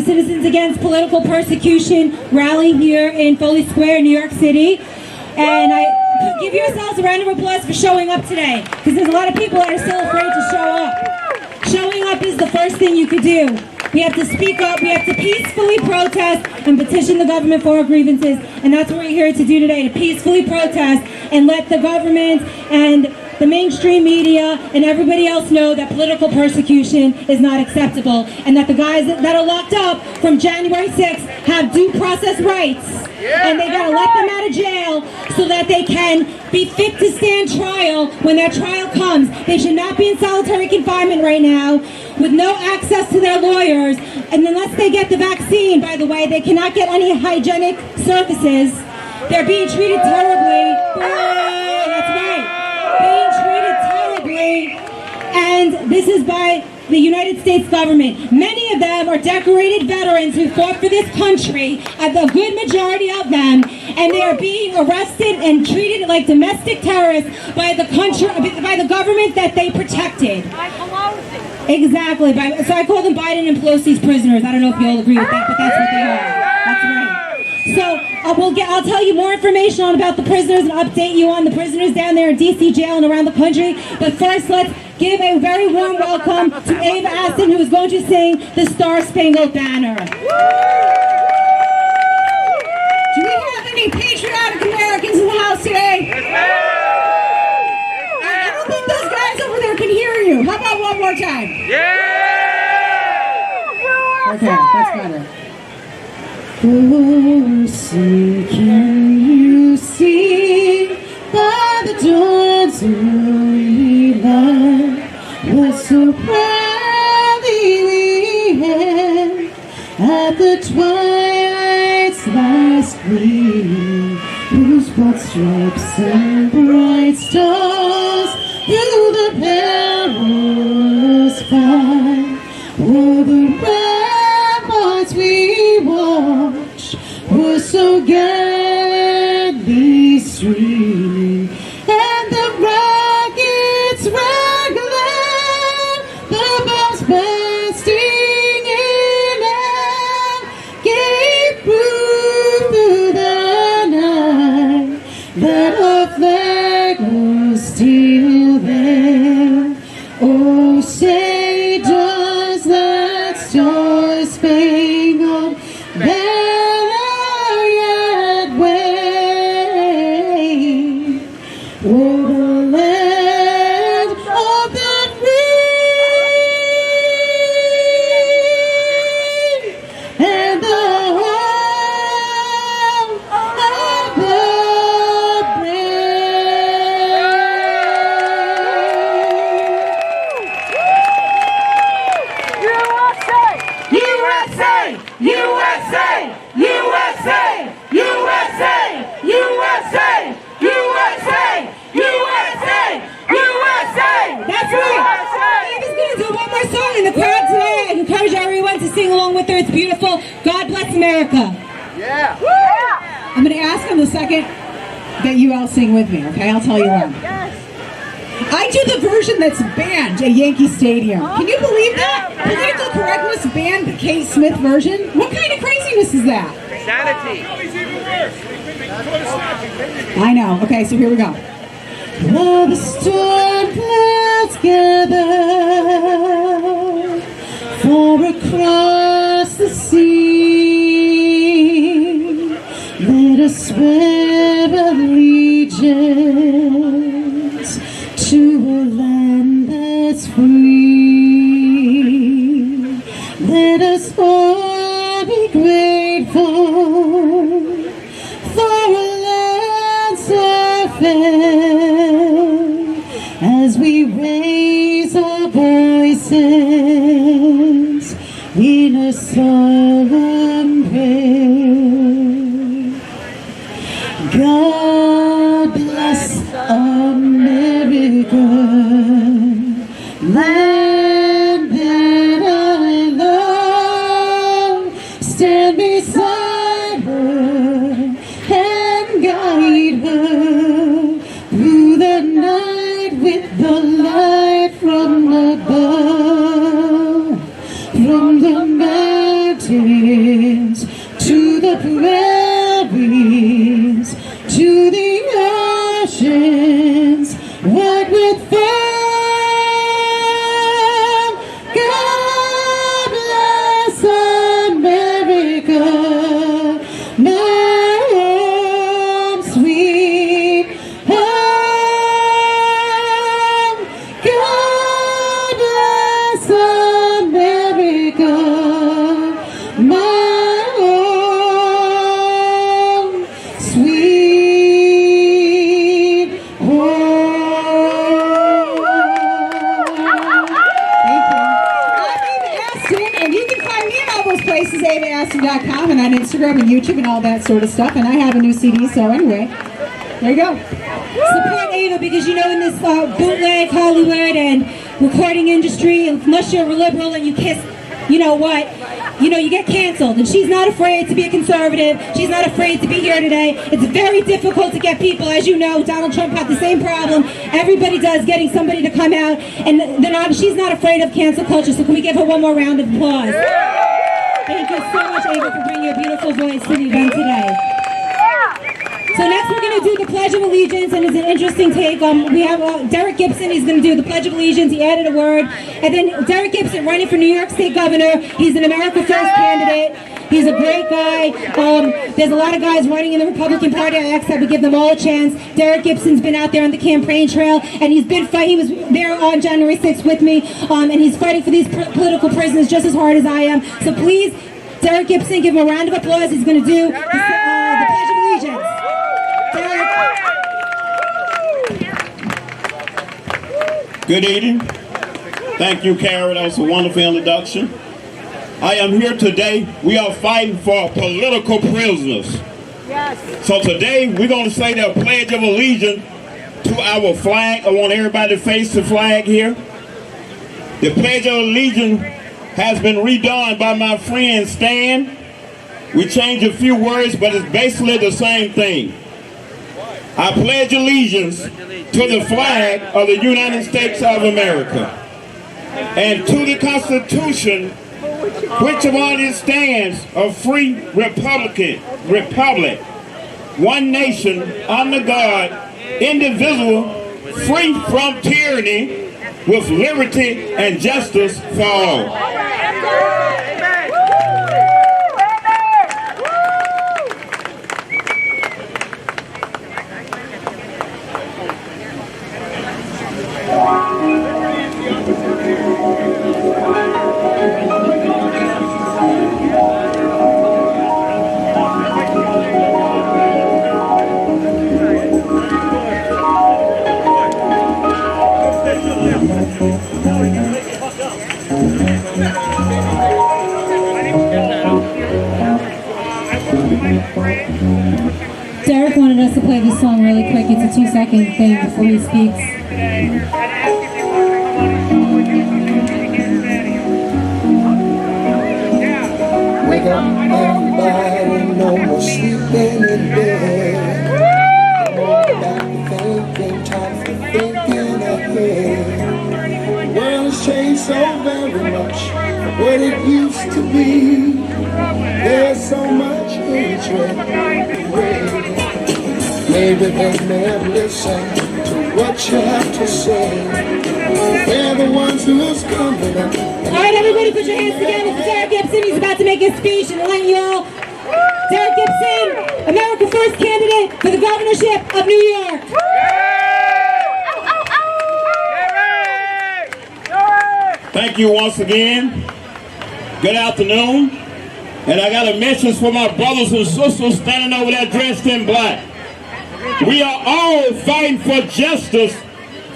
Citizens Against Political Persecution rally here in Foley Square, New York City. And I give yourselves a round of applause for showing up today, because there's a lot of people that are still afraid to show up. Showing up is the first thing you could do. We have to speak up, we have to peacefully protest and petition the government for our grievances, and that's what we're here to do today, to peacefully protest and let the government and the mainstream media and everybody else know that political persecution is not acceptable, and that the guys that are locked up from January 6th have due process rights, and they gotta let them out of jail so that they can be fit to stand trial when that trial comes. They should not be in solitary confinement right now with no access to their lawyers, and unless they get the vaccine, by the way, they cannot get any hygienic services. They're being treated terribly. That's right. Being treated terribly, and this is by the United States government. Many of them are decorated veterans who fought for this country, a good majority of them, and they are being arrested and treated like domestic terrorists by the country, by the government that they protected. Exactly. So I call them Biden and Pelosi's prisoners. I don't know if you all agree with that, but that's what they are. That's right. So I'll tell you more information about the prisoners and update you on the prisoners down there in DC jail and around the country. But first, let's give a very warm welcome to Ava Aston, who is going to sing the Star-Spangled Banner. Do we have any patriotic Americans in the house today? I don't think those guys over there can hear you. How about one more time? Okay, that's better. Oh, see, can you see by the dawn's early light what so proudly we hailed at the twilight's last gleam, whose broad stripes and bright stars through the perilous fight o'er the ramparts we watched were so gladly streaming, and the rockets rattling, the bombs bursting in air, gave proof through the night that our flag was still there. Oh, say does that star-spangled banner yet wave o'er the land of the free and the home of the USA! USA! USA! USA! USA! USA! USA! That's right. Ava's going to do one more song in the crowd today. I encourage everyone to sing along with her. It's beautiful. God bless America. Yeah! I'm going to ask on the second that you all sing with me, okay? I'll tell you when. I do the version that's banned at Yankee Stadium. Can you believe that? Political correctness banned the Kate Smith version? What kind of craziness is that? Sanity! I know. Okay, so here we go. While the storm clouds gather far across the sea, let us swear allegiance to a land that's free. Let us all be grateful for a land so fair, as we raise our voices in a solemn prayer. God bless America, land that I love. Stand beside her and guide her through the night with the light from above, from the mountain mountains, to the prairies, to the oceans, what with them? God bless America, my home, sweet home. God bless America, my home, sweet home. Thank you. I'm Ava Aston, and you can find me in all those places, avaaston.com, and on Instagram and YouTube and all that sort of stuff. And I have a new CD, so anyway, there you go. Support Ava, because you know in this bootleg Hollywood and recording industry, unless you're a liberal and you kiss, you know what, you know, you get canceled. And she's not afraid to be a conservative. She's not afraid to be here today. It's very difficult to get people, as you know. Donald Trump had the same problem. Everybody does, getting somebody to come out, and she's not afraid of cancel culture. So can we give her one more round of applause? Thank you so much, Ava, for bringing your beautiful voice to the event today. So next we're going to do the Pledge of Allegiance, and it's an interesting take. We have Derek Gibson. He's going to do the Pledge of Allegiance. He added a word. And then Derek Gibson, running for New York State Governor. He's an America First candidate. He's a great guy. There's a lot of guys running in the Republican Party. I asked that we give them all a chance. Derek Gibson's been out there on the campaign trail, and he's been fighting. He was there on January 6th with me, and he's fighting for these political prisoners just as hard as I am. So please, Derek Gibson, give him a round of applause. He's going to do the Pledge of Allegiance. Good evening. Thank you, Kara. That was a wonderful introduction. I am here today. We are fighting for political prisoners. Yes. So today we're going to say the Pledge of Allegiance to our flag. I want everybody to face the flag here. The Pledge of Allegiance has been redone by my friend Stan. We changed a few words, but it's basically the same thing. I pledge allegiance to the flag of the United States of America and to the Constitution which upon it stands a free republic, one nation under God, indivisible, free from tyranny, with liberty and justice for all. Derek wanted us to play this song really quick. It's a 2-second thing before he speaks. Wake up, everybody, no more sleeping in bed. No more back to thinking, time for thinking ahead. The world has changed so very much from what it used to be. There's so much hatred. Maybe they never listen to what you have to say. They're the ones who's coming up. All right, everybody, put your hands together for Derek Gibson. He's about to make his speech, and letting you all. Derek Gibson, America First candidate for the governorship of New York. Thank you once again. Good afternoon. And I got a message for my brothers and sisters standing over there dressed in black. We are all fighting for justice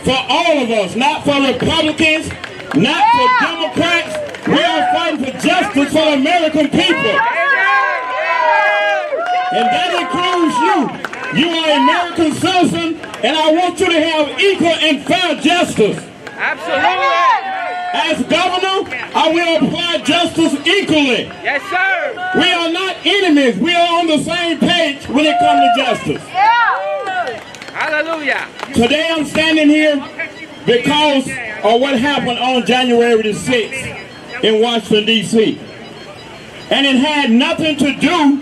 for all of us, not for Republicans, not for Democrats. We are fighting for justice for the American people. And that includes you. You are an American citizen, and I want you to have equal and fair justice. Absolutely. As governor, I will apply justice equally. Yes, sir. We are not enemies. We are on the same page when it comes to justice. Hallelujah. Today I'm standing here because of what happened on January the 6th in Washington, D.C. And it had nothing to do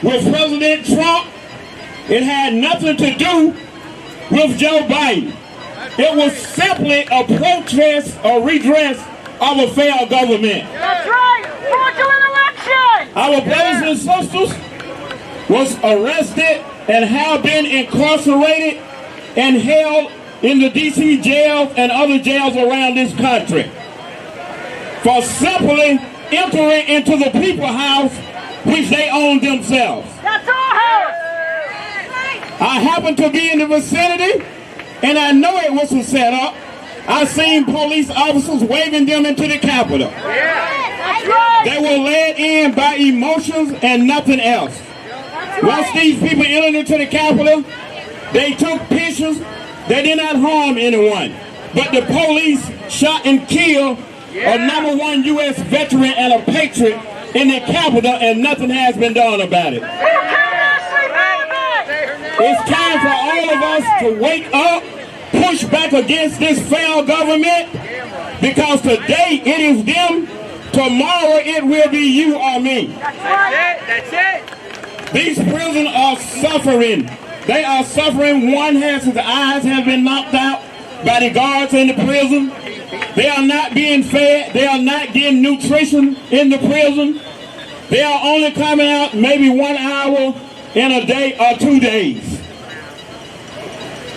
with President Trump. It had nothing to do with Joe Biden. It was simply a protest or redress of a failed government. That's right! Fraudulent election! Our brothers and sisters was arrested and have been incarcerated and held in the D.C. jails and other jails around this country for simply entering into the people's house which they own themselves. That's our house! I happen to be in the vicinity and I know it was a setup. I seen police officers waving them into the Capitol. That's right! They were led in by emotions and nothing else. Once these people entered into the Capitol, they took pictures. They did not harm anyone. But the police shot and killed a #1 U.S. veteran and a patriot in the Capitol, and nothing has been done about it. It's time for all of us to wake up, push back against this failed government, because today it is them, tomorrow it will be you or me. That's it. These prisoners are suffering. They are suffering. One has his eyes have been knocked out by the guards in the prison. They are not being fed. They are not getting nutrition in the prison. They are only coming out maybe 1 hour in a day or 2 days.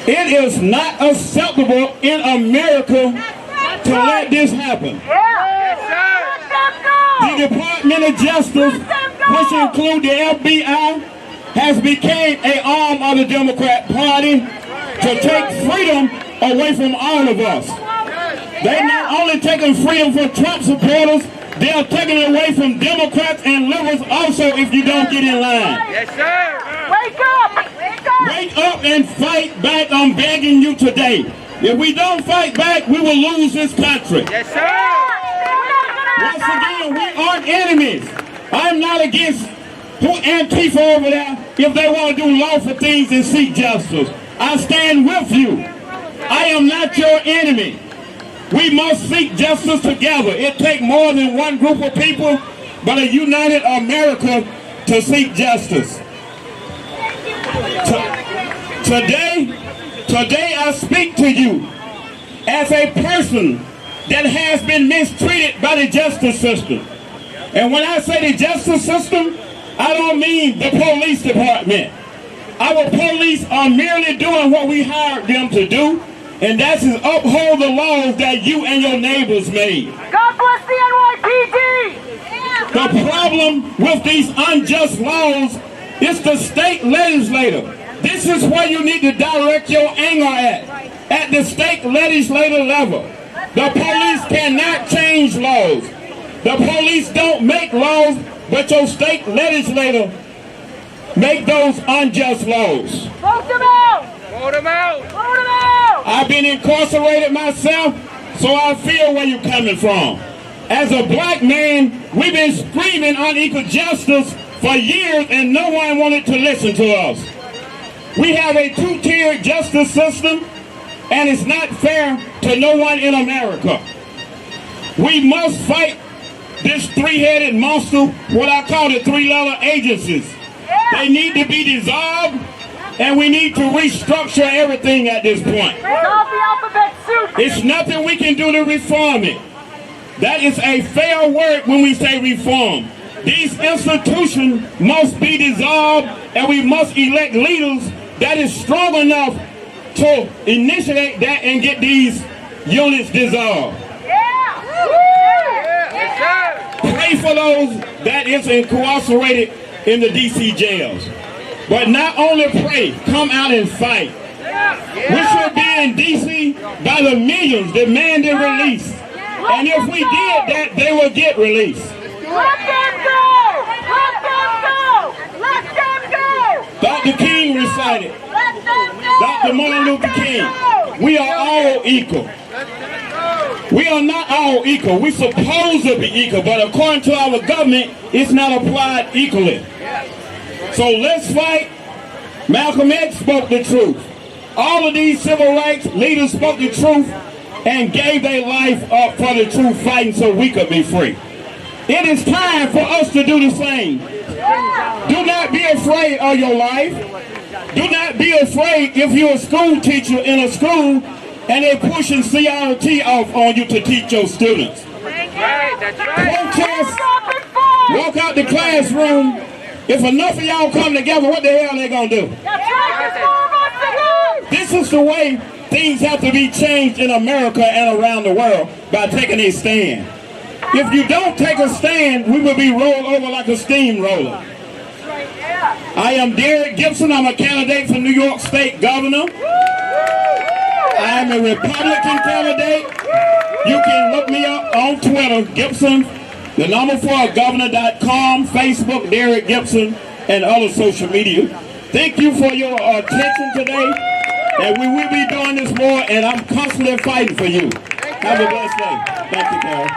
It is not acceptable in America to let this happen. The Department of Justice, which include the FBI, has become an arm of the Democrat Party to take freedom away from all of us. They're not only taking freedom from Trump supporters, they're taking it away from Democrats and liberals also if you don't get in line. Yes, sir. Wake up! Wake up! Wake up and fight back. I'm begging you today. If we don't fight back, we will lose this country. Yes, sir. Once again, we aren't enemies. I'm not against Antifa over there if they want to do lawful things and seek justice. I stand with you. I am not your enemy. We must seek justice together. It takes more than one group of people, but a united America to seek justice. Today I speak to you as a person that has been mistreated by the justice system. And when I say the justice system, I don't mean the police department. Our police are merely doing what we hired them to do, and that's to uphold the laws that you and your neighbors made. God bless the NYPD! The problem with these unjust laws is the state legislature. This is where you need to direct your anger at the state legislative level. The police cannot change laws. The police don't make laws, but your state legislature make those unjust laws. Vote them out! Vote them out. Vote them out! I've been incarcerated myself, so I feel where you're coming from. As a black man, we've been screaming unequal justice for years and no one wanted to listen to us. We have a two-tiered justice system and it's not fair to no one in America. We must fight this three-headed monster, what I call the three-letter agencies. They need to be dissolved and we need to restructure everything at this point. Dissolve the alphabet soup! It's nothing we can do to reform it. That is a fair word when we say reform. These institutions must be dissolved and we must elect leaders that is strong enough to initiate that and get these units dissolved. Yes, sir. Pray for those that is incarcerated in the D.C. jails. But not only pray, come out and fight. We should be in D.C. by the millions demanding release. And if we did that, they will get released. Let them go! Let them go! Let them go! Dr. King recited, Let them go! Dr. Martin Luther King, we are all equal. We are not all equal. We're supposed to be equal, but according to our government, it's not applied equally. So let's fight. Malcolm X spoke the truth. All of these civil rights leaders spoke the truth and gave their life up for the truth, fighting so we could be free. It is time for us to do the same. Do not be afraid of your life. Do not be afraid if you're a school teacher in a school and they're pushing CRT off on you to teach your students. Protest, walk out the classroom. If enough of y'all come together, what the hell are they going to do? This is the way things have to be changed in America and around the world, by taking a stand. If you don't take a stand, we will be rolled over like a steamroller. I am Derek Gibson. I'm a candidate for New York State Governor. I am a Republican candidate. You can look me up on Twitter, Gibson, the number 4 governor.com, Facebook, Derek Gibson, and other social media. Thank you for your attention today, and we will be doing this more, and I'm constantly fighting for you. Have a blessed day. Thank you, Carol.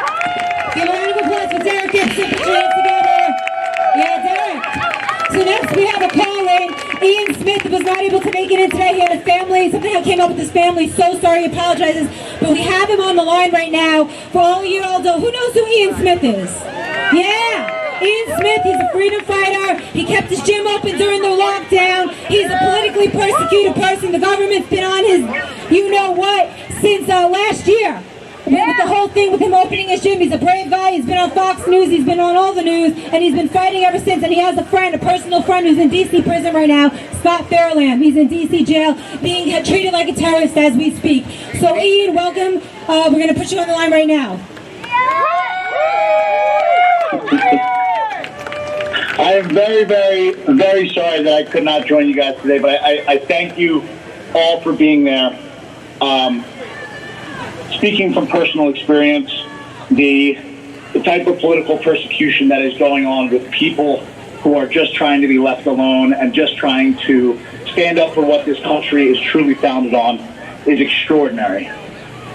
Give a round of applause for Derek Gibson. Put your hands together. Yeah, Derek. So next we have a call-in. Ian Smith was not able to make it in today. He had a family. Something came up with his family. So sorry. He apologizes. But we have him on the line right now. For all you all know, who knows who Ian Smith is? Yeah. Ian Smith, he's a freedom fighter. He kept his gym open during the lockdown. He's a politically persecuted person. The government's been on his you-know-what since last year. With the whole thing with him opening his gym. He's a brave guy. He's been on Fox News. He's been on all the news. And he's been fighting ever since. And he has a friend, a personal friend, who's in D.C. prison right now, Scott Fairland. He's in D.C. jail, being treated like a terrorist as we speak. So, Ian, welcome. We're going to put you on the line right now. I am very, very, very sorry that I could not join you guys today, but I thank you all for being there. Speaking from personal experience, the type of political persecution that is going on with people who are just trying to be left alone and just trying to stand up for what this country is truly founded on is extraordinary.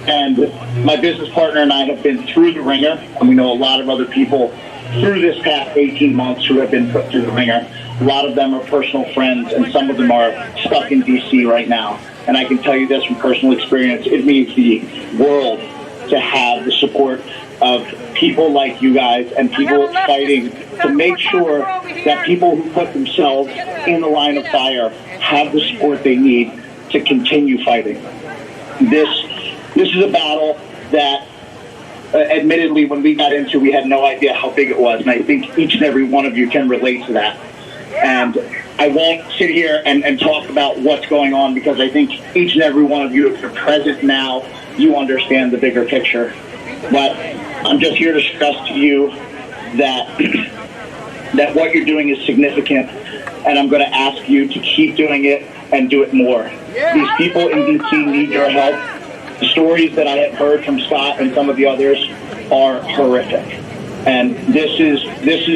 And my business partner and I have been through the ringer, and we know a lot of other people through this past 18 months who have been put through the ringer. A lot of them are personal friends, and some of them are stuck in D.C. right now. And I can tell you this from personal experience, it means the world to have the support of people like you guys and people fighting to make sure that people who put themselves in the line of fire have the support they need to continue fighting. This is a battle that, admittedly, when we got into, we had no idea how big it was. And I think each and every one of you can relate to that. And I won't sit here and talk about what's going on, because I think each and every one of you, if you're present now, you understand the bigger picture. But I'm just here to stress to you that that what you're doing is significant, and I'm going to ask you to keep doing it and do it more. These people in D.C. need your help. The stories that I have heard from Scott and some of the others are horrific. And this is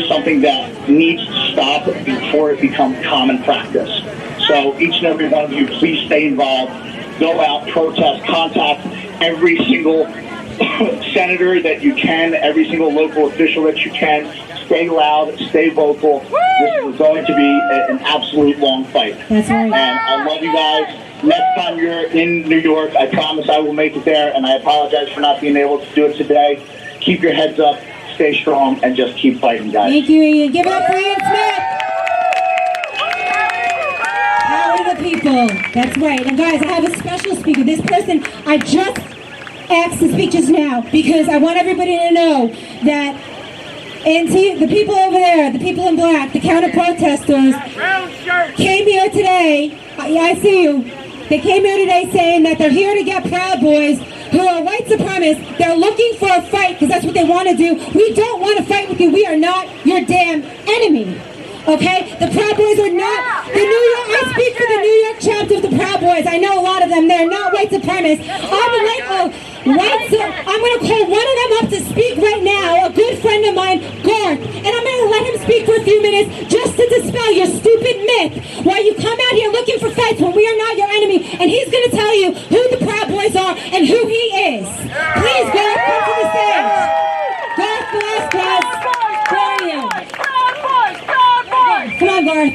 something that needs to stop before it becomes common practice. So each and every one of you, please stay involved. Go out, protest, contact every single senator that you can, every single local official that you can. Stay loud, stay vocal. This is going to be an absolute long fight. That's right. And I love you guys. Next time you're in New York, I promise I will make it there. And I apologize for not being able to do it today. Keep your heads up. Stay strong and just keep fighting, guys. Thank you, Ian. Give it up for Ian Smith. Power to the people. That's right. And guys, I have a special speaker. This person I just asked to speak just now, because I want everybody to know that the people over there, the people in black, the counter-protesters, came here today. I see you. They came here today saying that they're here to get Proud Boys, who are white supremacists. They're looking for a fight because that's what they want to do. We don't want to fight with you. We are not your damn enemy. Okay? The Proud Boys are not the New York. I speak for the New York chapter of the Proud Boys. I know a lot of them. They're not white supremacists. I'm going to call one of them up to speak right now, a good friend of mine, Garth. And I'm going to let him speak for a few minutes just to dispel your stupid myth why you come out here looking for fights when we are not your enemy. And he's going to tell you who the Proud Boys are and who he is. Please, Garth, come to the stage. Garth Velasquez, where are you? Come on, Garth.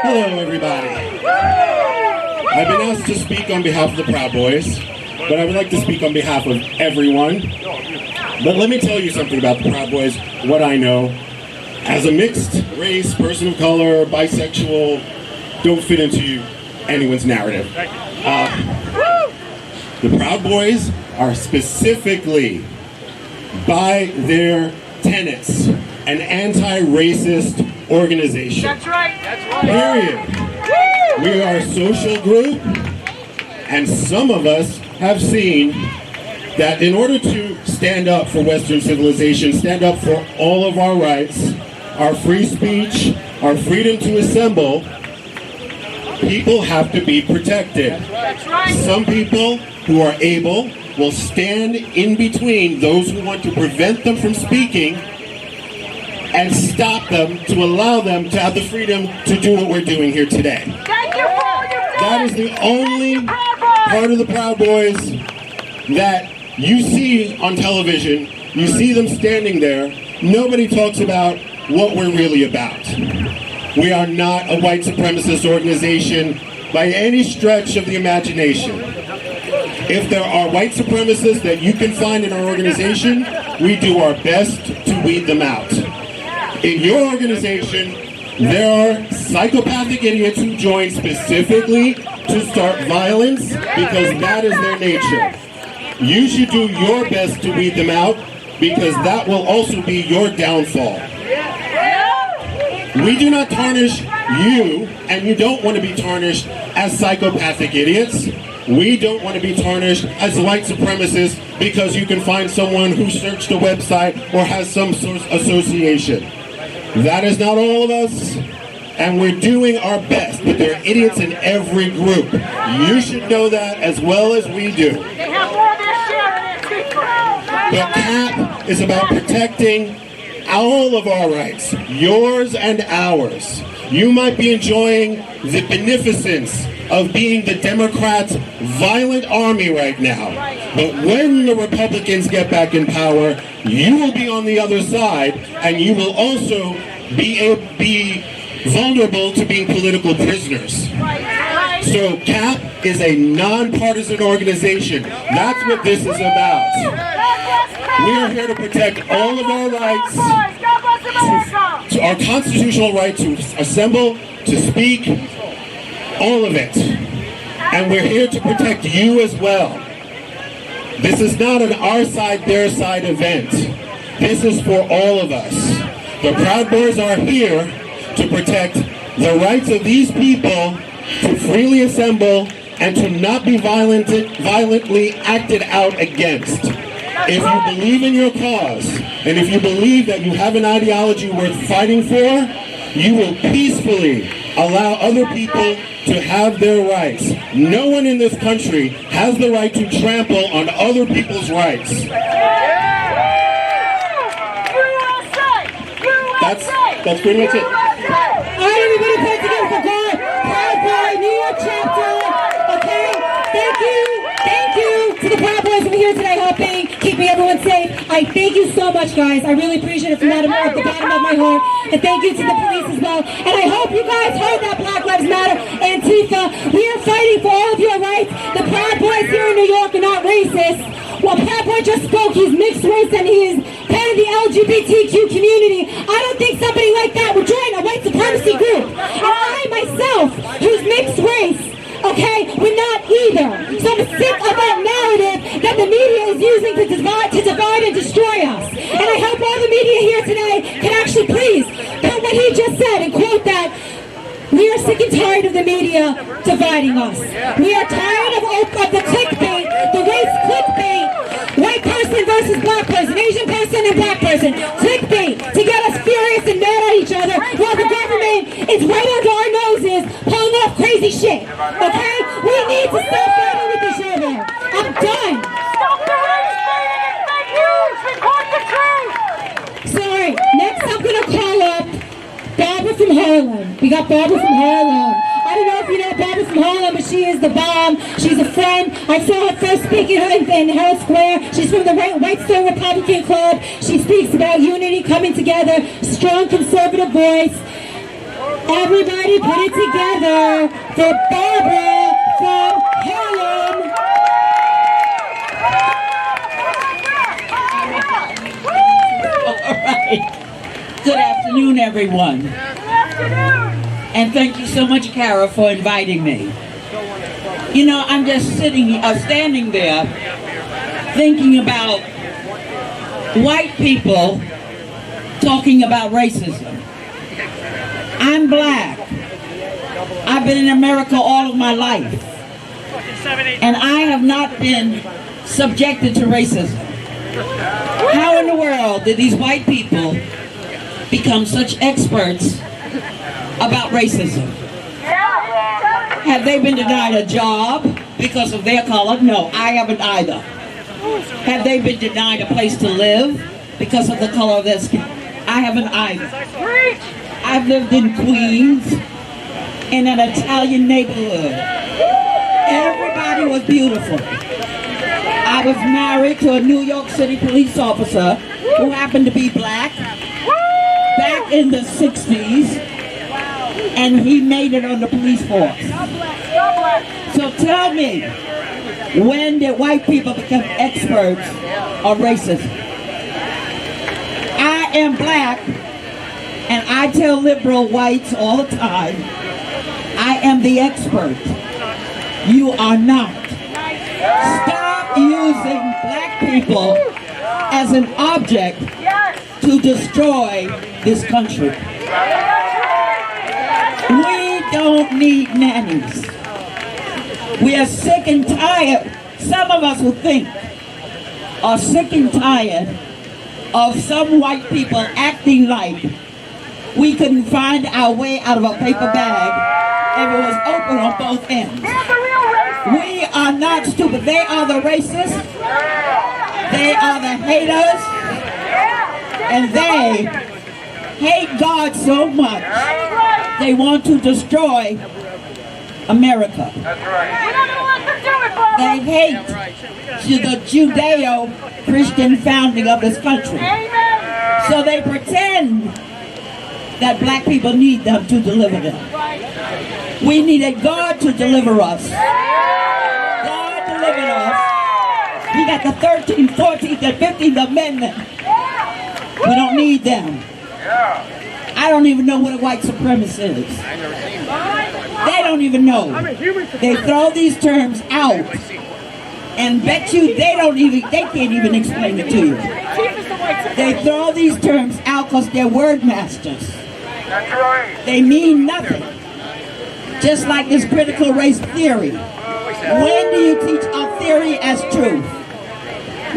Hello, everybody. I've been asked to speak on behalf of the Proud Boys. but I would like to speak on behalf of everyone. But let me tell you something about the Proud Boys, what I know. As a mixed race, person of color, bisexual, don't fit into anyone's narrative. The Proud Boys are specifically, by their tenets, an anti-racist organization. That's right. That's right. Period. We are a social group, and some of us have seen that in order to stand up for Western civilization, stand up for all of our rights, our free speech, our freedom to assemble, people have to be protected. That's right. Some people who are able will stand in between those who want to prevent them from speaking and stop them to allow them to have the freedom to do what we're doing here today. Thank you for all you did. That is the only part of the Proud Boys that you see on television. You see them standing there. Nobody talks about what we're really about. We are not a white supremacist organization by any stretch of the imagination. If there are white supremacists that you can find in our organization, we do our best to weed them out. In your organization, there are psychopathic idiots who join specifically to start violence because that is their nature. You should do your best to weed them out because that will also be your downfall. We do not tarnish you, and you don't want to be tarnished as psychopathic idiots. We don't want to be tarnished as white supremacists because you can find someone who searched a website or has some sort of association. That is not all of us, and we're doing our best, but there are idiots in every group. You should know that as well as we do. They have more of their share in it. But CAP is about protecting all of our rights, yours and ours. You might be enjoying the beneficence of being the Democrats' violent army right now. But when the Republicans get back in power, you will be on the other side, and you will also be vulnerable to being political prisoners. So CAP is a nonpartisan organization. That's what this is about. We are here to protect all of our rights, our constitutional right to assemble, to speak, all of it. And we're here to protect you as well. This is not an our side, their side event. This is for all of us. The Proud Boys are here to protect the rights of these people to freely assemble and to not be violently acted out against. If you believe in your cause, and if you believe that you have an ideology worth fighting for, you will peacefully allow other people to have their rights. No one in this country has the right to trample on other people's rights. That's pretty much it. All right, everybody, put it together for Proud Boy New York chapter. Okay, thank you to the Proud Boys who are here today helping, keeping everyone safe. I thank you so much, guys. I really appreciate it from the bottom of my heart. And thank you to the police as well. And I hope you guys heard that Black Lives Matter, Antifa. We are fighting for all of your rights. The Proud Boys here in New York are not racist. Well, Proud Boy just spoke. He's mixed race and he is part of the LGBTQ community. I don't think somebody like that would join a white supremacy group. And I myself, who's mixed race, okay, we're not either. So I'm sick of that narrative that the media is using to divide and destroy us. And I hope all the media here today can actually please put what he just said and quote that. We are sick and tired of the media dividing us. We are tired of the clickbait, the race clickbait. White person versus black person, Asian person and black person. Clickbait to get us furious and mad at each other while the government is right under our noses pulling off crazy shit. Okay? We need to stop fighting with each other. I'm done. Stop the race baiting and fake news. Report the truth. Sorry. Next I'm going to call up Barbara from Harlem. We got Barbara from Harlem. I don't know if you know Barbara from Harlem, but she is the bomb. She's a friend. I saw her first speaking in Herald Square. She's from the White Star Republican Club. She speaks about unity, coming together, strong conservative voice. Everybody put it together for Barbara from Harlem. afternoon, everyone. And thank you so much, Kara, for inviting me. You know, I'm just standing there, thinking about white people talking about racism. I'm black. I've been in America all of my life. And I have not been subjected to racism. How in the world did these white people become such experts about racism? Have they been denied a job because of their color? No, I haven't either. Have they been denied a place to live because of the color of their skin? I haven't either. I've lived in Queens, in an Italian neighborhood. Everybody was beautiful. I was married to a New York City police officer who happened to be black back in the 60s, and he made it on the police force. So tell me, when did white people become experts on racism? I am black, and I tell liberal whites all the time, I am the expert. You are not. Stop using black people as an object to destroy this country. We don't need nannies. We are sick and tired. Some of us who think are sick and tired of some white people acting like we couldn't find our way out of a paper bag if it was open on both ends. We are not stupid. They are the racists. They are the haters. And they hate God so much. They want to destroy America. They hate the Judeo-Christian founding of this country. So they pretend that black people need them to deliver them. We needed God to deliver us. God delivered us. We got the 13th, 14th, and 15th Amendment. We don't need them. I don't even know what a white supremacist is. They don't even know. They throw these terms out and bet you they can't even explain it to you. They throw these terms out because they're word masters. They mean nothing. Just like this critical race theory. When do you teach a theory as truth?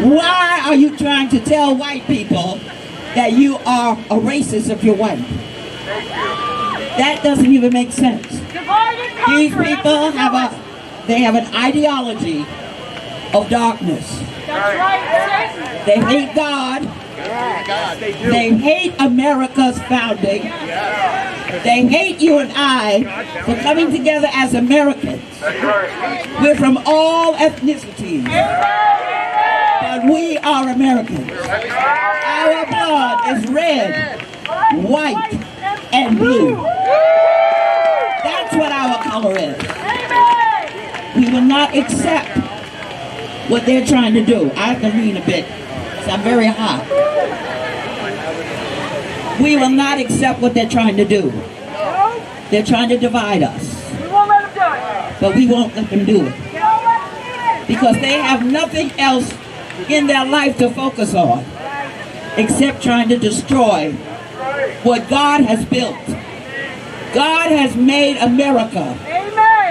Why are you trying to tell white people that you are a racist if you're white? That doesn't even make sense. These people have an ideology of darkness. They hate God. They hate America's founding. They hate you and I for coming together as Americans. We're from all ethnicities. But we are Americans. Our blood is red, white, and blue. That's what our color is. We will not accept what they're trying to do. I have to lean a bit, because I'm very hot. We will not accept what they're trying to do. They're trying to divide us. But we won't let them do it. Because they have nothing else in their life to focus on except trying to destroy what God has built. God has made America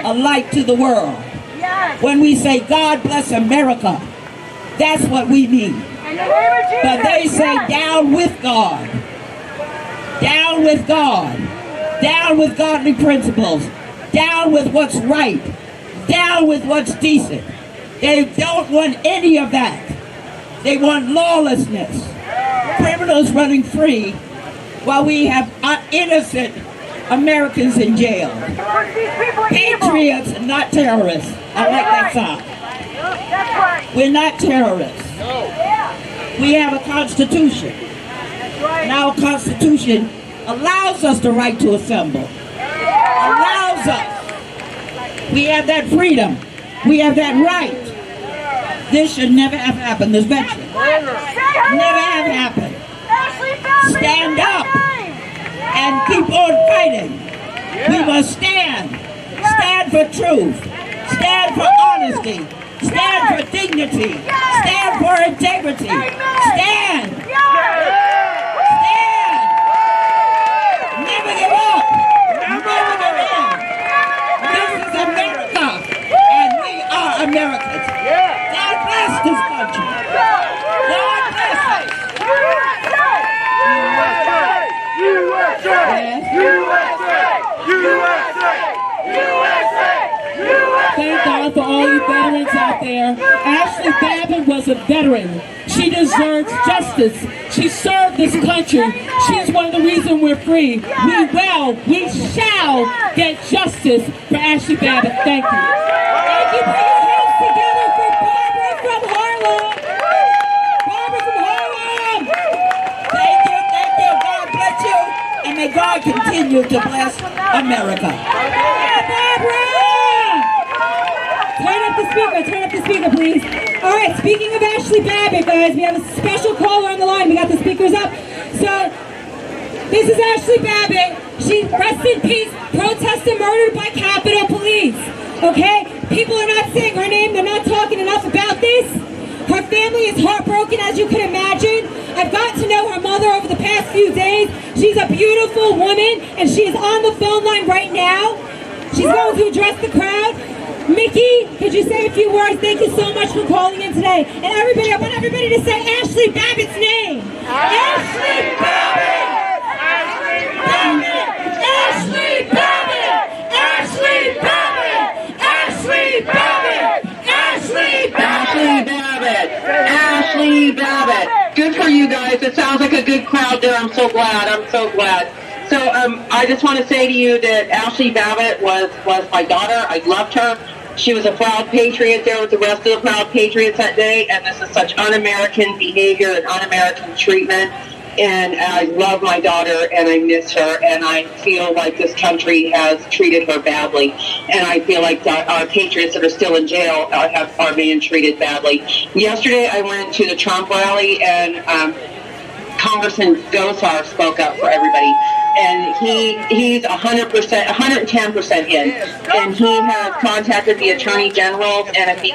a light to the world. When we say God bless America, that's what we mean. But they say down with God. Down with God. Down with godly principles. Down with what's right. Down with what's decent. They don't want any of that. They want lawlessness. Criminals running free while we have innocent Americans in jail. Patriots and not terrorists. I like that song. We're not terrorists. We have a constitution. And our constitution allows us the right to assemble. Allows us. We have that freedom. We have that right. This should never have happened, this veteran. Never have happened. Stand up. Stand for truth. Stand for honesty. Stand for dignity. Stand for integrity. Stand. Stand. Never give up. Never give in. This is America, and we are Americans. God bless this country. God bless it. Thank God for all you veterans out there. Ashley Babbitt was a veteran. She deserves justice. She served this country. She's one of the reasons we're free. We shall get justice for Ashley Babbitt. Thank you. Thank you. Put your hands together for Barbara from Harlem. Barbara from Harlem. Thank you. God bless you. And may God continue to bless America. Yeah, Barbara! Turn up the speaker, please. All right, speaking of Ashley Babbitt, guys, we have a special caller on the line. We got the speakers up. So, this is Ashley Babbitt. She, rest in peace, protested murdered by Capitol Police. Okay? People are not saying her name. They're not talking enough about this. Her family is heartbroken, as you can imagine. I've gotten to know her mother over the past few days. She's a beautiful woman, and she is on the phone line right now. She's going to address the crowd. Mickey, could you say a few words? Thank you so much for calling in today. And everybody, I want everybody to say Ashley Babbitt's name. Ashley Babbitt! Ashley Babbitt! Ashley Babbitt! Ashley Babbitt! Ashley Babbitt! Ashley Babbitt! Ashley Babbitt. Good for you guys. It sounds like a good crowd there. I'm so glad. So I just want to say to you that Ashley Babbitt was my daughter. I loved her. She was a proud patriot there with the rest of the proud patriots that day, and this is such un-American behavior and un-American treatment. And I love my daughter, and I miss her, and I feel like this country has treated her badly. And I feel like our patriots that are still in jail are being treated badly. Yesterday, I went to the Trump rally, and Congressman Gosar spoke up for everybody. And he's 100%, 110% in. And he has contacted the Attorney General, and he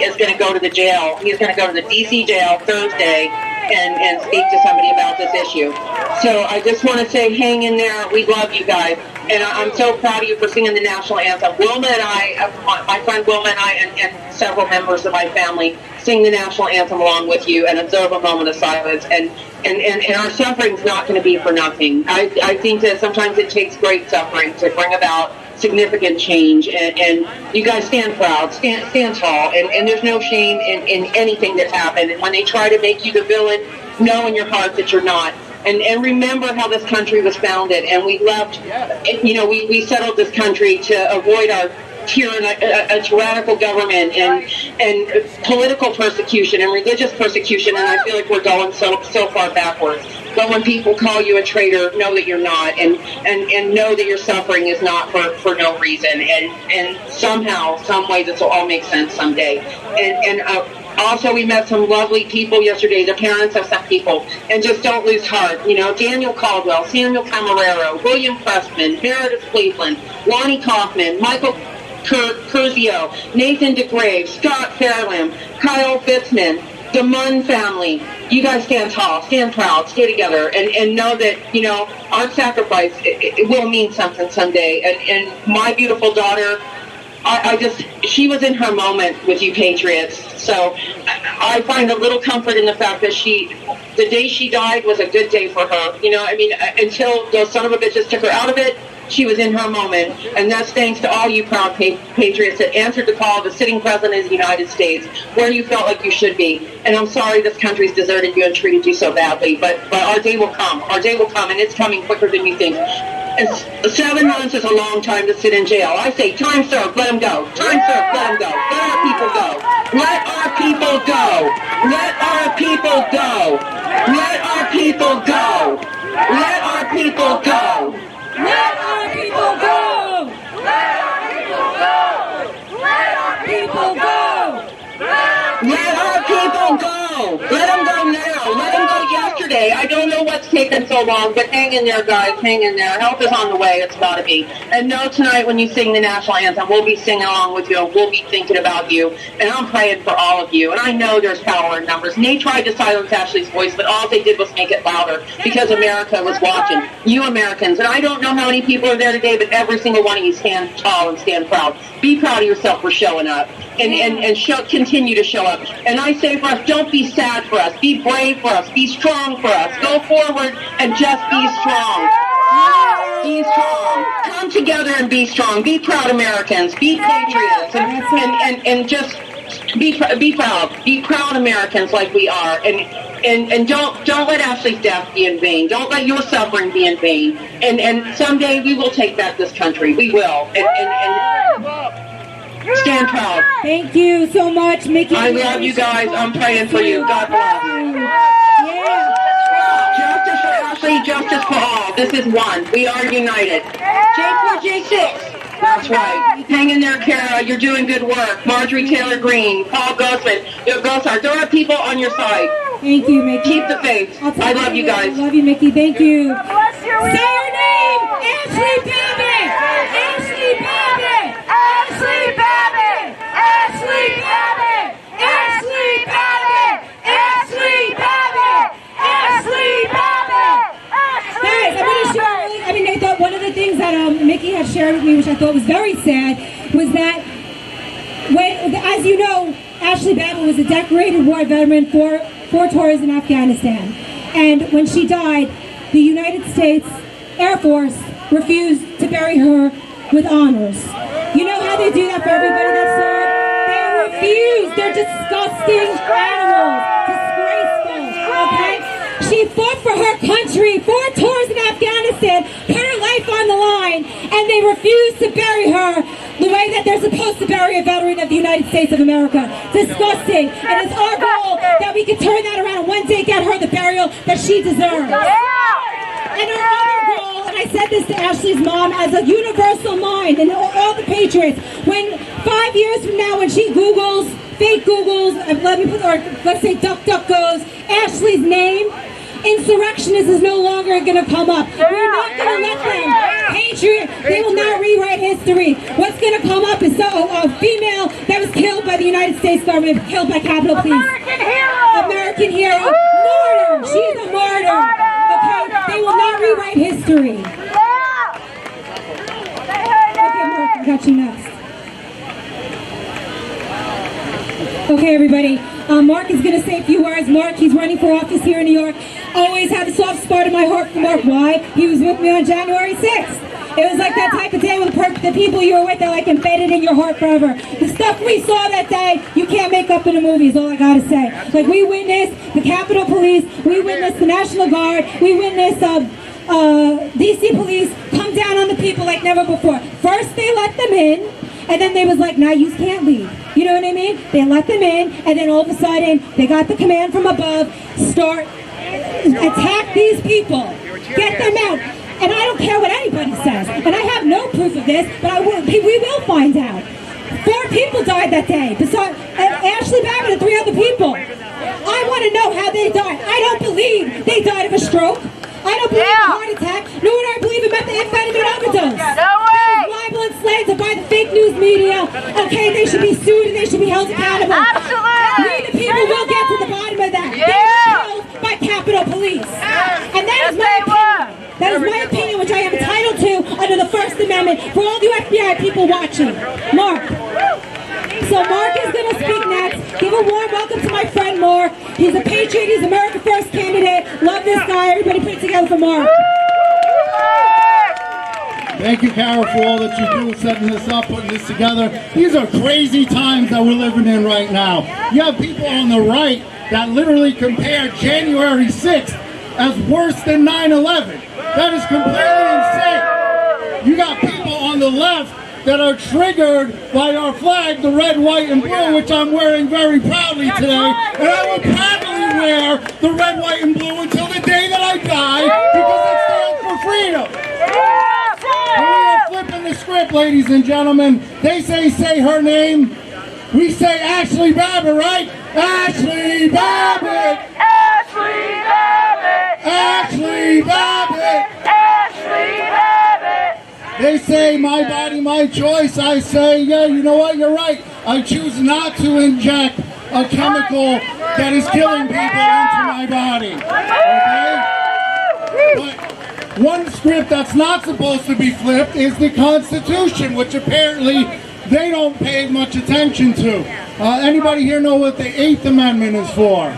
is going to go to the jail. He's going to go to the D.C. jail Thursday and speak to somebody about this issue. So I just want to say, hang in there. We love you guys. And I'm so proud of you for singing the national anthem. Wilma and I, my friend Wilma and I, and several members of my family sing the national anthem along with you and observe a moment of silence. And our suffering's not going to be for nothing. I think that sometimes it takes great suffering to bring about significant change, and you guys stand proud, stand tall, and there's no shame in anything that's happened. And when they try to make you the villain, know in your heart that you're not. And remember how this country was founded, and we left, we settled this country to avoid a tyrannical government and political persecution and religious persecution, and I feel like we're going so far backwards. But when people call you a traitor, know that you're not, and know that your suffering is not for no reason, and somehow, some way, this will all make sense someday. And also, we met some lovely people yesterday, the parents of some people, and just don't lose heart. Daniel Caldwell, Samuel Camarero, William Pressman, Meredith Cleveland, Lonnie Kaufman, Michael Curzio, Nathan DeGrave, Scott Fairlamb, Kyle Fitzman, the Munn family. You guys stand tall, stand proud, stay together, and know that, our sacrifice, it will mean something someday. And my beautiful daughter, she was in her moment with you patriots. So I find a little comfort in the fact that the day she died was a good day for her. Until those son of a bitches took her out of it, she was in her moment. And that's thanks to all you proud patriots that answered the call of the sitting president of the United States, where you felt like you should be. And I'm sorry this country's deserted you and treated you so badly, but our day will come. Our day will come, and it's coming quicker than you think. And 7 months is a long time to sit in jail. I say, time served, let them go. Time served, let them go. Let our people go. Let our people go. Let our people go. Let our people go. Let our people go. Let our people go. Let our people go. Let our people go. Let our people go. Let them go now. Let them go yesterday. day. I don't know what's taken so long, but hang in there, guys. Hang in there. Help is on the way. It's got to be. And know tonight when you sing the national anthem, we'll be singing along with you. We'll be thinking about you. And I'm praying for all of you. And I know there's power in numbers. And they tried to silence Ashley's voice, but all they did was make it louder because America was watching. You Americans. And I don't know how many people are there today, but every single one of you stand tall and stand proud. Be proud of yourself for showing up. And continue to show up. And I say for us, don't be sad for us. Be brave for us. Be strong for us. Go forward and just be strong. Be strong. Come together and be strong. Be proud Americans. Be patriots. And just be proud. Be proud Americans like we are. And don't let Ashley's death be in vain. Don't let your suffering be in vain. And someday we will take back this country. We will. And stand proud. Thank you so much, Mickey. I love you guys. I'm praying for you. God bless. Yeah. Justice for Ashley, justice for all. This is one. We are united. J4, J6. That's right. Hang in there, Kara. You're doing good work. Marjorie Taylor Greene, Paul Gosman. There are people on your side. Thank you, Mickey. Keep the faith. I love you guys. I love you, Mickey. Thank you. Bless you. Say your name. Ashley Babbitt. Ashley Babbitt. Ashley Babbitt! Ashley Babbitt! Ashley Babbitt! Ashley Babbitt! Ashley Babbitt! Guys, I'm going to share. I thought one of the things that Mickey had shared with me, which I thought was very sad, was that when, as you know, Ashley Babbitt was a decorated war veteran for tours in Afghanistan, and when she died, the United States Air Force refused to bury her with honors. You know how they do that for everybody that served? They refuse. They're disgusting animals. Disgraceful. Okay? She fought for her country, 4 tours in Afghanistan, put her life on the line, and they refuse to bury her the way that they're supposed to bury a veteran of the United States of America. Disgusting. And it's our goal that we can turn that around and one day get her the burial that she deserves. And our other goal, and I said this to Ashley's mom, as a universal mind, and all the patriots, when 5 years from now, when she Googles, fake Googles, let's say DuckDuckGoes, Ashley's name, insurrectionist is no longer going to come up. We're not going to let them. Patriot, they will not rewrite history. What's going to come up is a female that was killed by the United States government, killed by Capitol Police. American hero! American hero. Martyr. She's a martyr. Okay, they will not rewrite history. Okay, Mark, I got you next. Okay, everybody. Mark is going to say a few words. Mark, he's running for office here in New York. Always had a soft spot in my heart for Mark. Why? He was with me on January 6th. It was like that type of day with the people you were with are like embedded in your heart forever. The stuff we saw that day, you can't make up in a movie is all I gotta say. Like we witnessed the Capitol Police, we witnessed the National Guard, we witnessed DC Police come down on the people like never before. First they let them in, and then they was like, now you can't leave. You know what I mean? They let them in, and then all of a sudden, they got the command from above, start, attack these people, get them out. And I don't care what anybody says. And I have no proof of this, but we will find out. 4 people died that day, besides Ashley Babbitt and 3 other people. I want to know how they died. I don't believe they died of a stroke. I don't believe a heart attack, nor do I believe in methamphetamine overdose. No way! Libel and slander by the fake news media. Okay, they should be sued and they should be held accountable. Absolutely! We the people will get to the bottom of that. They were killed by Capitol Police. And that is my opinion. That is my opinion, which I am entitled to under the First Amendment for all you FBI people watching. Mark. So Mark is going to speak next. Give a warm welcome to my friend Mark. He's a patriot. He's America First candidate. Love this guy. Everybody put it together for Mark. Thank you, Carol, for all that you do, setting this up, putting this together. These are crazy times that we're living in right now. You have people on the right that literally compare January 6th as worse than 9/11. That is completely insane. You got people on the left that are triggered by our flag, the red, white, and blue, which I'm wearing very proudly today. And I will proudly wear the red, white, and blue until the day that I die, because it stands for freedom. And we are flipping the script, ladies and gentlemen. They say her name. We say Ashley Babbitt, right? Ashley Babbitt! Ashley Babbitt! They say my body, my choice. I say, yeah, you know what? You're right. I choose not to inject a chemical that is killing people into my body. Okay? But one script that's not supposed to be flipped is the Constitution, which apparently they don't pay much attention to. Anybody here know what the 8th Amendment is for?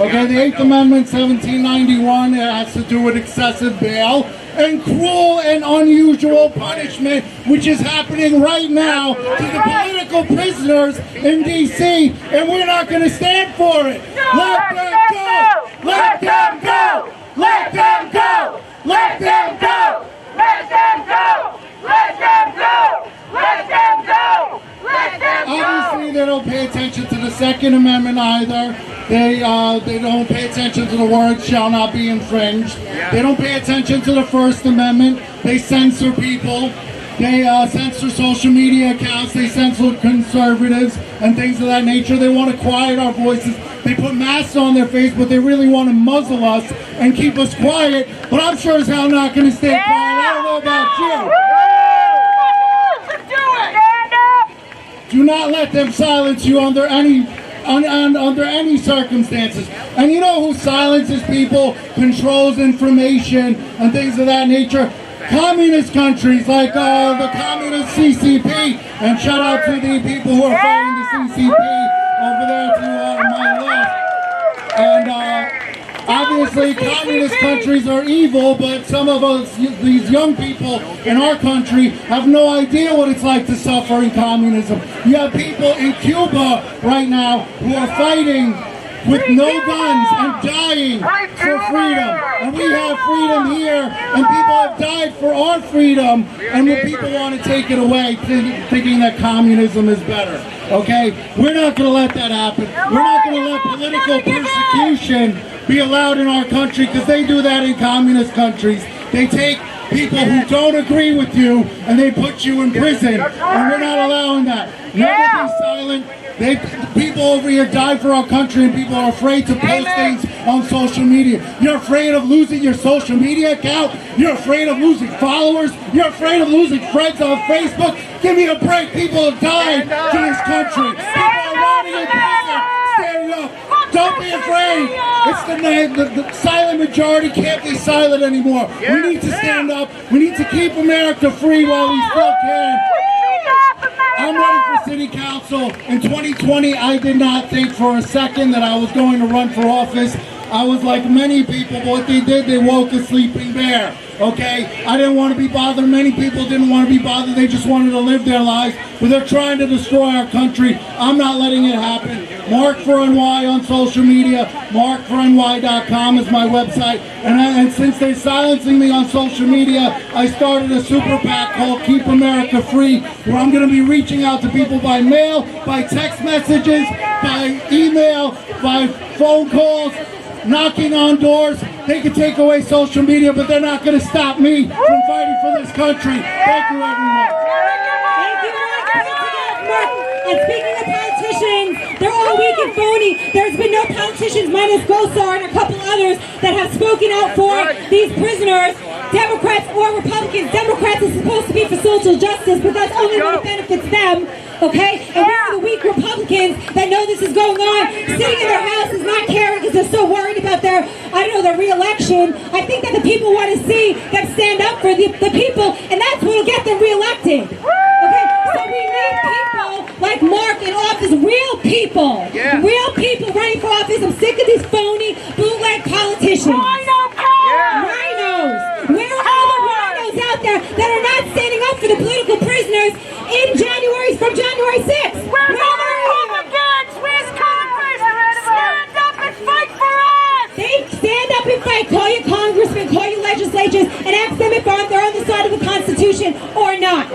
Okay, the 8th Amendment, 1791, it has to do with excessive bail and cruel and unusual punishment, which is happening right now to the political prisoners in D.C., and we're not going to stand for it. Let them go! Let them go! Let them go! Let them go! Let them go! Let them go! Let them go! Let them go! Obviously, they don't pay attention to the Second Amendment either. They don't pay attention to the words "shall not be infringed." They don't pay attention to the First Amendment. They censor people. They censor social media accounts. They censor conservatives and things of that nature. They want to quiet our voices. They put masks on their face, but they really want to muzzle us and keep us quiet. But I'm sure as hell not going to stay quiet. I don't know about you. Do not let them silence you under any circumstances. And you know who silences people, controls information, and things of that nature? Communist countries like the communist CCP. And shout out to the people who are fighting the CCP over there to my left. And obviously communist countries are evil, but some of us, these young people in our country, have no idea what it's like to suffer in communism. You have people in Cuba right now who are fighting with no guns and dying for freedom. And we have freedom here, and people have died for our freedom, and when people want to take it away, thinking that communism is better. Okay? We're not going to let that happen. We're not going to let political persecution be allowed in our country, because they do that in communist countries. They take people who don't agree with you and they put you in prison, and we're not allowing that. Never be silent. People over here die for our country, and people are afraid to post things on social media. You're afraid of losing your social media account? You're afraid of losing followers? You're afraid of losing friends on Facebook? Give me a break. People have died to this country. People are rotting in prison. Stand up. Don't be afraid. It's the silent majority can't be silent anymore. We need to stand up. We need to keep America free while we still can. I'm running for city council. In 2020, I did not think for a second that I was going to run for office. I was like many people, but what they did, they woke a sleeping bear. Okay? I didn't want to be bothered. Many people didn't want to be bothered. They just wanted to live their lives. But they're trying to destroy our country. I'm not letting it happen. Mark for NY on social media. MarkForNY.com is my website. And since they're silencing me on social media, I started a super PAC called Keep America Free, where I'm going to be reaching out to people by mail, by text messages, by email, by phone calls, knocking on doors. They can take away social media, but they're not going to stop me from fighting for this country. Thank you, everyone. Thank you, Mark. And speaking of politicians, they're all weak and phony. There's been no politicians, minus Gosar and a couple others, that have spoken out for these prisoners, Democrats or Republicans. Democrats is supposed to be for social justice, but that's only when it benefits them. Okay? And we're the weak Republicans that know this is going on, sitting in their houses not caring because they're so worried about their re-election. I think that the people want to see them stand up for the people, and that's what will get them re-elected. Okay? So we need people like Mark in office, real people. Real people running for office. I'm sick of these phony, bootleg politicians. Rhinos! Where are all the rhinos out there that are not standing up for the political prisoners from January 6th? Where's all the Republicans? Where's Congress? Stand up and fight for us! They stand up and fight. Call your congressmen, call your legislatures, and ask them if they're on the side of the Constitution or not.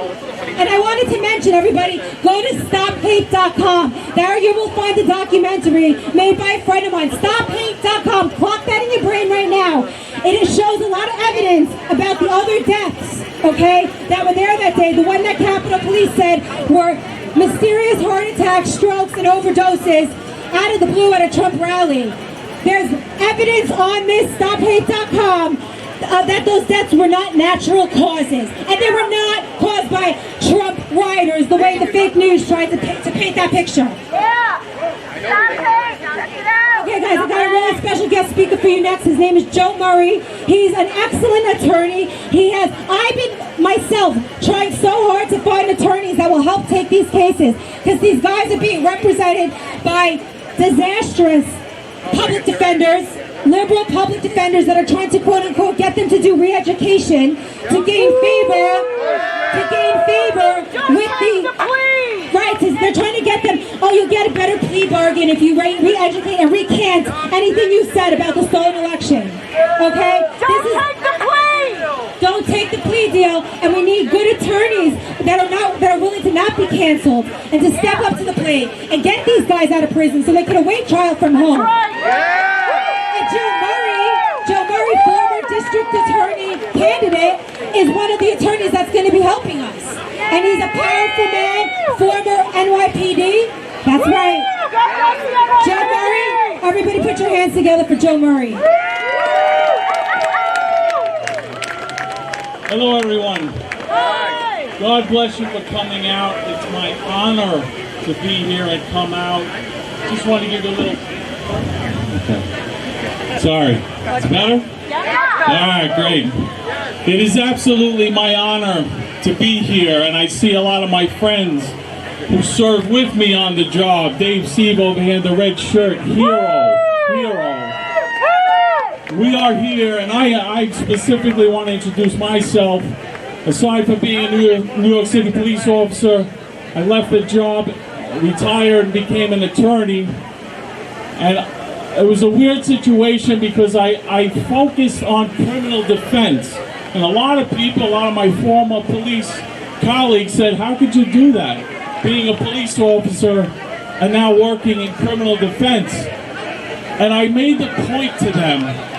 And I wanted to mention, everybody, go to StopHate.com. There you will find a documentary made by a friend of mine. StopHate.com. Clock that in your brain right now. It shows a lot of evidence about the other deaths, okay, that were there that day. The one that Capitol Police said were mysterious heart attacks, strokes, and overdoses out of the blue at a Trump rally. There's evidence on this StopHate.com, that those deaths were not natural causes, and they were not caused by Trump rioters, the way the fake news tried to paint that picture. Okay, guys, I've got a really special guest speaker for you next. His name is Joe Murray. He's an excellent attorney. I've been myself trying so hard to find attorneys that will help take these cases, because these guys are being represented by disastrous public defenders, liberal public defenders that are trying to quote unquote get them to do re-education to gain favor with the right. They're trying to get them, oh, you'll get a better plea bargain if you re-educate and recant anything you said about the stolen election. Okay? Don't take the plea deal, and we need good attorneys that are willing to not be canceled and to step up to the plate and get these guys out of prison so they can await trial from home. And Joe Murray, former district attorney candidate, is one of the attorneys that's going to be helping us. And he's a powerful man, former NYPD. That's right. Joe Murray, everybody put your hands together for Joe Murray. Hello, everyone. God bless you for coming out. It's my honor to be here and come out. Just want to give you a little... Okay. Sorry. It's better? All right, great. It is absolutely my honor to be here, and I see a lot of my friends who served with me on the job. Dave Sieve over here in the red shirt. Hero. We are here, and I specifically want to introduce myself. Aside from being a New York City police officer, I left the job, retired, and became an attorney. And it was a weird situation because I focused on criminal defense. And a lot of people, a lot of my former police colleagues said, how could you do that? Being a police officer and now working in criminal defense. And I made the point to them,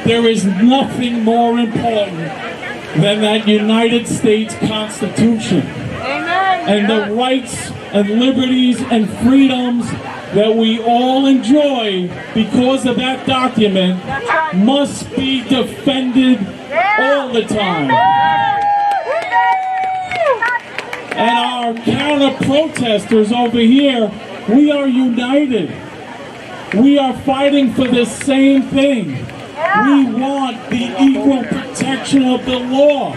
there is nothing more important than that United States Constitution. Amen. And the rights and liberties and freedoms that we all enjoy because of that document must be defended all the time. And our counter-protesters over here, we are united. We are fighting for the same thing. We want the equal protection of the law.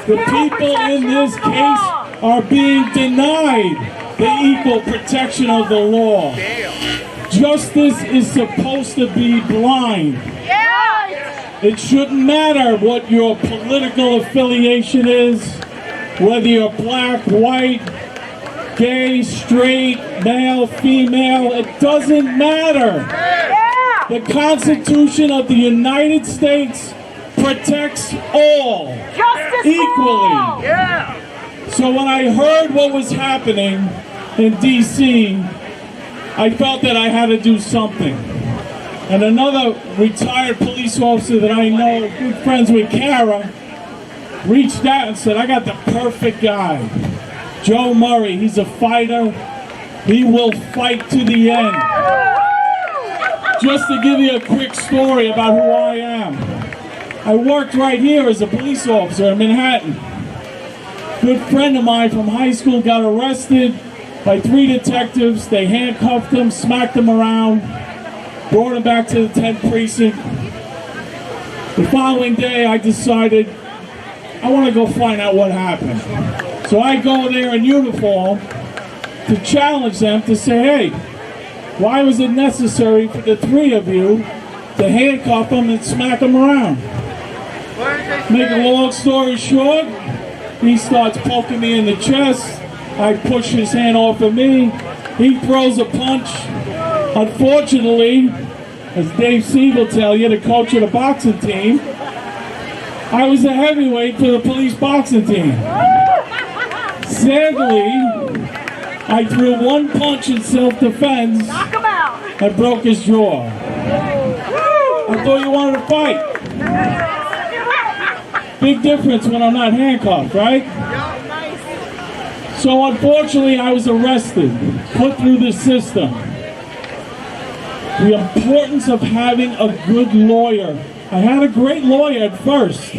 The people in this case are being denied the equal protection of the law. Justice is supposed to be blind. It shouldn't matter what your political affiliation is, whether you're black, white, gay, straight, male, female, it doesn't matter. The Constitution of the United States protects all equally. So when I heard what was happening in D.C., I felt that I had to do something. And another retired police officer that I know, good friends with Kara, reached out and said, I got the perfect guy. Joe Murray, he's a fighter. He will fight to the end. Just to give you a quick story about who I am. I worked right here as a police officer in Manhattan. A good friend of mine from high school got arrested by 3 detectives. They handcuffed him, smacked him around, brought him back to the 10th precinct. The following day I decided I want to go find out what happened. So I go there in uniform to challenge them to say, hey, why was it necessary for the 3 of you to handcuff him and smack him around? Make a long story short, he starts poking me in the chest. I push his hand off of me. He throws a punch. Unfortunately, as Dave Sieve will tell you, the coach of the boxing team, I was a heavyweight for the police boxing team. Sadly, I threw 1 punch in self-defense and broke his jaw. I thought you wanted to fight. Big difference when I'm not handcuffed, right? So unfortunately, I was arrested, put through the system. the importance of having a good lawyer. I had a great lawyer at first,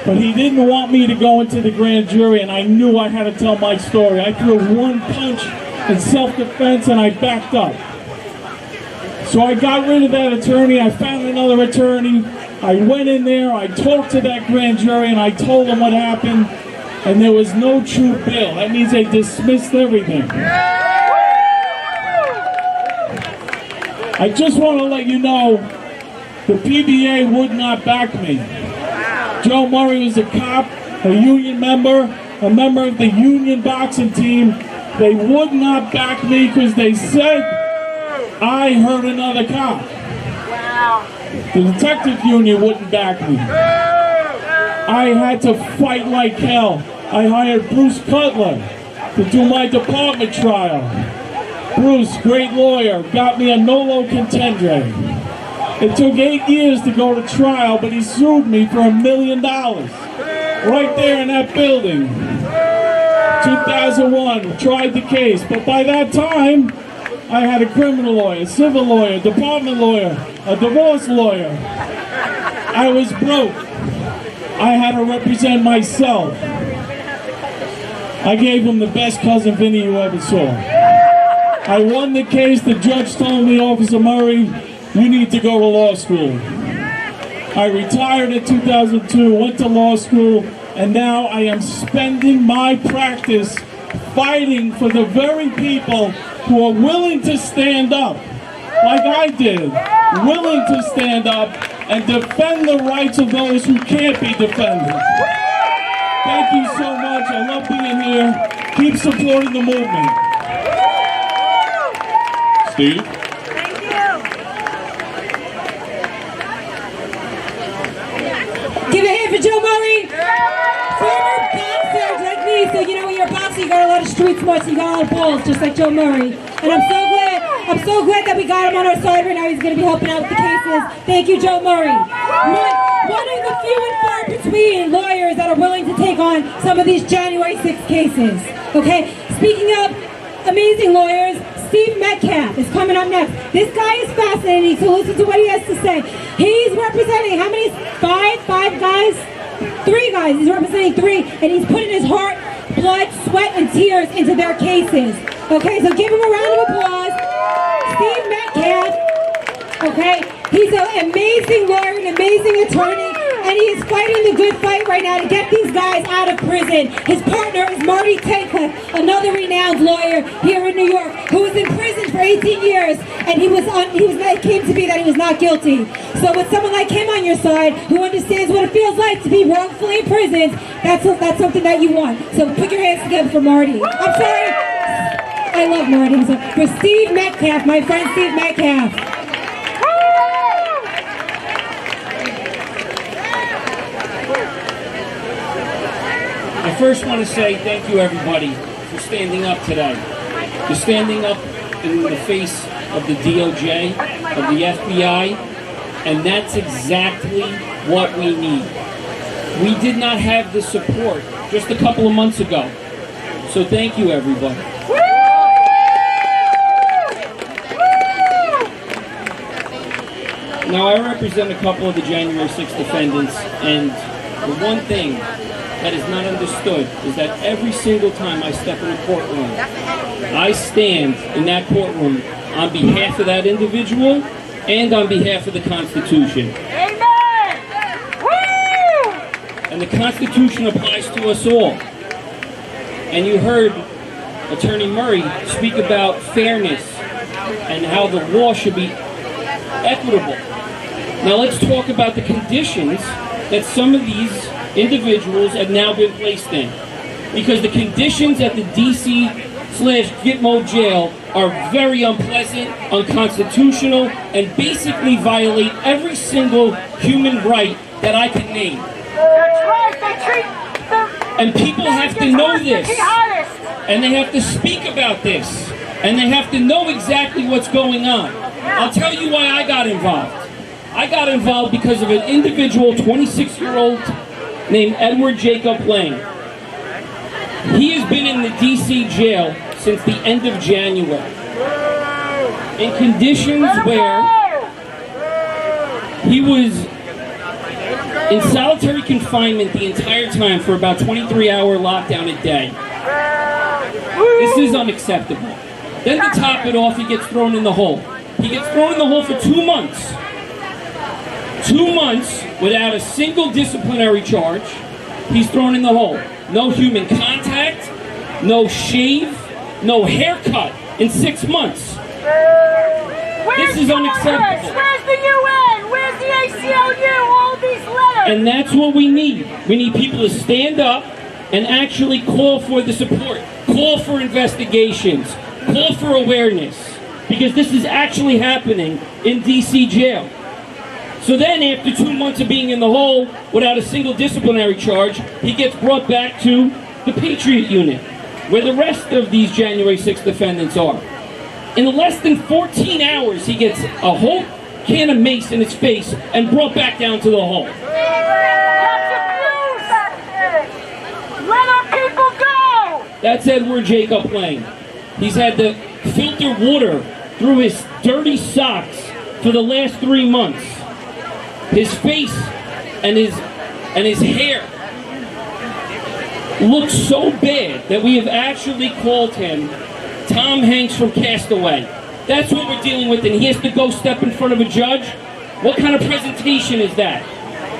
but he didn't want me to go into the grand jury, and I knew I had to tell my story. I threw one punch in self-defense, and I backed up. So I got rid of that attorney. I found another attorney. I went in there, I talked to that grand jury, and I told them what happened, and there was no true bill. That means they dismissed everything. I just want to let you know, the PBA would not back me. Joe Murray was a cop, a union member, a member of the union boxing team. They would not back me because they said I hurt another cop. The detective union wouldn't back me. I had to fight like hell. I hired Bruce Cutler to do my department trial. Bruce, great lawyer, got me a nolo contendere. It took 8 years to go to trial, but he sued me for $1 million. Right there in that building. 2001, tried the case, but by that time, I had a criminal lawyer, a civil lawyer, department lawyer, a divorce lawyer. I was broke. I had to represent myself. I gave him the best Cousin Vinny you ever saw. I won the case. The judge told me, Officer Murray, you need to go to law school. I retired in 2002, went to law school, and now I am spending my practice fighting for the very people who are willing to stand up, like I did, willing to stand up and defend the rights of those who can't be defended. Thank you so much. I love being here. Keep supporting the movement. Steve? Give a hand for Joe Murray. Former boxer like me, so you know when you're a boxer, you got a lot of street smarts, you got a lot of balls, just like Joe Murray. And I'm so glad that we got him on our side right now. He's going to be helping out with the cases. Thank you, Joe Murray. One of the few and far between lawyers that are willing to take on some of these January 6th cases. Okay, speaking of amazing lawyers, Steve Metcalf is coming up next. This guy is fascinating, so listen to what he has to say. He's representing, how many? Five guys? 3 guys. He's representing 3, and he's putting his heart, blood, sweat, and tears into their cases. Okay, so give him a round of applause. Steve Metcalf, okay? He's an amazing lawyer, an amazing attorney, and he is fighting the good fight right now to get these guys out of prison. His partner is Marty Tankliff, another renowned lawyer here in New York, who was in prison for 18 years, and it came to be that he was not guilty. So with someone like him on your side, who understands what it feels like to be wrongfully imprisoned, that's something that you want. So put your hands together for Marty. I'm sorry. I love Marty. So for Steve Metcalf, my friend Steve Metcalf. I first want to say thank you, everybody, for standing up today. For standing up in the face of the DOJ, of the FBI, and that's exactly what we need. We did not have the support just a couple of months ago. So thank you, everybody. Now, I represent a couple of the January 6th defendants, and the one thing that is not understood is that every single time I step in a courtroom, I stand in that courtroom on behalf of that individual and on behalf of the Constitution. Amen! Woo! And the Constitution applies to us all. And you heard Attorney Murray speak about fairness and how the law should be equitable. Now let's talk about the conditions that some of these individuals have now been placed in. Because the conditions at the DC/Gitmo jail are very unpleasant, unconstitutional, and basically violate every single human right that I can name. That's right, they treat them. And people have to know this. And they have to speak about this. And they have to know exactly what's going on. I'll tell you why I got involved. I got involved because of an individual, 26-year-old, named Edward Jacob Lang. He has been in the DC jail since the end of January. in conditions where he was in solitary confinement the entire time for about 23-hour lockdown a day. This is unacceptable. Then to top it off, he gets thrown in the hole. He gets thrown in the hole for 2 months. 2 months without a single disciplinary charge. He's thrown in the hole. No human contact, no shave, no haircut in 6 months. This is unacceptable. Where's the UN? Where's the ACLU? All these letters. And that's what we need. We need people to stand up and actually call for the support, call for investigations, call for awareness, because this is actually happening in DC jail. So then after 2 months of being in the hole without a single disciplinary charge, he gets brought back to the Patriot Unit, where the rest of these January 6th defendants are. In less than 14 hours, he gets a whole can of mace in his face and brought back down to the hole. That's abuse. Let our people go. That's Edward Jacob Lang. He's had to filter water through his dirty socks for the last 3 months. His face and his hair look so bad that we have actually called him Tom Hanks from Castaway. That's what we're dealing with, and he has to go step in front of a judge? What kind of presentation is that?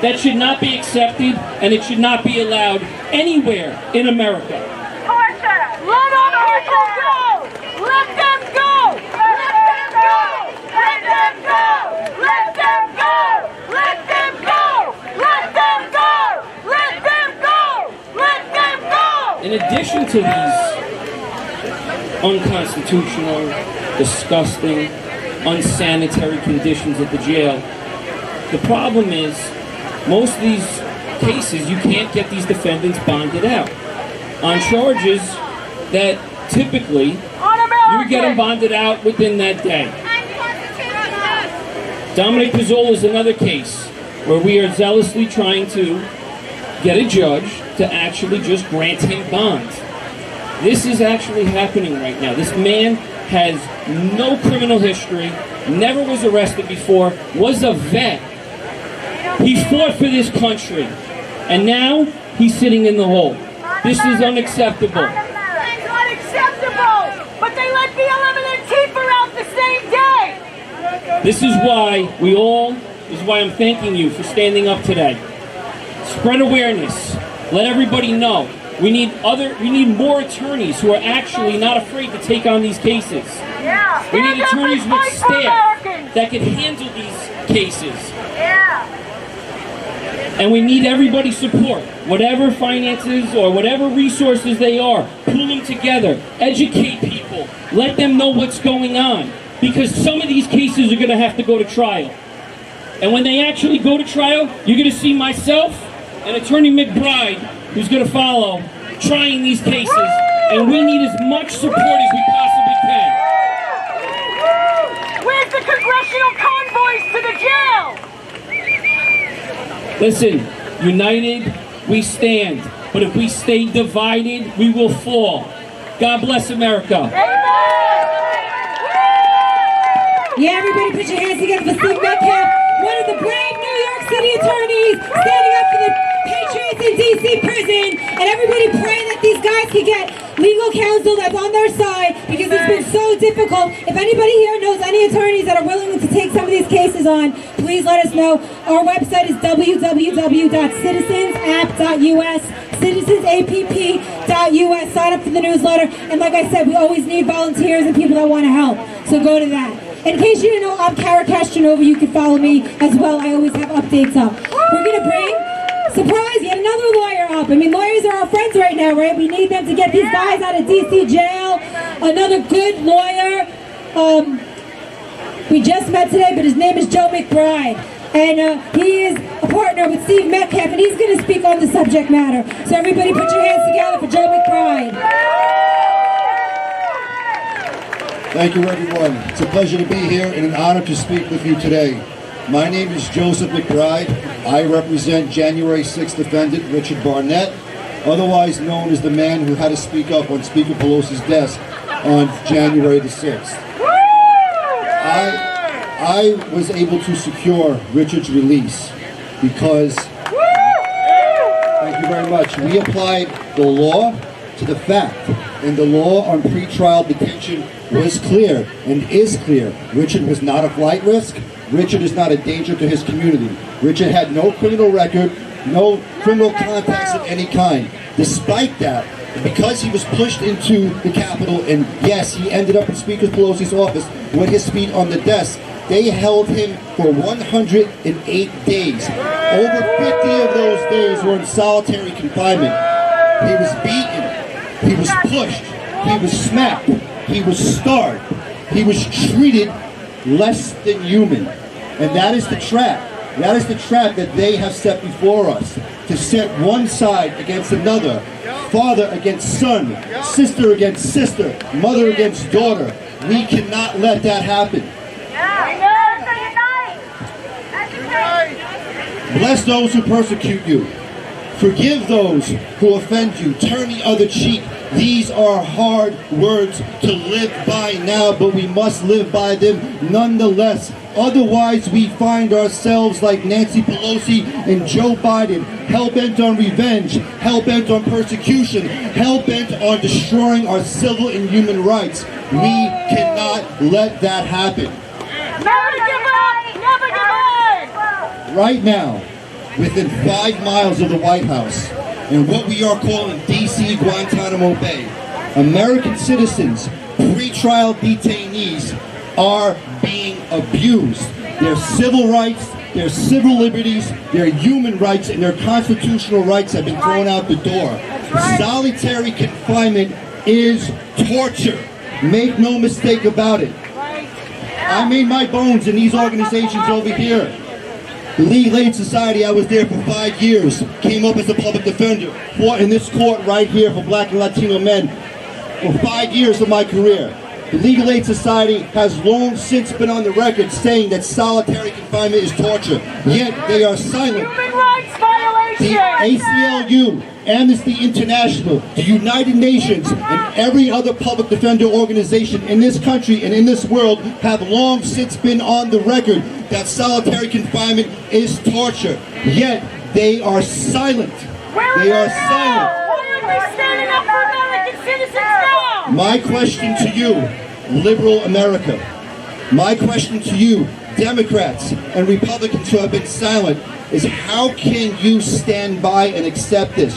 That should not be accepted, and it should not be allowed anywhere in America. Torture. Let our people go. Let them go. Let them go. Let them go. Let them go. Let them go. Let them go. Let them go. Let them go. In addition to these unconstitutional, disgusting, unsanitary conditions at the jail, the problem is most of these cases you can't get these defendants bonded out on charges that typically you would get them bonded out within that day. Dominic Pizzola is another case where we are zealously trying to get a judge to actually just grant him bonds. This is actually happening right now. This man has no criminal history, never was arrested before, was a vet. He fought for this country, and now he's sitting in the hole. This is unacceptable. It's unacceptable. But they let BLM and Antifa out the same day. This is why I'm thanking you for standing up today. Spread awareness. Let everybody know. We need more attorneys who are actually not afraid to take on these cases. Yeah. We need attorneys with staff that can handle these cases. Yeah. And we need everybody's support. Whatever finances or whatever resources they are, pull them together. Educate people. Let them know what's going on. Because some of these cases are going to have to go to trial. And when they actually go to trial, you're going to see myself and Attorney McBride, who's going to follow, trying these cases. And we need as much support as we possibly can. Where's the congressional convoys to the jail? Listen, united, we stand. But if we stay divided, we will fall. God bless America. Yeah, everybody put your hands together for Steve Metcalf, one of the brave New York City attorneys standing up for the Patriots in DC prison. And everybody pray that these guys can get legal counsel that's on their side, because it's been so difficult. If anybody here knows any attorneys that are willing to take some of these cases on, please let us know. Our website is www.citizensapp.us, citizensapp.us. Sign up for the newsletter. And like I said, we always need volunteers and people that want to help. So go to that. In case you didn't know, I'm Kara Kashtanova. You can follow me as well. I always have updates up. We're going to bring, surprise, yet another lawyer up. I mean, lawyers are our friends right now, right? We need them to get these guys out of DC jail. Another good lawyer. We just met today, but his name is Joe McBride. And he is a partner with Steve Metcalf, and he's going to speak on the subject matter. So everybody put your hands together for Joe McBride. Thank you, everyone. It's a pleasure to be here and an honor to speak with you today. My name is Joseph McBride. I represent January 6th defendant Richard Barnett, otherwise known as the man who had to speak up on Speaker Pelosi's desk on January the 6th. I was able to secure Richard's release because, thank you very much, we applied the law to the fact, and the law on pretrial detention was clear and is clear. Richard was not a flight risk. Richard is not a danger to his community. Richard had no criminal record, no criminal contacts of any kind. Despite that, because he was pushed into the Capitol, and yes, he ended up in Speaker Pelosi's office with his feet on the desk, they held him for 108 days. Over 50 of those days were in solitary confinement. He was beaten, he was pushed, he was smacked, he was starved, he was treated less than human. And that is the trap. That is the trap that they have set before us, to set one side against another, father against son, sister against sister, mother against daughter. We cannot let that happen. Bless those who persecute you. Forgive those who offend you. Turn the other cheek. These are hard words to live by now, but we must live by them nonetheless. Otherwise, we find ourselves like Nancy Pelosi and Joe Biden, hell-bent on revenge, hell-bent on persecution, hell-bent on destroying our civil and human rights. We cannot let that happen. Never give up! Never give up! Right now, within 5 miles of the White House, in what we are calling D.C. Guantanamo Bay, American citizens, pretrial detainees, are being abused. Their civil rights, their civil liberties, their human rights, and their constitutional rights have been thrown out the door. Solitary confinement is torture. Make no mistake about it. I made my bones in these organizations over here. The League of Aid Society, I was there for 5 years. Came up as a public defender. Fought in this court right here for Black and Latino men for 5 years of my career. The League of Aid Society has long since been on the record saying that solitary confinement is torture. Yet they are silent. Human rights violation! The ACLU, Amnesty International, the United Nations, and every other public defender organization in this country and in this world have long since been on the record that solitary confinement is torture. Yet they are silent. They are silent. Why aren't they standing up for American citizens now? My question to you, liberal America, my question to you, Democrats and Republicans who have been silent, is how can you stand by and accept this?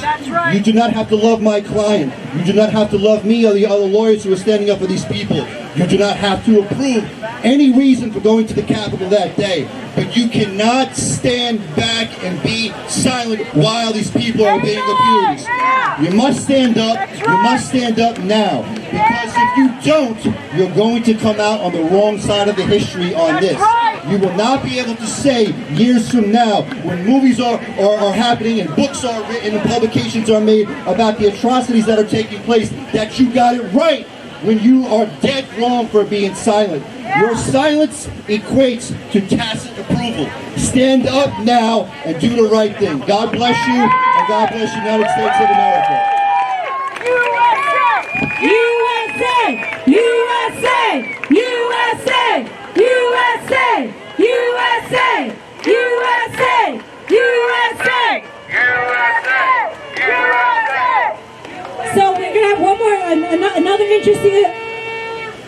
You do not have to love my client. You do not have to love me or the other lawyers who are standing up for these people. You do not have to approve any reason for going to the Capitol that day. But you cannot stand back and be silent while these people are being abused. You must stand up. You must stand up now. Because if you don't, you're going to come out on the wrong side of the history on this. You will not be able to say years from now, when movies are happening and books are written and publications are made about the atrocities that are taking place, that you got it right when you are dead wrong for being silent. Your silence equates to tacit approval. Stand up now and do the right thing. God bless you, and God bless the United States of America. USA! USA! USA! USA! USA! USA! USA! So we're gonna have one more,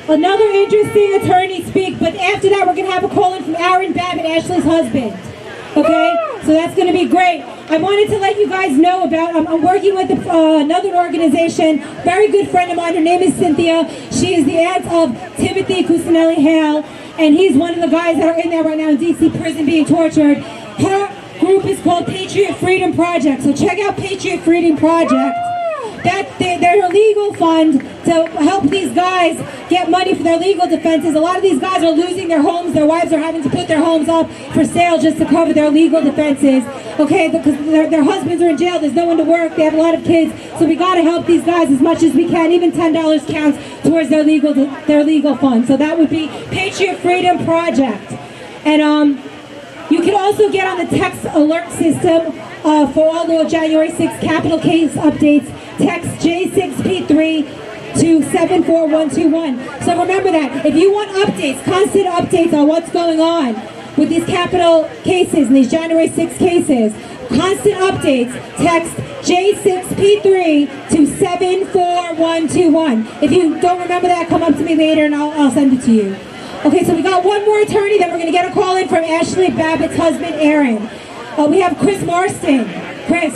another interesting attorney speak. But after that, we're gonna have a call in from Aaron Babbitt, Ashley's husband. Okay, so that's gonna be great. I wanted to let you guys know about. I'm working with another organization, very good friend of mine. Her name is Cynthia. She is the aunt of Timothy Cusinelli Hale, and he's one of the guys that are in there right now in DC prison being tortured. Her group is called Patriot Freedom Project. So check out Patriot Freedom Project. They're a legal fund to help these guys get money for their legal defenses. A lot of these guys are losing their homes. Their wives are having to put their homes up for sale just to cover their legal defenses. Okay, because their husbands are in jail. There's no one to work. They have a lot of kids. So we got to help these guys as much as we can. Even $10 counts towards their legal fund. So that would be Patriot Freedom Project. And you can also get on the text alert system for all the January 6th Capitol case updates. Text J6P3 to 74121. So remember that. If you want updates, constant updates on what's going on with these capital cases and these January 6 cases, constant updates, text J6P3 to 74121. If you don't remember that, come up to me later and I'll send it to you. Okay, so we got one more attorney, then we're going to get a call in from Ashley Babbitt's husband, Aaron. We have Chris Marston. Chris,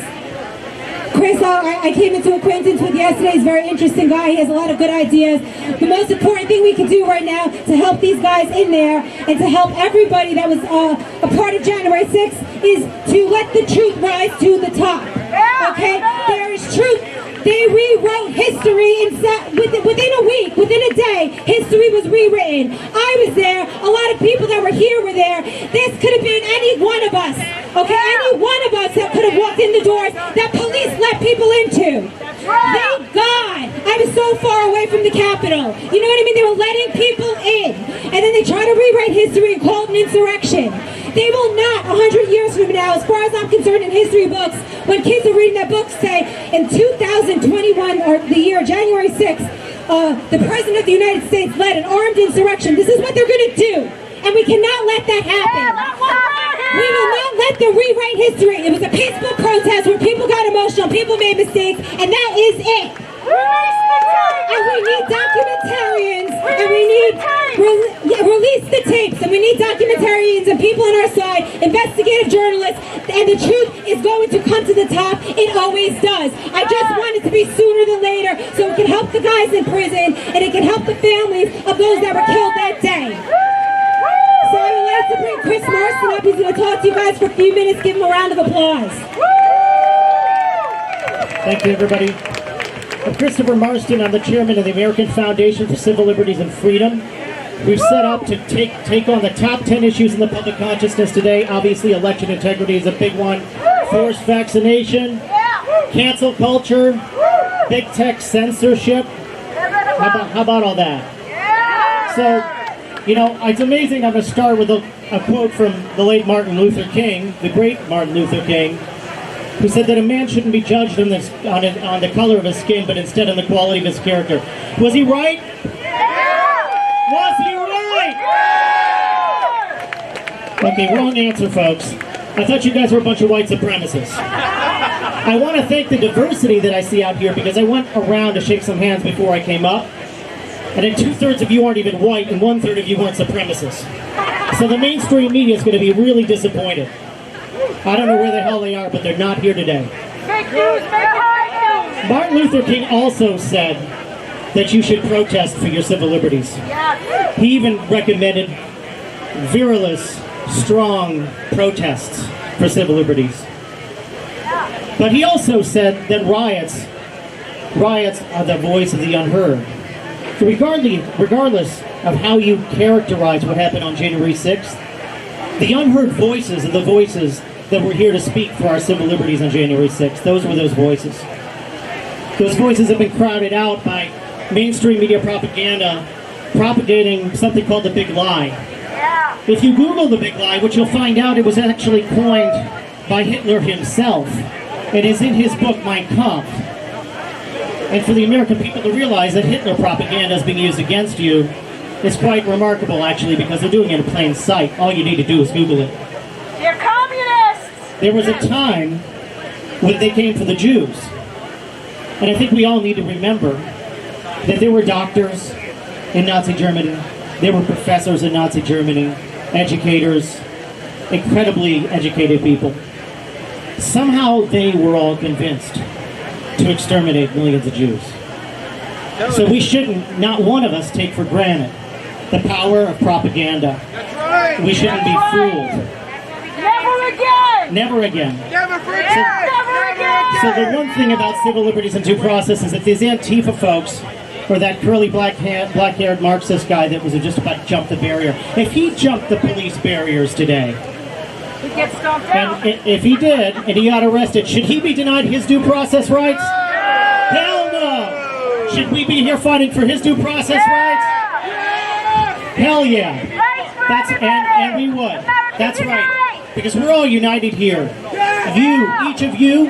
I came into acquaintance with yesterday. He's a very interesting guy. He has a lot of good ideas. The most important thing we can do right now to help these guys in there and to help everybody that was a part of January 6th is to let the truth rise to the top. Okay? There is truth. They rewrote history within a week, within a day. History was rewritten. I was there. A lot of people that were here were there. This could have been any one of us. Okay, any one of us that could have walked in the doors that police let people into. Thank God I was so far away from the Capitol. You know what I mean? They were letting people in. And then they try to rewrite history and call it an insurrection. They will not, 100 years from now, as far as I'm concerned, in history books, when kids are reading that book, say, in 2021, or the year January 6th, the President of the United States led an armed insurrection. This is what they're going to do. And we cannot let that happen. We will not let them rewrite history. It was a peaceful protest where people got emotional, people made mistakes, and that is it. And we need documentarians, and we need release the tapes, and we need documentarians and people on our side, investigative journalists, and the truth is going to come to the top. It always does. I just want it to be sooner than later so it can help the guys in prison, and it can help the families of those that were killed that day. So I would like to bring Chris Marston up. He's going to talk to you guys for a few minutes. Give him a round of applause. Thank you, everybody. I'm Christopher Marston. I'm the chairman of the American Foundation for Civil Liberties and Freedom. We've set up to take on the top 10 issues in the public consciousness today. Obviously, election integrity is a big one. Forced vaccination, cancel culture, big tech censorship. How about all that? So, you know, it's amazing. I'm going to start with a quote from the late Martin Luther King, the great Martin Luther King, who said that a man shouldn't be judged on the color of his skin, but instead on the quality of his character. Was he right? Was he right? Okay, wrong answer, folks. I thought you guys were a bunch of white supremacists. I want to thank the diversity that I see out here because I went around to shake some hands before I came up. And then 2/3 of you aren't even white, and 1/3 of you weren't supremacists. So the mainstream media is going to be really disappointed. I don't know where the hell they are, but they're not here today. Martin Luther King also said that you should protest for your civil liberties. He even recommended virulous, strong protests for civil liberties. But he also said that riots are the voice of the unheard. So regardless of how you characterize what happened on January 6th, the unheard voices are the voices that were here to speak for our civil liberties on January 6th. Those were those voices. Those voices have been crowded out by mainstream media propaganda propagating something called the Big Lie. If you Google the Big Lie, what you'll find out it was actually coined by Hitler himself. It is in his book, Mein Kampf. And for the American people to realize that Hitler propaganda is being used against you is quite remarkable, actually, because they're doing it in plain sight. All you need to do is Google it. They're communists! There was a time when they came for the Jews. And I think we all need to remember that there were doctors in Nazi Germany, there were professors in Nazi Germany, educators, incredibly educated people. Somehow they were all convinced to exterminate millions of Jews. So we shouldn't, not one of us, take for granted the power of propaganda. That's right. We shouldn't be fooled. Never again! Never Never again. forget. Never again! So the one thing about civil liberties and due process is that these Antifa folks, or that curly black-haired Marxist guy that was just about to jump the barrier, if he jumped the police barriers today, He gets stomped out. and if he did, and he got arrested, should he be denied his due process rights? Hell no! Should we be here fighting for his due process rights? Hell yeah! And we would. That's right. Because we're all united here. You, each of you,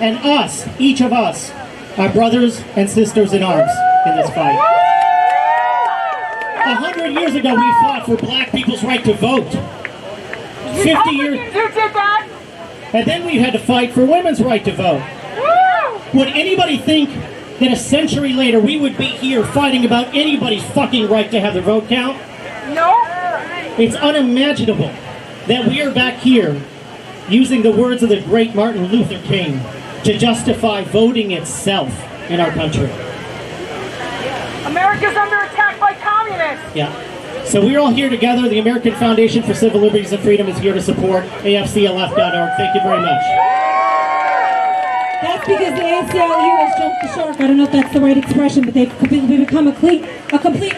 and us, each of us, are brothers and sisters in arms. in this fight. 100 years ago, we fought for black people's right to vote. 50 years... You did that? And then we had to fight for women's right to vote. Would anybody think that a century later we would be here fighting about anybody's fucking right to have their vote count? No. It's unimaginable that we are back here using the words of the great Martin Luther King to justify voting itself in our country. America's under attack by communists. Yeah. So we're all here together. The American Foundation for Civil Liberties and Freedom is here to support AFCLF.org. Thank you very much. That's because the ACLU has jumped the shark. I don't know if that's the right expression, but they've become a complete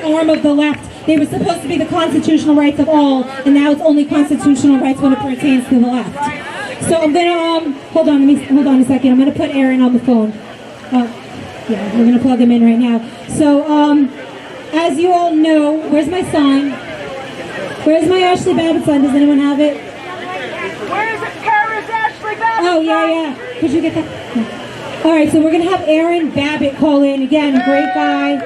arm of the left. They were supposed to be the constitutional rights of all, and now it's only constitutional rights when it pertains to the left. So I'm gonna hold on a second. I'm gonna put Aaron on the phone. Yeah, we're gonna plug him in right now. So as you all know, where's my sign? Where's my Ashley Babbitt sign? Does anyone have it? Where is it? Kara's Ashley Babbitt. Oh yeah. Could you get that? No. All right, so we're gonna have Aaron Babbitt call in again. A great guy.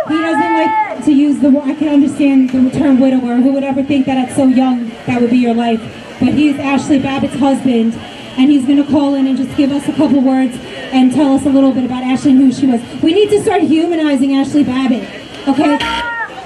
He doesn't like to use the. I can understand the term widower. Who would ever think that at so young that would be your life? But he's Ashley Babbitt's husband, and he's gonna call in and just give us a couple words and tell us a little bit about Ashley and who she was. We need to start humanizing Ashley Babbitt. Okay.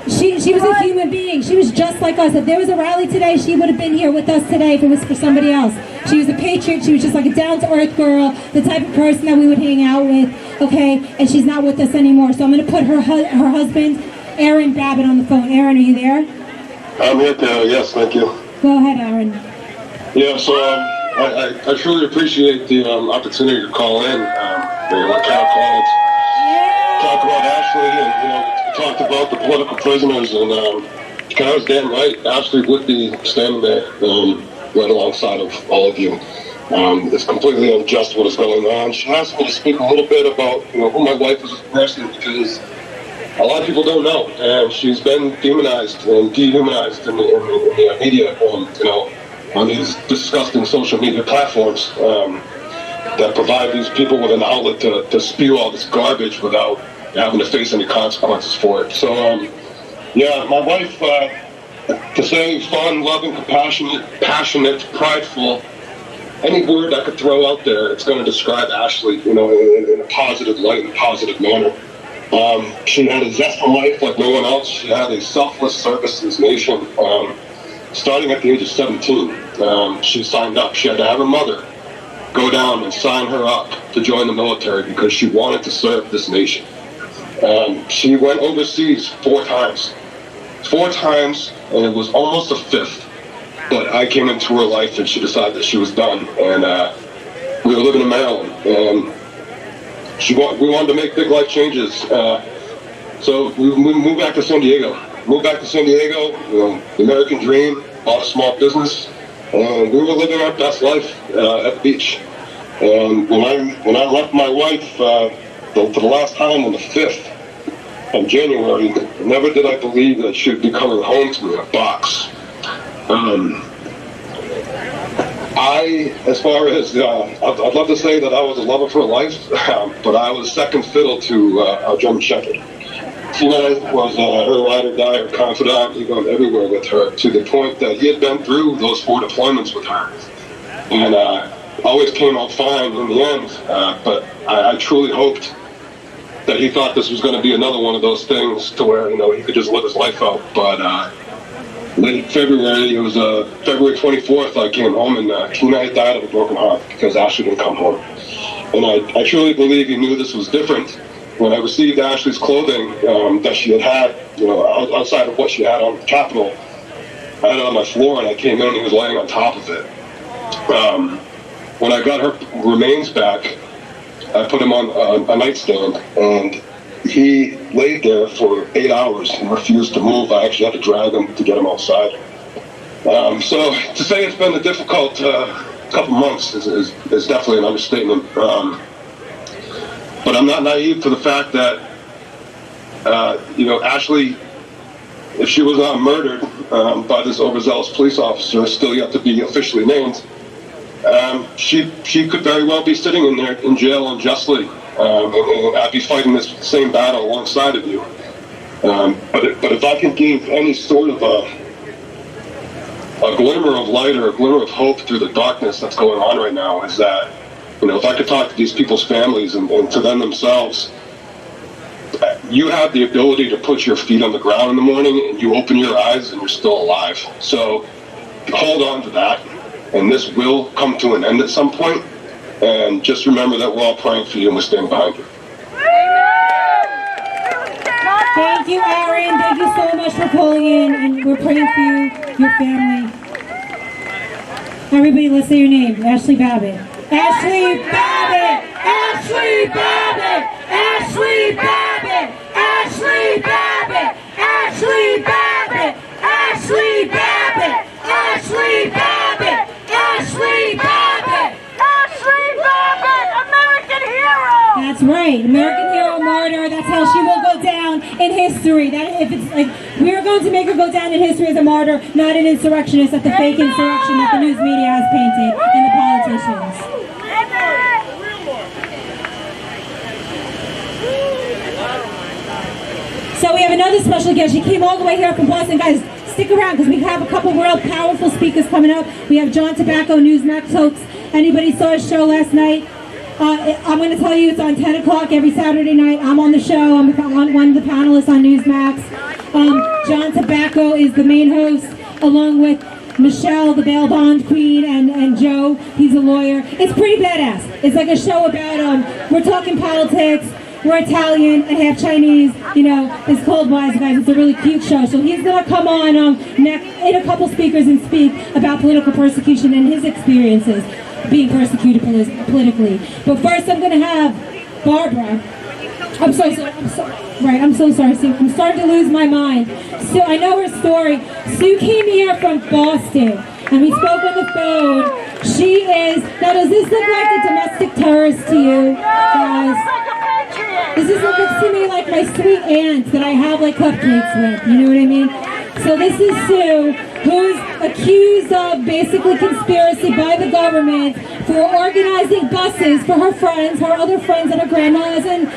She was a human being. She was just like us. If there was a rally today, she would have been here with us today if it was for somebody else. She was a patriot. She was just like a down-to-earth girl, the type of person that we would hang out with, okay? And she's not with us anymore. So I'm going to put her husband, Aaron Babbitt, on the phone. Aaron, are you there? I'm here, Tara. Yes, thank you. Go ahead, Aaron. Yeah, so I truly appreciate the opportunity to call in. When Carol called, talk about Ashley, and talked about the political prisoners, and Kara's damn right. Ashley would be standing there right alongside of all of you. It's completely unjust what is going on. She asked me to speak a little bit about who my wife is as a person, because a lot of people don't know, and she's been demonized and dehumanized in the media, on these disgusting social media platforms that provide these people with an outlet to spew all this garbage without having to face any consequences for it. So, yeah, my wife, to say fun, loving, compassionate, passionate, prideful, any word I could throw out there, it's going to describe Ashley, in a positive light, in a positive manner. She had a zest for life like no one else. She had a selfless service to this nation. Starting at the age of 17, she signed up. She had to have her mother go down and sign her up to join the military because she wanted to serve this nation. She went overseas 4 times. 4 times, and it was almost a 5th. But I came into her life and she decided that she was done. And we were living in Maryland, and we wanted to make big life changes. So we moved back to San Diego. The American dream, bought a small business, and we were living our best life at the beach. And when I left my wife for the last time on the 5th of January, never did I believe that she would be coming home to me in a box. I'd love to say that I was a lover for life, but I was second fiddle to our German Shepherd. Tina was her ride or die, her confidant. He went everywhere with her, to the point that he had been through those 4 deployments with her, and always came out fine in the end. But I truly hoped that he thought this was going to be another one of those things to where he could just live his life out. But late February, it was February 24th, I came home, and Tina had died of a broken heart because Ashley didn't come home. And I truly believe he knew this was different. When I received Ashley's clothing that she had outside of what she had on the Capitol, I had it on my floor, and I came in and he was laying on top of it. When I got her remains back, I put him on a nightstand, and he laid there for 8 hours and refused to move. I actually had to drag him to get him outside. So to say it's been a difficult couple months is definitely an understatement. But I'm not naive to the fact that, Ashley, if she was not murdered by this overzealous police officer, still yet to be officially named, she could very well be sitting in there in jail unjustly and I'd be fighting this same battle alongside of you. But if I can give any sort of a glimmer of light or a glimmer of hope through the darkness that's going on right now, is that, if I could talk to these people's families and to them themselves, you have the ability to put your feet on the ground in the morning and you open your eyes and you're still alive. So hold on to that, and this will come to an end at some point. And just remember that we're all praying for you and we're standing behind you. Thank you, Aaron. Thank you so much for calling in, and we're praying for you, your family. Everybody, let's say your name. Ashley Babbitt. Ashley Babbitt! Ashley Babbitt! Ashley Babbitt! Ashley Babbitt! Ashley Babbitt! Ashley Babbitt! Ashley Babbitt! Ashley Babbitt! Ashley Babbitt, American hero! That's right, American hero, martyr. That's how she will go down in history. That if it's like we're going to make her go down in history as a martyr, not an insurrectionist, at the fake insurrection that the news media has painted and the politicians. So we have another special guest. She came all the way here from Boston. Guys, stick around because we have a couple real powerful speakers coming up. We have John Tobacco, Newsmax host. Anybody saw his show last night? I'm going to tell you it's on 10 o'clock every Saturday night. I'm on the show. I'm one of the panelists on Newsmax. John Tobacco is the main host, along with Michelle, the bail bond queen, and Joe. He's a lawyer. It's pretty badass. It's like a show about, we're talking politics. We're Italian and half Chinese, it's called Wise Guys. It's a really cute show. So he's going to come on in a couple speakers and speak about political persecution and his experiences being persecuted politically. But first I'm going to have Barbara. I'm so sorry. I'm so sorry, Sue. I'm starting to lose my mind. Sue, I know her story. Sue came here from Boston, and we spoke on the phone. She is, now does this look like a domestic terrorist to you, guys? Does this look to me like my sweet aunt that I have like cupcakes with? You know what I mean? So this is Sue, who's accused of basically conspiracy by the government for organizing buses for her friends, her other friends and her grandmas and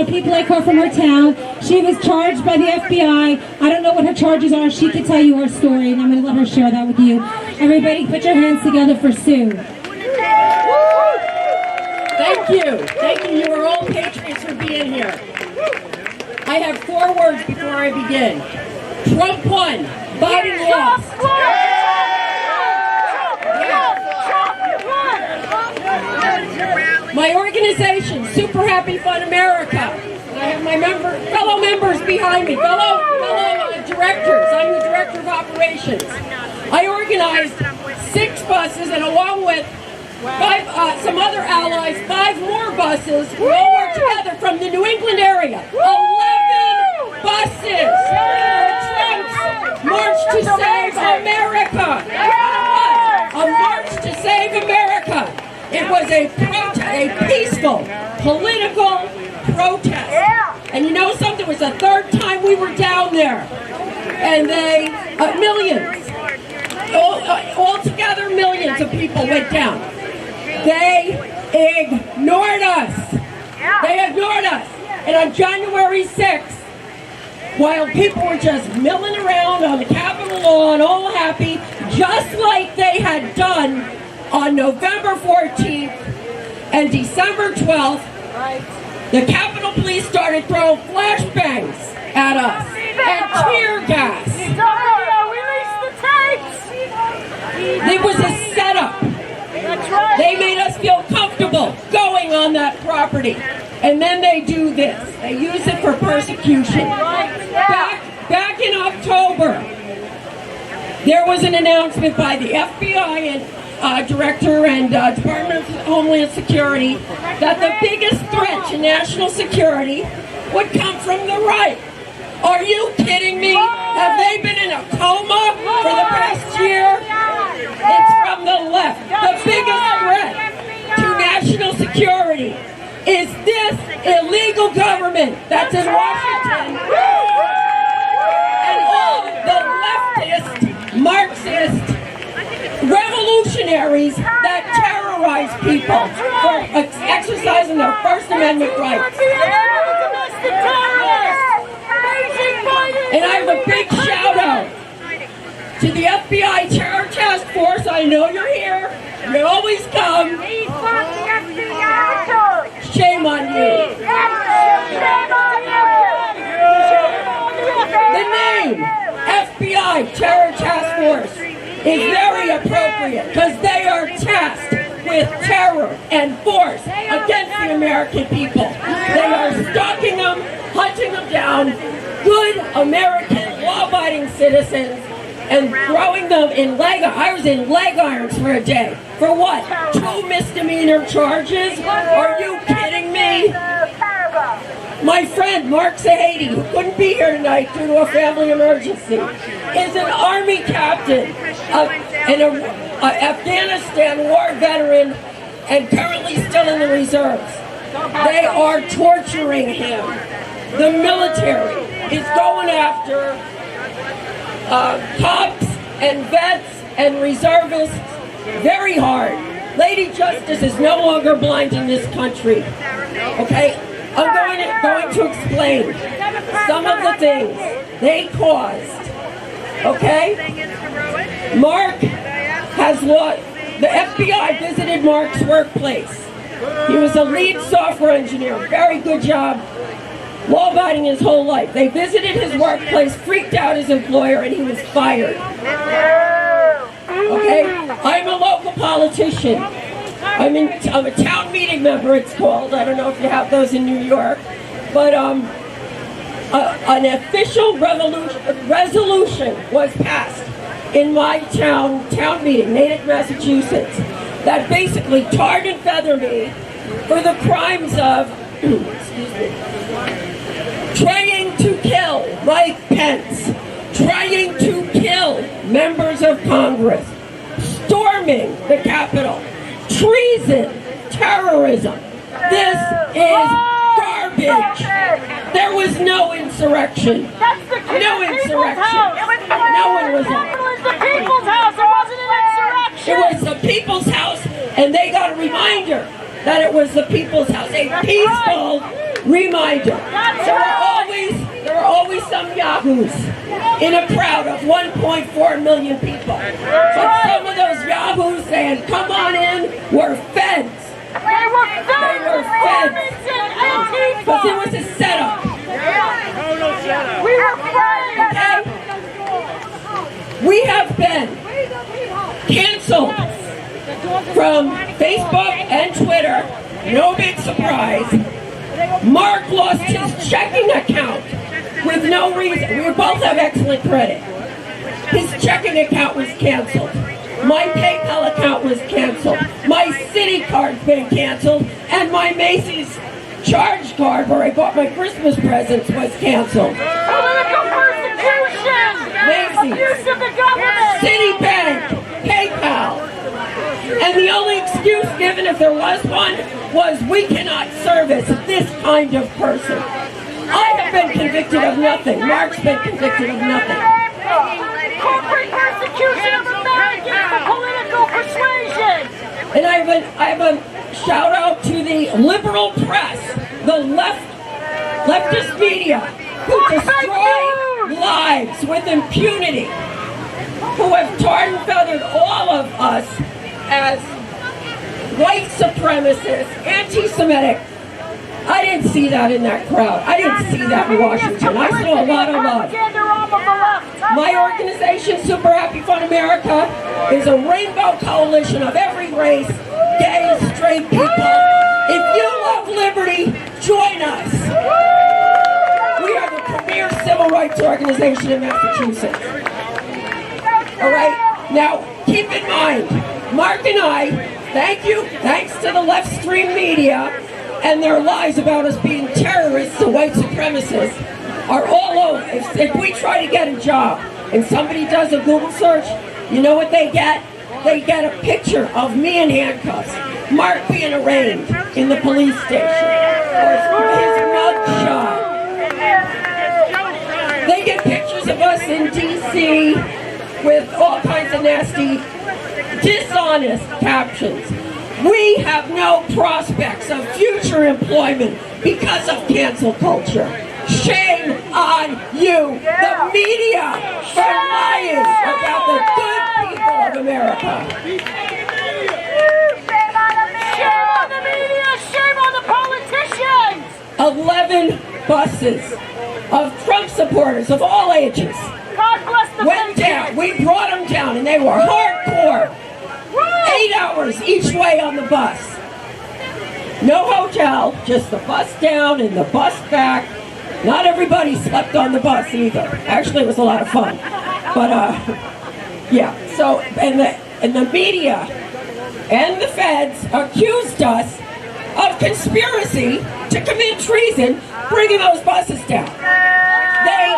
people like her from her town. She was charged by the FBI. I don't know what her charges are. She could tell you her story, and I'm going to let her share that with you. Everybody put your hands together for Sue. Thank you. Thank you. You are all patriots for being here. I have 4 words before I begin. Trump won. Biden lost. My organization, Super Happy Fun America. I have my fellow members behind me, fellow directors. I'm the director of operations. I organized 6 buses, and along with some other allies, 5 more buses. We all work together from the New England area. 11 buses. Trump's March to Save America. A March to Save America. It was a peaceful, political protest. And you know something? It was the 3rd time we were down there. And millions. Altogether, millions of people went down. They ignored us. They ignored us. And on January 6th, while people were just milling around on the Capitol lawn, all happy, just like they had done on November 14th and December 12th, the Capitol Police started throwing flashbangs at us and tear gas. It was a setup. They made us feel comfortable going on that property. And then they do this. They use it for persecution. Back in October, there was an announcement by the FBI and Director and Department of Homeland Security that the biggest threat to national security would come from the right. Are you kidding me? Have they been in a coma for the past year? It's from the left. The biggest threat to national security is this illegal government that's in Washington and all the leftist, Marxist revolutionaries that terrorize terrorize people for exercising their First Amendment rights. And I have a big shout out to the FBI Terror Task Force. I know you're here. You always come. Shame on you. The name FBI Terror Task Force is very appropriate because they are tasked with terror and force against the American people. They are stalking them, hunting them down, good American law-abiding citizens, and throwing them in leg irons. I was in leg irons for a day. For what? 2 misdemeanor charges? Are you kidding me? My friend Mark Zahedi, who couldn't be here tonight due to a family emergency, is an Army captain and an Afghanistan war veteran and currently still in the reserves. They are torturing him. The military is going after cops and vets and reservists very hard. Lady Justice is no longer blind in this country. Okay? I'm going to explain some of the things they caused. Okay? Mark has lost. The FBI visited Mark's workplace. He was a lead software engineer. Very good job. Law-abiding his whole life. They visited his workplace, freaked out his employer, and he was fired. Okay? I'm a local politician. I'm a town meeting member, it's called. I don't know if you have those in New York. But an official resolution was passed in my town meeting, Natick, Massachusetts, that basically tarred and feathered me for the crimes of, excuse me, trying to kill Mike Pence, trying to kill members of Congress, storming the Capitol, treason, terrorism. This is garbage. There was no insurrection. No insurrection. No one was in. It was the People's House. It wasn't an insurrection. It was the People's House, and they got a reminder that it was the People's House. A peaceful reminder. There are always some yahoos in a crowd of 1.4 million people. But some of those yahoos saying, come on in, were feds. They were feds. Because it was a setup. We were fighting. Okay? We have been canceled from Facebook and Twitter. No big surprise. Mark lost his checking account with no reason. We both have excellent credit. His checking account was canceled. My PayPal account was canceled. My Citi card's been canceled. And my Macy's charge card where I bought my Christmas presents was canceled. Political persecution. Macy's, Abuse of the government. Citibank, PayPal. And the only excuse given, if there was one, was we cannot service this kind of person. I have been convicted of nothing. Mark's been convicted of nothing. Corporate persecution of Americans for political persuasion. And I have a shout out to the liberal press, the leftist media, who destroy lives with impunity, who have tarred and feathered all of us as white supremacists, anti-Semitic. I didn't see that in that crowd. I didn't see that in Washington. I saw a lot of love. My organization, Super Happy Fun America, is a rainbow coalition of every race, gay, straight people. If you love liberty, join us. We are the premier civil rights organization in Massachusetts. All right? Now, keep in mind, Mark and I, thanks to the left stream media and their lies about us being terrorists and white supremacists, are all over. If we try to get a job and somebody does a Google search, you know what they get? They get a picture of me in handcuffs, Mark being arraigned in the police station, or his mugshot. They get pictures of us in D.C. with all kinds of nasty, dishonest captions. We have no prospects of future employment because of cancel culture. Shame on you, the media, for lying about the good people of America. Shame on the media! Shame on the politicians! 11 buses of Trump supporters of all ages God bless the went down. We brought them down, and they were hardcore. 8 hours each way on the bus. No hotel, just the bus down and the bus back. Not everybody slept on the bus either. Actually, it was a lot of fun. But yeah. So and the media and the feds accused us of conspiracy to commit treason, bringing those buses down. They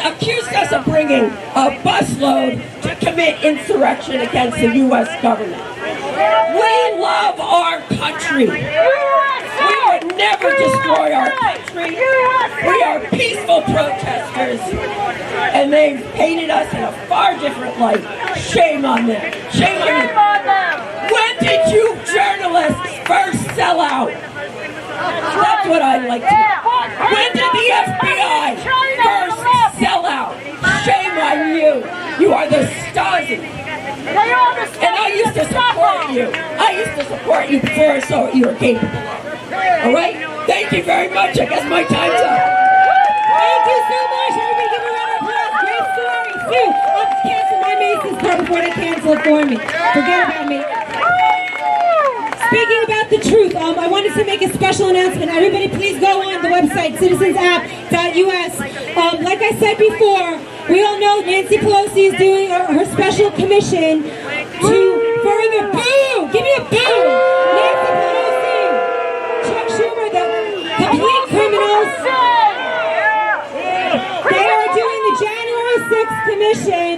accused us of bringing a busload to commit insurrection against the U.S. government. We love our country. We would never destroy our country. We are peaceful protesters, and they've painted us in a far different light. Shame on them. Shame on them. When did you journalists first sell out? That's what I'd like to know. When did the FBI first sell out? Shame on you. You are the Stasi. And I used to support you. I used to support you before I saw what you were capable of. All right? Thank you very much. I guess my time's up. Thank you so much. Everybody give a round of applause. Great story. Sue, I'll cancel my Macy's car before they cancel it for me. Forget about me. Speaking about the truth, I wanted to make a special announcement. Everybody please go on the website, citizensapp.us. Like I said before, we all know Nancy Pelosi is doing her special commission to further boo! Give me a boo! Nancy Pelosi! Chuck Schumer, the complete criminals. They are doing the January 6th commission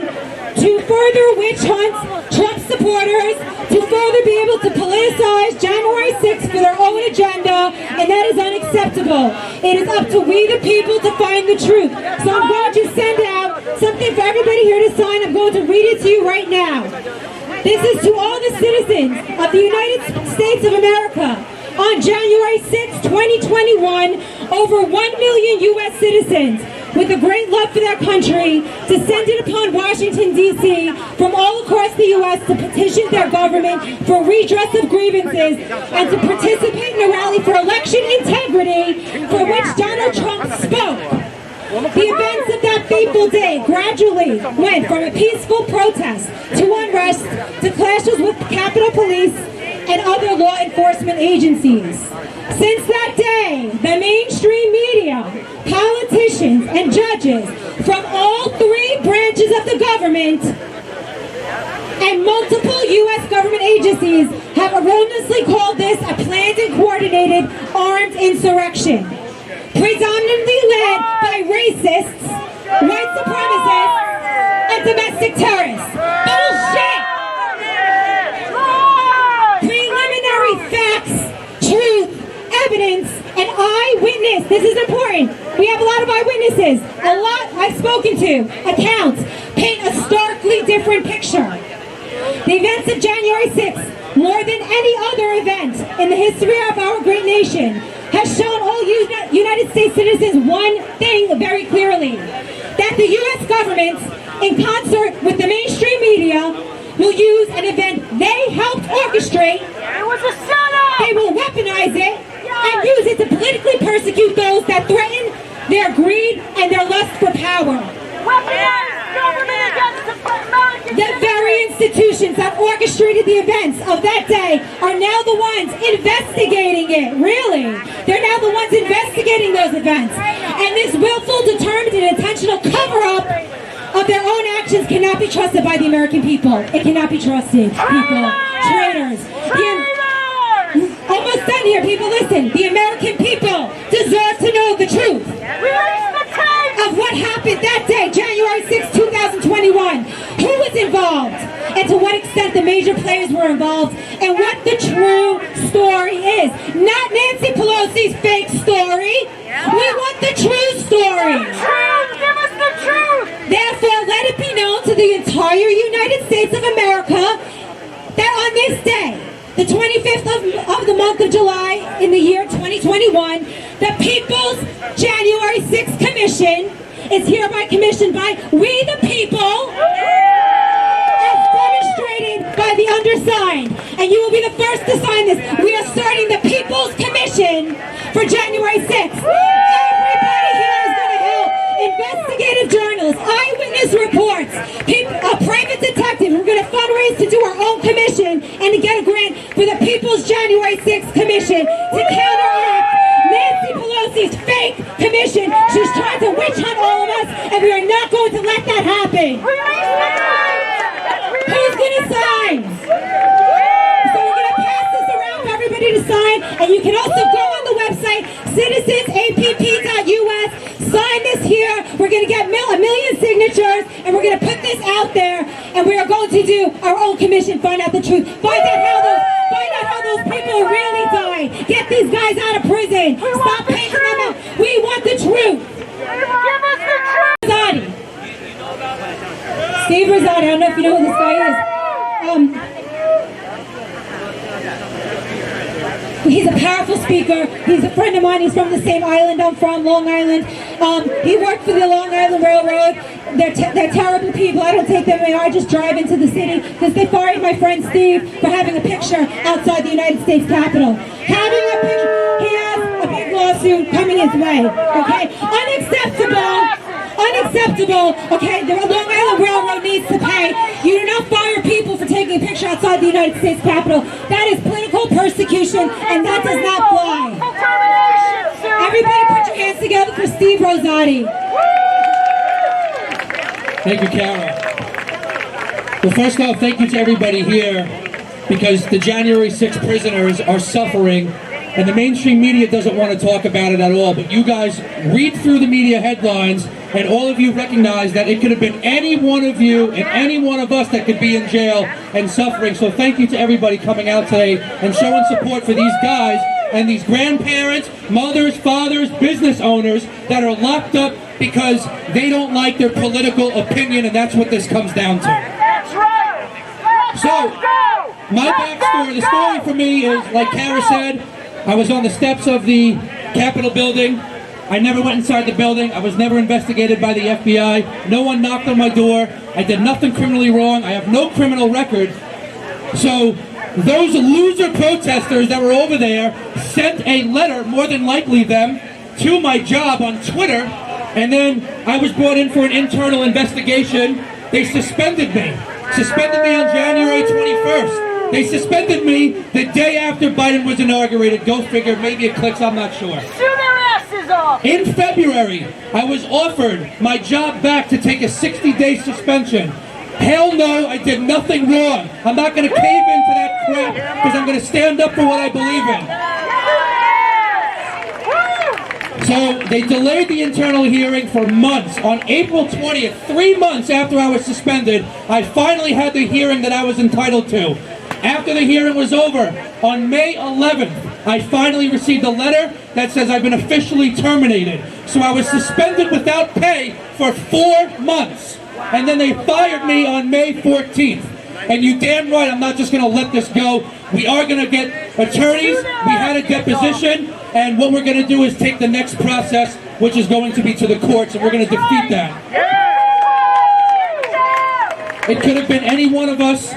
to further witch hunt Trump supporters, to further be able to politicize January 6th for their own agenda, and that is unacceptable. It is up to we the people to find the truth. So I'm going to send out something for everybody here to sign. I'm going to read it to you right now. This is to all the citizens of the United States of America. On January 6, 2021, over 1 million U.S. citizens with a great love for their country descended upon Washington, D.C. from all across the U.S. to petition their government for redress of grievances and to participate in a rally for election integrity for which Donald Trump spoke. The events of that fateful day gradually went from a peaceful protest to unrest to clashes with Capitol Police and other law enforcement agencies. Since that day, the mainstream media, politicians, and judges from all three branches of the government and multiple U.S. government agencies have erroneously called this a planned and coordinated armed insurrection, predominantly led by racists, white supremacists, and domestic terrorists. Bullshit! Preliminary facts, truth, evidence, and eyewitness. This is important. We have a lot of eyewitnesses. A lot I've spoken to, accounts, paint a starkly different picture. The events of January 6th, more than any other event in the history of our great nation, has shown all United States citizens one thing very clearly, that the U.S. government, in concert with the mainstream media, will use an event they helped orchestrate. It was a setup! They will weaponize it and use it to politically persecute those that threaten their greed and their lust for power. Weaponize government against the American The very institutions that orchestrated the events of that day are now the ones investigating it. Really? They're now the ones investigating those events. And this willful, determined, and intentional cover-up of their own actions cannot be trusted by the American people. It cannot be trusted, people. Traitors. Almost done here, people. Listen. The American people deserve to know the truth of what happened that day, January 6, 2021. Who was involved, and to what extent the major players were involved, and what the true story is. Not Nancy Pelosi's fake story. We want the true story. Give us the truth! Therefore, let it be known to to the entire United States of America that on this day, the 25th of the month of July in the year 2021, the People's January 6th Commission is hereby commissioned by we the people, as demonstrated by the undersigned. And you will be the first to sign this. We are starting the People's Commission for January 6th. Everybody here is going to help. Investigative journalists, eyewitness reports, a private detective. We're going to fundraise to do our own commission and to get a grant for the People's January 6th Commission to counteract Nancy Pelosi's fake commission. She's trying to witch hunt all of us, and we are not going to let that happen. Who's going to sign? So we're going to pass this around for everybody to sign, and you can also go on the website, citizensapp.us, sign this here. We're going to get a million signatures, and we're going to put this out there, and we are going to do our own commission, find out the truth, find out how those people really died, get these guys out of prison, stop paying them out. We want the truth. Give us the truth. Rosati. Steve Rosati, I don't know if you know who this guy is. He's a powerful speaker. He's a friend of mine. He's from the same island I'm from, Long Island. He worked for the Long Island Railroad. They're terrible people. I don't take them in. I just drive into the city because they fired my friend Steve for having a picture outside the United States Capitol. Having a picture. He has a big lawsuit coming his way. Okay? Unacceptable. Okay? The Long Island Railroad needs to pay. You do not fire people for taking a picture outside the United States Capitol. That is political persecution, and that does not fly. Everybody put your hands together for Steve Rosati. Thank you, Kara. Well, first off, thank you to everybody here, because the January 6th prisoners are suffering, and the mainstream media doesn't want to talk about it at all, but you guys read through the media headlines, and all of you recognize that it could have been any one of you and any one of us that could be in jail and suffering. So thank you to everybody coming out today and showing support for these guys and these grandparents, mothers, fathers, business owners that are locked up because they don't like their political opinion, and that's what this comes down to. That's right. So, my backstory, the story for me is, like Kara said, I was on the steps of the Capitol building. I never went inside the building. I was never investigated by the FBI. No one knocked on my door. I did nothing criminally wrong. I have no criminal record. So those loser protesters that were over there sent a letter, more than likely them, to my job on Twitter, and then I was brought in for an internal investigation. They suspended me on January 21st. They suspended me the day after Biden was inaugurated. Go figure, maybe it clicks, I'm not sure. Sue their asses off. In February, I was offered my job back to take a 60-day suspension. Hell no, I did nothing wrong. I'm not going to cave into that crap because I'm going to stand up for what I believe in. So they delayed the internal hearing for months. On April 20th, 3 months after I was suspended, I finally had the hearing that I was entitled to. After the hearing was over, on May 11th, I finally received a letter that says I've been officially terminated. So I was suspended without pay for 4 months. And then they fired me on May 14th. And you damn right, I'm not just going to let this go. We are going to get attorneys. We had a deposition. And what we're going to do is take the next process, which is going to be to the courts, and we're going to defeat that. It could have been any one of us.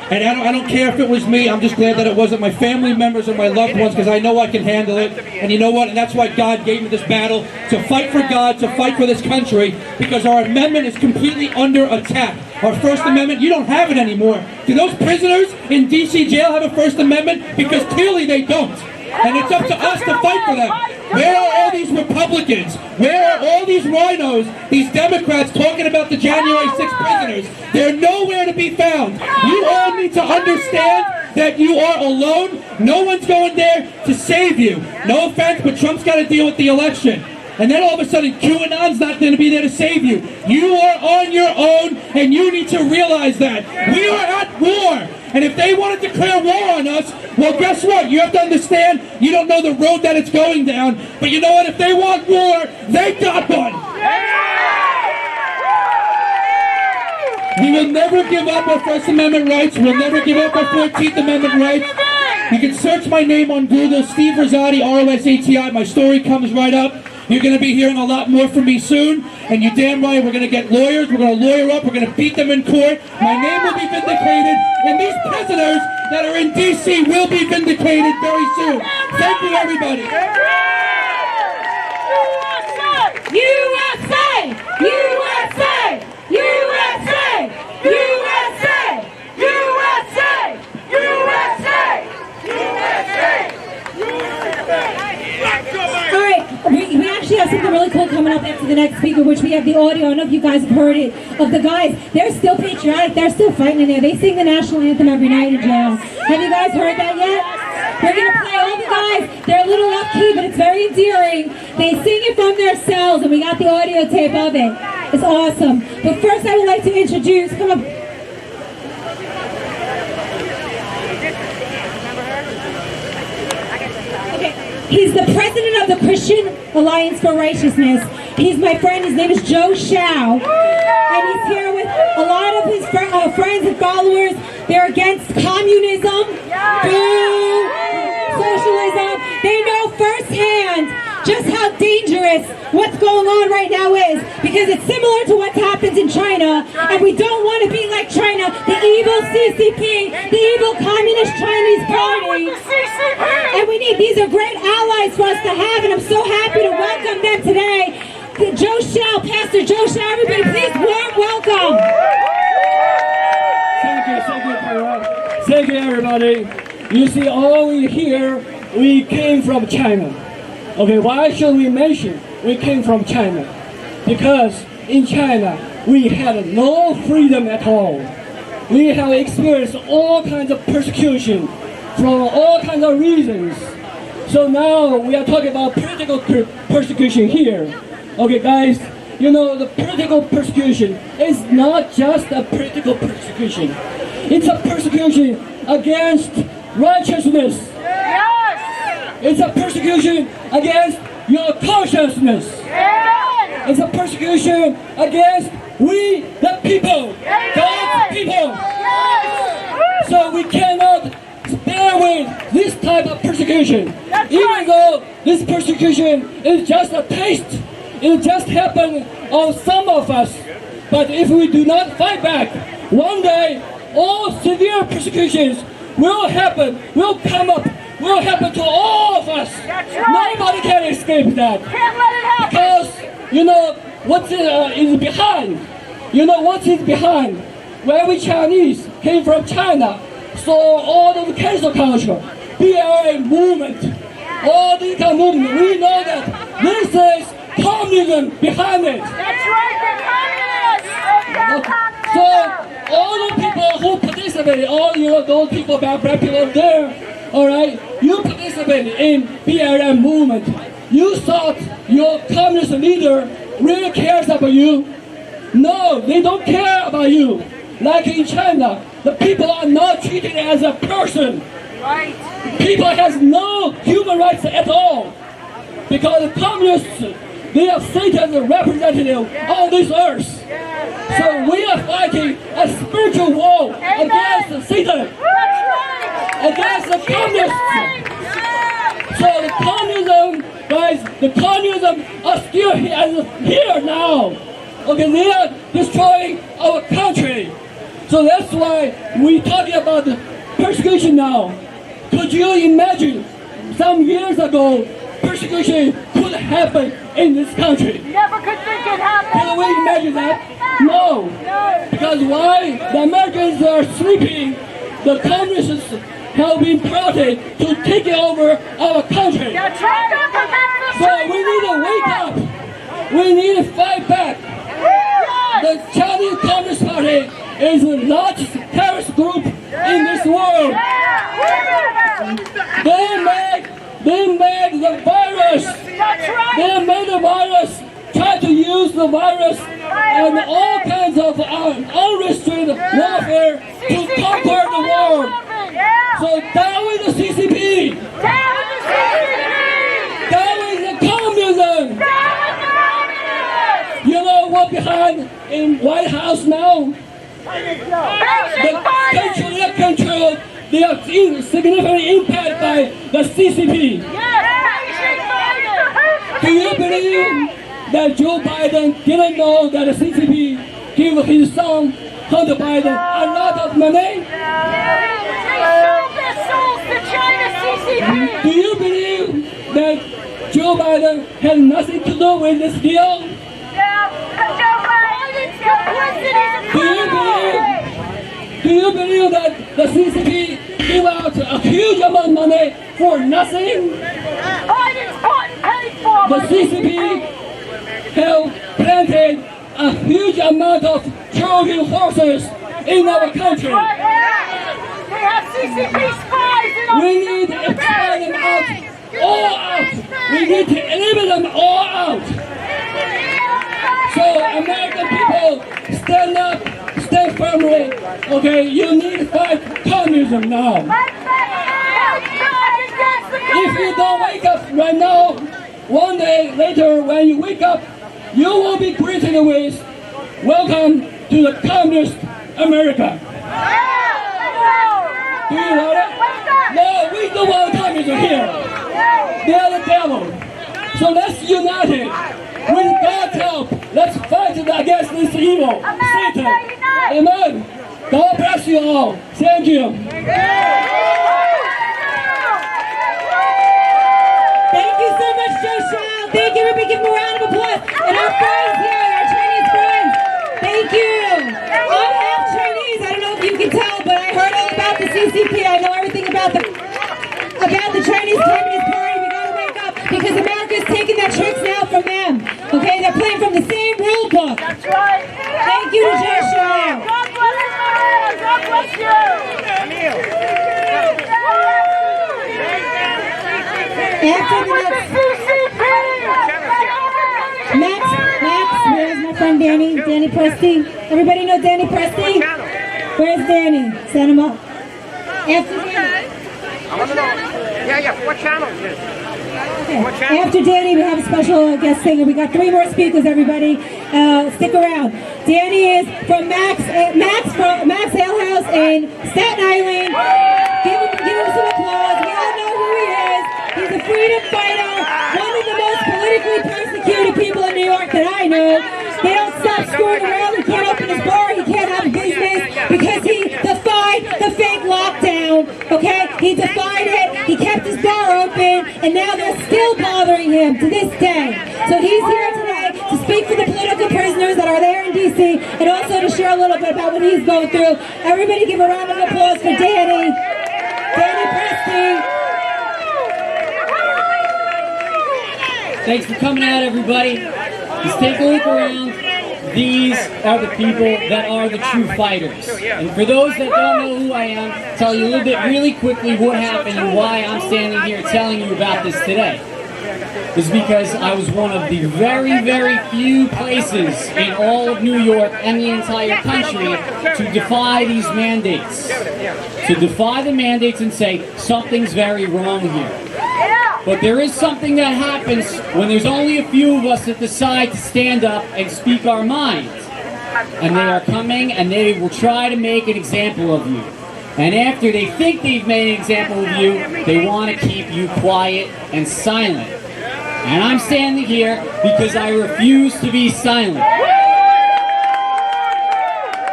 And I don't care if it was me. I'm just glad that it wasn't my family members or my loved ones, because I know I can handle it. And you know what? And that's why God gave me this battle, to fight for God, to fight for this country, because our amendment is completely under attack. Our First Amendment, you don't have it anymore. Do those prisoners in D.C. jail have a First Amendment? Because clearly they don't. And it's up to us to fight for them. Where are all these Republicans? Where are all these rhinos, these Democrats talking about the January 6th prisoners? They're nowhere to be found. You all need to understand that you are alone. No one's going there to save you. No offense, but Trump's got to deal with the election. And then all of a sudden, QAnon's not going to be there to save you. You are on your own, and you need to realize that. We are at war. And if they want to declare war on us, well, guess what? You have to understand, you don't know the road that it's going down. But you know what? If they want war, they got one. We will never give up our First Amendment rights. We'll never give up our 14th Amendment rights. You can search my name on Google, Steve Rosati, R-O-S-A-T-I. My story comes right up. You're going to be hearing a lot more from me soon. And you're damn right, we're going to get lawyers. We're going to lawyer up. We're going to beat them in court. My name will be vindicated. And these prisoners that are in D.C. will be vindicated very soon. Thank you, everybody. USA! USA! USA! USA! USA! All right, we actually have something really cool coming up after the next speaker, which we have the audio. I don't know if you guys have heard it, of the guys. They're still patriotic. They're still fighting in there. They sing the national anthem every night in jail. Have you guys heard that yet? We're going to play all the guys. They're a little off key, but it's very endearing. They sing it from their cells, and we got the audio tape of it. It's awesome. But first, I would like to introduce, come on. He's the president of the Christian Alliance for Righteousness. He's my friend. His name is Joe Shao. And he's here with a lot of his friends and followers. They're against communism, socialism. They know firsthand just how dangerous what's going on right now is, because it's similar to what happens in China, and we don't want to be like China, the evil CCP, the evil Communist Chinese Party. And we need, these are great allies for us to have, and I'm so happy to welcome them today. Joe Shao, Pastor Joe Shao, everybody please warm welcome. Thank you, everybody. You see, all we here, we came from China. Okay, why should we mention we came from China? Because in China, we had no freedom at all. We have experienced all kinds of persecution from all kinds of reasons. So now we are talking about political persecution here. Okay, guys, you know, the political persecution is not just a political persecution. It's a persecution against righteousness. It's a persecution against your consciousness. It's a persecution against we, the people, God's people. So we cannot bear with this type of persecution. Even though this persecution is just a taste, it just happened on some of us. But if we do not fight back, one day all severe persecutions will happen, will come up, will happen to all of us. Nobody can escape that. Can't let it happen. Because, you know, what is behind? You know what is behind? When we Chinese came from China, saw all of the cancel culture, BLA movement, all these kind of movement, we know that this is communism behind it. That's right, the communists. So all the people who participated, all you know, those people, black people there, all right, you participated in BLM movement. You thought your communist leader really cares about you. No, they don't care about you. Like in China, the people are not treated as a person. Right. People has no human rights at all. Because the communists, they are Satan's representative on this earth. So we are fighting a spiritual war against Satan. Against the communists. So the communism, guys, the communism are still here now. Okay, they are destroying our country. So that's why we're talking about persecution now. Could you imagine some years ago, persecution could happen in this country? Never could think it happened. Can we imagine that? No. Because why? The Americans are sleeping. The communists have been plotted to take over our country. That's right. So we need to wake up. We need to fight back. The Chinese Communist Party is the largest terrorist group in this world. They made the virus. They made the virus. Try to use the virus and all kinds of unrestricted warfare to conquer the world. So down with the CCP. Down with the CCP. Down with the communism. Down with the communists. You know what behind in White House now? The country that controlled, they are significantly impacted by the CCP. Do you believe that Joe Biden didn't know that the CCP gave his son, Hunter Biden, a lot of money? Do you believe that Joe Biden had nothing to do with this deal? Do you believe that the CCP gave out a huge amount of money for nothing? The CCP have planted a huge amount of Trojan horses in our country. We need to expel them out, all out. We need to eliminate them all out. So American people, stand up, stand firmly. Okay, you need to fight communism now. If you don't wake up right now, one day later when you wake up, you will be greeted with, welcome to the communist America. Do you know that? No, we don't want communism here. They are the devil. So let's unite it. With God's help, let's fight against this evil, Satan. Amen. God bless you all. Thank you. Thank you so much, Joe Shao. Thank you. Everybody give him a round of applause. And our friends here, our Chinese friends, thank you. I'm half Chinese. I don't know if you can tell, but I heard all about the CCP. I know everything about the Chinese Communist Party. We gotta wake up because America's taking their tricks now from them. Okay, they're playing from the same rule book. That's right. Thank you to Joe Shao. God bless you. God bless you. After the Max, where's my friend Danny? Danny Presti. Everybody know Danny Presti? Where's Danny? Send him up. After Danny. I want to know. Yeah. What channel is this? Okay. After Danny, we have a special guest singer. We got 3 more speakers, everybody. Stick around. Danny is from Max Ale House in Staten Island. Give him some applause. We all know who he is. He's a freedom fighter, one of the most politically persecuted people in New York that I know. They don't stop screwing around. He can't open his bar. He can't have a business because he defied the fake lockdown. Okay? He defied it. He kept his bar open, and now they're still bothering him to this day. So he's here today to speak for the political prisoners that are there in D.C. and also to share a little bit about what he's going through. Everybody give a round of applause for Danny. Danny Presti. Thanks for coming out, everybody. Just take a look around. These are the people that are the true fighters. And for those that don't know who I am, tell you a little bit really quickly what happened and why I'm standing here telling you about this today. Is because I was one of the very, very few places in all of New York and the entire country to defy these mandates. To defy the mandates and say, something's very wrong here. But there is something that happens when there's only a few of us that decide to stand up and speak our minds. And they are coming and they will try to make an example of you. And after they think they've made an example of you, they want to keep you quiet and silent. And I'm standing here because I refuse to be silent.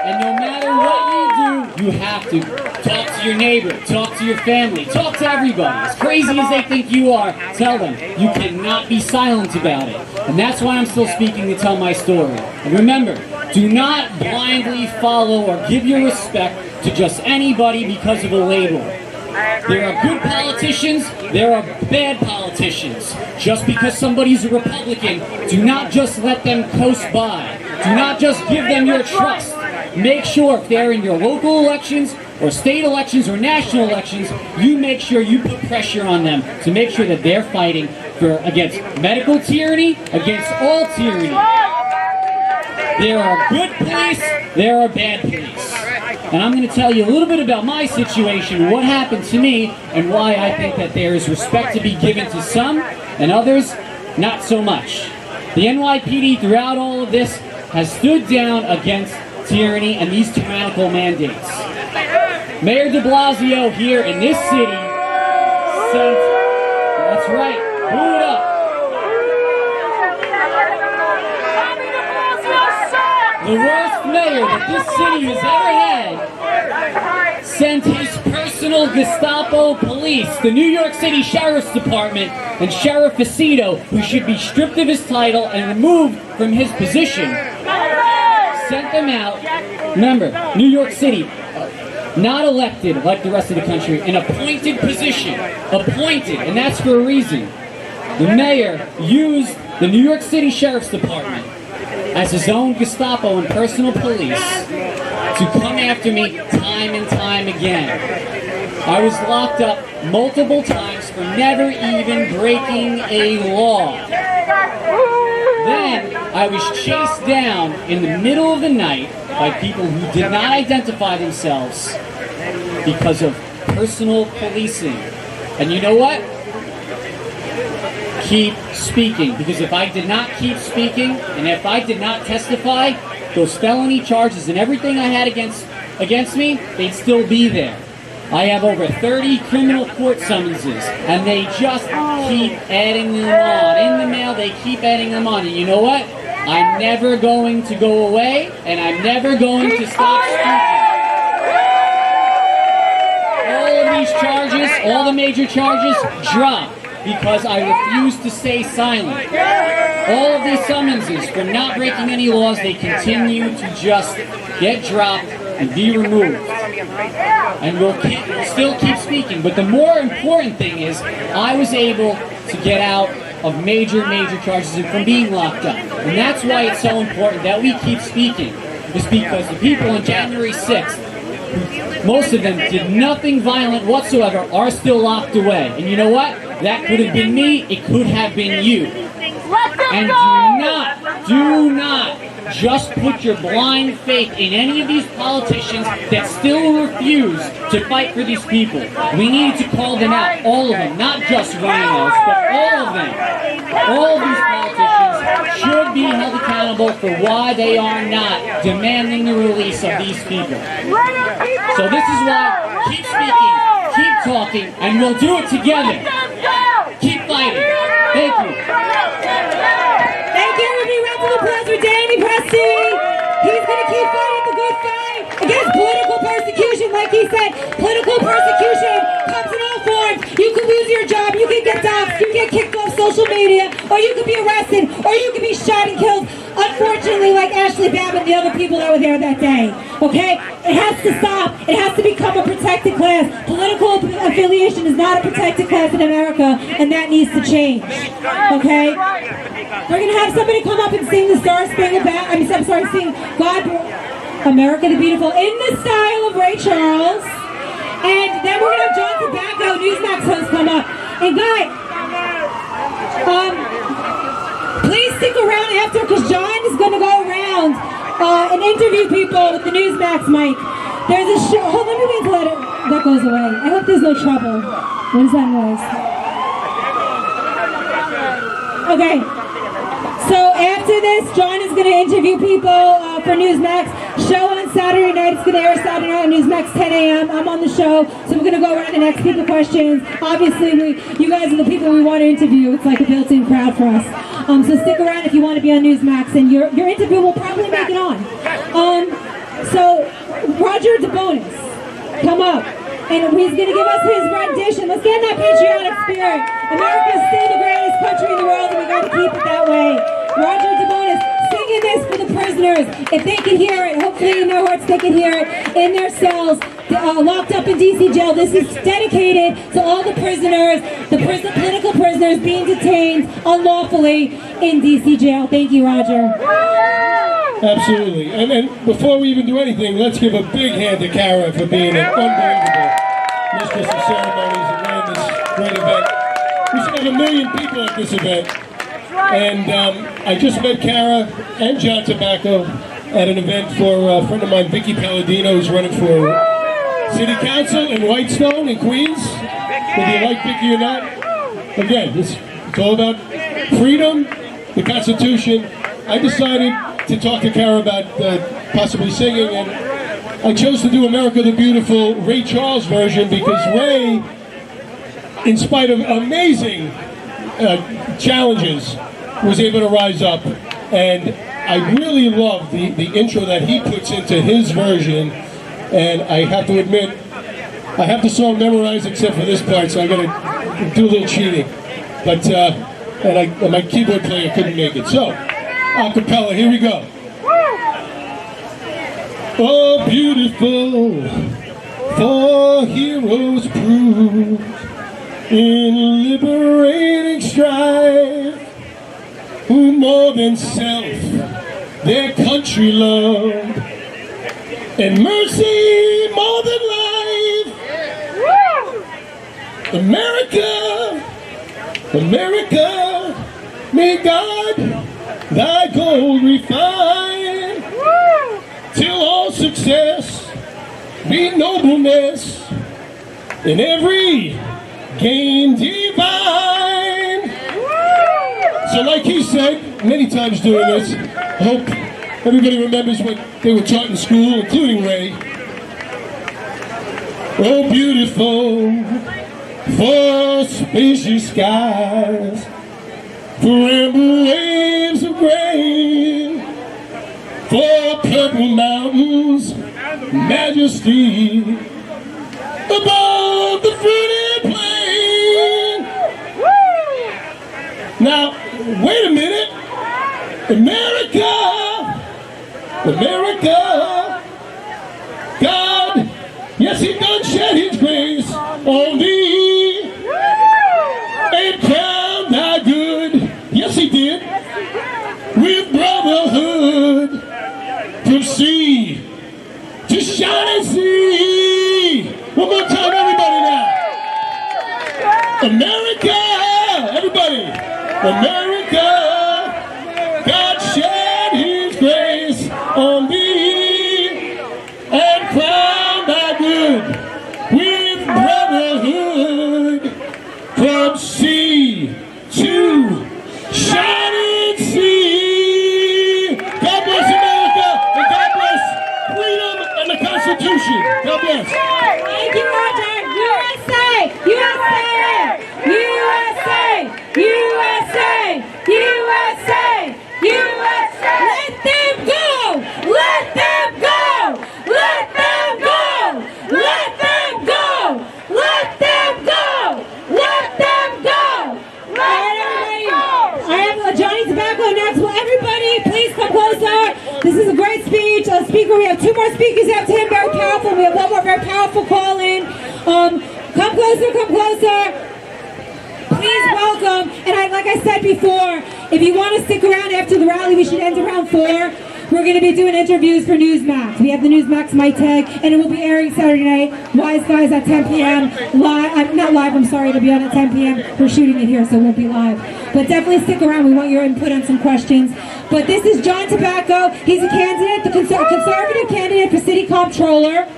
And no matter what you do, you have to talk to your neighbor, talk to your family, talk to everybody. As crazy as they think you are, tell them you cannot be silent about it. And that's why I'm still speaking to tell my story. And remember, do not blindly follow or give your respect to just anybody because of a label. There are good politicians, there are bad politicians. Just because somebody's a Republican, do not just let them coast by. Do not just give them your trust. Make sure if they're in your local elections or state elections or national elections, you make sure you put pressure on them to make sure that they're fighting against medical tyranny, against all tyranny. There are good police, there are bad police. And I'm going to tell you a little bit about my situation, what happened to me, and why I think that there is respect to be given to some, and others, not so much. The NYPD throughout all of this has stood down against tyranny and these tyrannical mandates. Mayor de Blasio here in this city sent, that's right, boo it up. The worst mayor that this city has ever had sent his personal Gestapo police, the New York City Sheriff's Department, and Sheriff Faceto, who should be stripped of his title and removed from his position, sent them out. Remember, New York City, not elected like the rest of the country, an appointed position, appointed, and that's for a reason. The mayor used the New York City Sheriff's Department as his own Gestapo and personal police to come after me time and time again. I was locked up multiple times for never even breaking a law. Then I was chased down in the middle of the night by people who did not identify themselves because of personal policing. And you know what? Keep speaking, because if I did not keep speaking and if I did not testify, those felony charges and everything I had against me, they'd still be there. I have over 30 criminal court summonses, and they just keep adding them on. In the mail, they keep adding them on. And you know what? I'm never going to go away, and I'm never going to stop speaking. All of these charges, all the major charges, drop because I refuse to stay silent. All of these summonses for not breaking any laws, they continue to just get dropped and be removed. And we'll still keep speaking. But the more important thing is, I was able to get out of major charges and from being locked up. And that's why it's so important that we keep speaking. It's because the people on January 6th, most of them did nothing violent whatsoever, are still locked away. And you know what? That could have been me, it could have been you. And do not just put your blind faith in any of these politicians that still refuse to fight for these people. We need to call them out, all of them, not just rhinos, but all of them. All of these politicians should be held accountable for why they are not demanding the release of these people. So this is why, keep speaking, keep talking, and we'll do it together. Keep fighting. Thank you. Thank you, everybody. Round of applause for Danny Presti. He's going to keep fighting the good fight against political persecution. Like he said, political persecution comes in all forms. You could lose your job, you could get doxxed, you could get kicked off social media, or you could be arrested, or you could be shot and killed. Unfortunately, like Ashley Babbitt and the other people that were there that day. Okay? It has to stop. It has to become a protected class. Political affiliation is not a protected class in America, and that needs to change. Okay? We're going to have somebody come up and sing the Star Spangled Banner. Sing God America the Beautiful in the style of Ray Charles. And then we're going to have John Tobacco, Newsmax host, come up. And guys, please stick around after, because John is going to go around and interview people with the Newsmax mic. There's a show. Hold on, let me wait until that goes away. I hope there's no trouble. What is that noise? Okay. So after this, John is going to interview people for Newsmax. Show on Saturday night. It's going to air Saturday night on Newsmax 10 a.m. I'm on the show, so we're going to go around and ask people questions. Obviously, you guys are the people we want to interview. It's like a built-in crowd for us. So stick around if you want to be on Newsmax, and your interview will probably make it on. So Roger DeBonis, come up. And he's going to give us his rendition. Let's get in that patriotic spirit. America is still the greatest country in the world, and we got to keep it that way. Roger DeBonis singing this for the prisoners. If they can hear it, hopefully in their hearts they can hear it, in their cells, locked up in D.C. jail. This is dedicated to all the prisoners, the political prisoners being detained unlawfully in D.C. jail. Thank you, Roger. Absolutely. And before we even do anything, let's give a big hand to Kara for being an unbelievable mistress of ceremonies and ran this great event. We should have 1 million people at this event. And I just met Kara and John Tobacco at an event for a friend of mine, Vicky Palladino, who's running for City Council in Whitestone in Queens. Whether you like Vicky or not. Again, it's all about freedom, the Constitution. I decided to talk to Kara about possibly singing, and I chose to do America the Beautiful Ray Charles version because Ray, in spite of amazing challenges, was able to rise up, and I really love the intro that he puts into his version, and I have to admit, I have the song memorized except for this part, so I gotta do a little cheating. But and my keyboard player couldn't make it. So, a cappella, here we go. Oh, beautiful, for heroes prove in liberating strife, who more than self their country loved, and mercy more than life. America, America, may God thy gold refine, till all success be nobleness, in every gain divine. So like he said many times doing this, I hope everybody remembers what they were taught in school, including Ray. Oh, beautiful, for spacious skies, for amber waves of grain, for purple mountains, majesty, above the fruited plain. Now, wait a minute. America, America, God, yes, he done shed his grace on thee, and crowned thy good, yes, he did, with brotherhood, from sea to shining sea. One more time, everybody now. America, everybody, America, God shed his grace on thee, and crowned thy good with brotherhood, from sea to shining sea. God bless America, and God bless freedom and the Constitution. God bless. Thank you, Roger. USA! USA! USA! USA! USA! USA! Let them go! Let them go! Let them go! Let them go! Let them go! Let them go! Let them go! I have Johnny Tobacco next. Will everybody please come closer? This is a great speech. A speaker. We have two more speakers after him. Very powerful. We have one more very powerful call in. Come closer. Come closer. Please welcome, and like I said before, if you want to stick around after the rally, we should end around 4. We're going to be doing interviews for Newsmax. We have the Newsmax mic tag, and it will be airing Saturday night. Wise Guys at 10 p.m. Live, not live, I'm sorry, it'll be on at 10 p.m. We're shooting it here, so it won't be live. But definitely stick around. We want your input on some questions. But this is John Tobacco. He's a candidate, the conservative candidate for City Comptroller.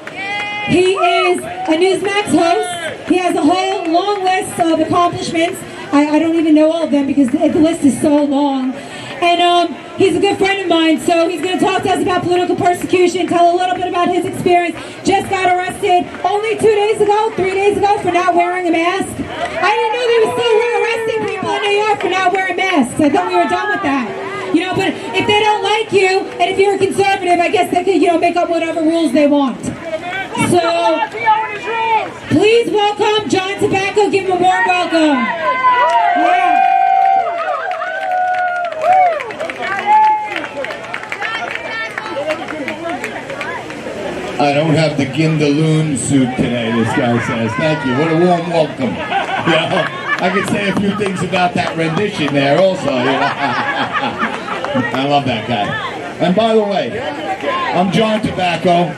He is a Newsmax host. He has a whole long list of accomplishments. I don't even know all of them because the list is so long. And he's a good friend of mine, so he's going to talk to us about political persecution, tell a little bit about his experience. Just got arrested only 3 days ago for not wearing a mask. I didn't know they were still arresting people in New York for not wearing masks. I thought we were done with that. You know, but if they don't like you, and if you're a conservative, I guess they could, make up whatever rules they want. So, please welcome John Tobacco. Give him a warm welcome. Yeah. I don't have the Gindaloon suit today, this guy says. Thank you. What a warm welcome. I could say a few things about that rendition there also. I love that guy. And by the way, I'm John Tobacco,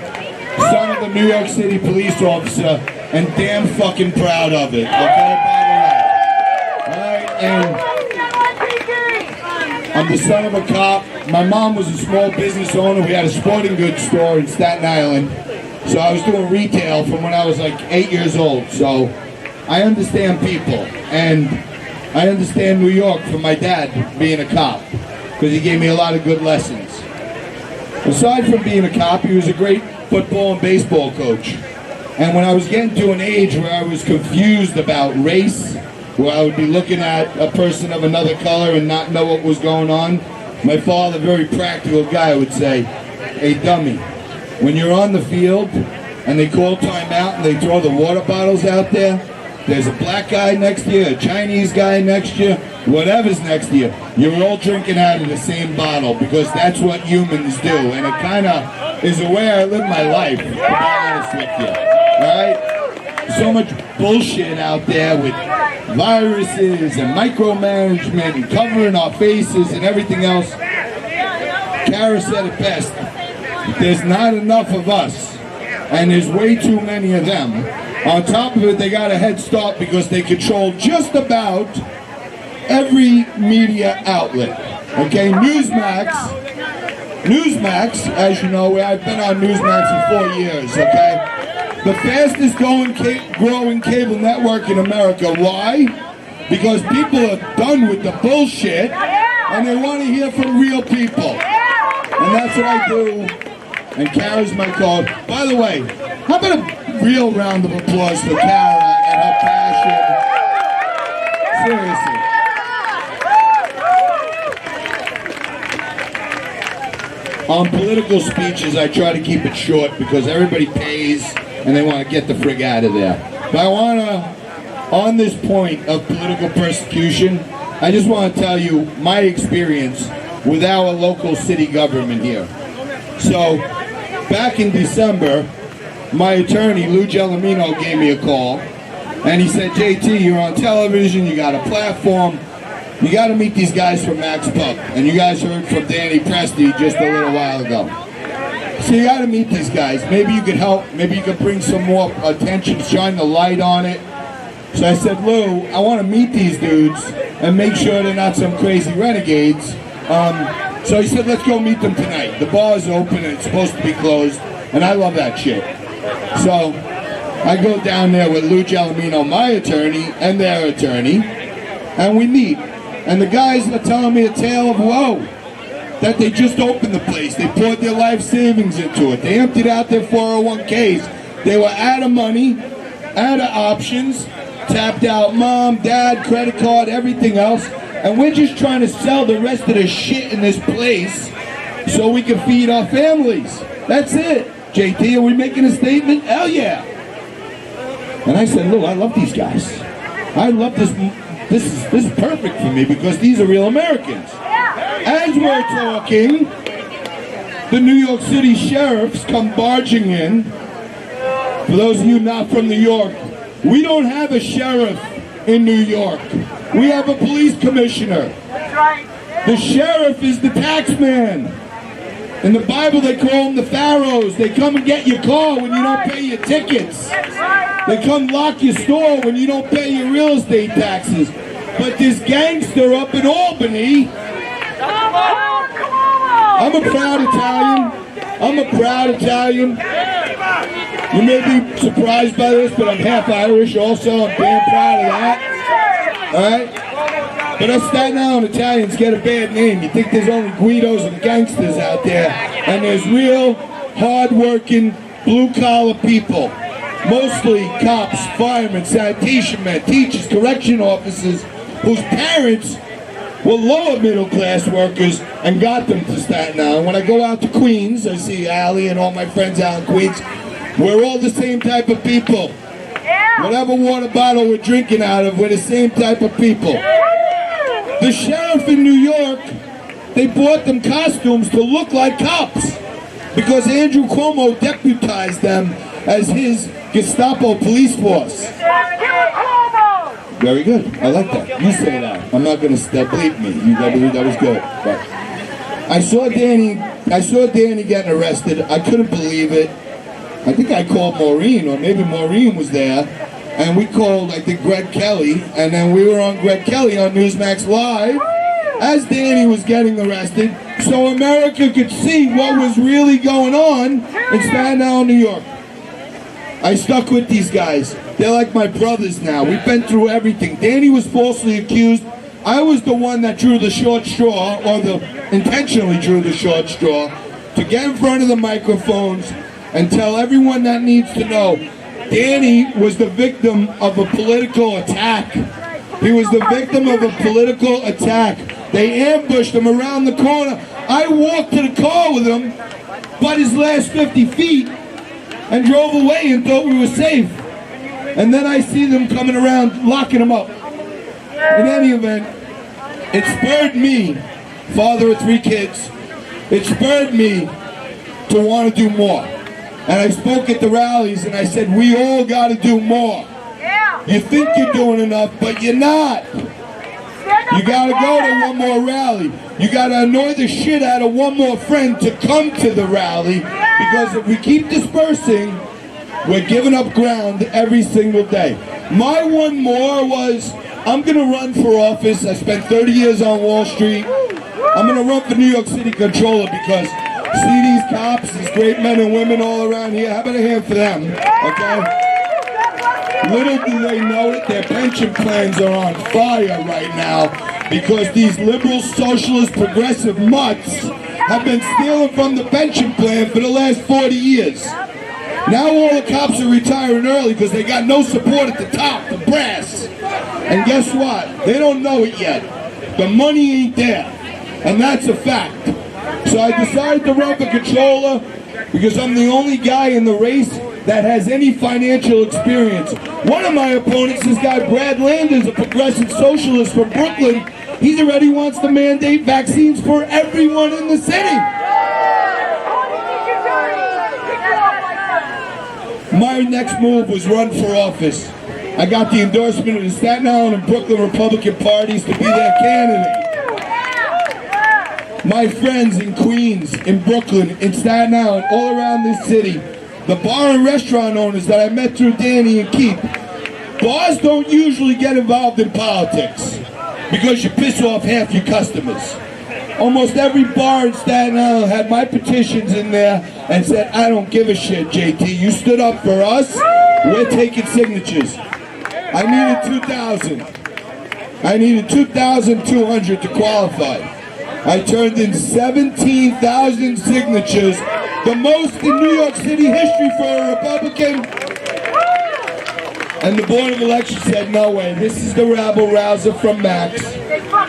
son of a New York City police officer, and damn fucking proud of it. Okay, by the way. Alright, and I'm the son of a cop. My mom was a small business owner. We had a sporting goods store in Staten Island. So I was doing retail from when I was like 8 years old. So I understand people. And I understand New York from my dad being a cop. Because he gave me a lot of good lessons. Aside from being a cop, he was a great football and baseball coach. And when I was getting to an age where I was confused about race, where I would be looking at a person of another color and not know what was going on, my father, very practical guy, would say, "Hey, dummy, when you're on the field and they call timeout and they throw the water bottles out there, there's a black guy next to you, a Chinese guy next to you, whatever's next to you, you're all drinking out of the same bottle because that's what humans do." And it kind of is the way I live my life, to be honest with you, right? So much bullshit out there with viruses and micromanagement and covering our faces and everything else. Kara said it best. There's not enough of us, and there's way too many of them. On top of it, they got a head start because they control just about every media outlet. Okay, Newsmax, as you know, I've been on Newsmax for 4 years, okay? The fastest growing cable network in America. Why? Because people are done with the bullshit and they want to hear from real people. And that's what I do. And Kara's my call. By the way, how about a real round of applause for Kara and her passion? Seriously. On political speeches, I try to keep it short because everybody pays and they want to get the frig out of there. But I want to, on this point of political persecution, I just want to tell you my experience with our local city government here. So, back in December, my attorney, Lou Gelomino, gave me a call, and he said, "JT, you're on television, you got a platform, you got to meet these guys from Max Pub." And you guys heard from Danny Presti just a little while ago. So you got to meet these guys. Maybe you could help. Maybe you could bring some more attention, shine the light on it. So I said, "Lou, I want to meet these dudes and make sure they're not some crazy renegades." So he said, "Let's go meet them tonight. The bar's open and it's supposed to be closed." And I love that shit. So I go down there with Lou Gelomino, my attorney, and their attorney, and we meet. And the guys are telling me a tale of woe. That they just opened the place. They poured their life savings into it. They emptied out their 401ks. They were out of money, out of options, tapped out mom, dad, credit card, everything else. And we're just trying to sell the rest of the shit in this place so we can feed our families. That's it. JT, are we making a statement? Hell yeah. And I said, "Lou, I love these guys. I love this. This is perfect for me because these are real Americans." As we're talking, the New York City sheriffs come barging in. For those of you not from New York, we don't have a sheriff in New York. We have a police commissioner. The sheriff is the tax man. In the Bible, they call them the pharaohs. They come and get your car when you don't pay your tickets. They come lock your store when you don't pay your real estate taxes. But this gangster up in Albany, I'm a proud Italian. I'm a proud Italian. You may be surprised by this, but I'm half Irish also. I'm damn proud of that. Alright? But us Staten Island Italians get a bad name. You think there's only Guidos and gangsters out there. And there's real, hard-working, blue-collar people. Mostly cops, firemen, sanitation men, teachers, correction officers, whose parents were lower middle class workers and got them to Staten Island. When I go out to Queens, I see Allie and all my friends out in Queens. We're all the same type of people. Whatever water bottle we're drinking out of, we're the same type of people. The sheriff in New York, they bought them costumes to look like cops because Andrew Cuomo deputized them as his Gestapo police force. Very good. I like that. You say that. I'm not going to bleep me. That was good. But I saw Danny getting arrested. I couldn't believe it. I think I called Maureen, or maybe Maureen was there, and we called, I think, Greg Kelly, and then we were on Greg Kelly on Newsmax Live as Danny was getting arrested, so America could see what was really going on in Staten Island, New York. I stuck with these guys. They're like my brothers now. We've been through everything. Danny was falsely accused. I was the one that drew the short straw, or intentionally drew the short straw. to get in front of the microphones and tell everyone that needs to know, Danny was the victim of a political attack. He was the victim of a political attack. They ambushed him around the corner. I walked to the car with him, but his last 50 feet, and drove away and thought we were safe. And then I see them coming around, locking him up. In any event, it spurred me, father of 3 kids, it spurred me to want to do more. And I spoke at the rallies and I said, we all got to do more. You think you're doing enough, but you're not. You got to go to one more rally. You got to annoy the shit out of one more friend to come to the rally, because if we keep dispersing, we're giving up ground every single day. My one more was, I'm going to run for office. I spent 30 years on Wall Street. I'm going to run for New York City Controller because see these cops, these great men and women all around here. How about a hand for them? Okay? Little do they know it, their pension plans are on fire right now because these liberal, socialist, progressive mutts have been stealing from the pension plan for the last 40 years. Now all the cops are retiring early because they got no support at the top, the brass. And guess what? They don't know it yet. The money ain't there. And that's a fact. So I decided to run for controller because I'm the only guy in the race that has any financial experience. One of my opponents, this guy Brad Landers, a progressive socialist from Brooklyn, he already wants to mandate vaccines for everyone in the city. My next move was run for office. I got the endorsement of the Staten Island and Brooklyn Republican parties to be their candidate. My friends in Queens, in Brooklyn, in Staten Island, all around this city, the bar and restaurant owners that I met through Danny and Keith, bars don't usually get involved in politics because you piss off half your customers. Almost every bar in Staten Island had my petitions in there and said, I don't give a shit, JT. You stood up for us. We're taking signatures. I needed 2,000. I needed 2,200 to qualify. I turned in 17,000 signatures, the most in New York City history for a Republican. And the Board of Elections said, no way, this is the rabble-rouser from Max.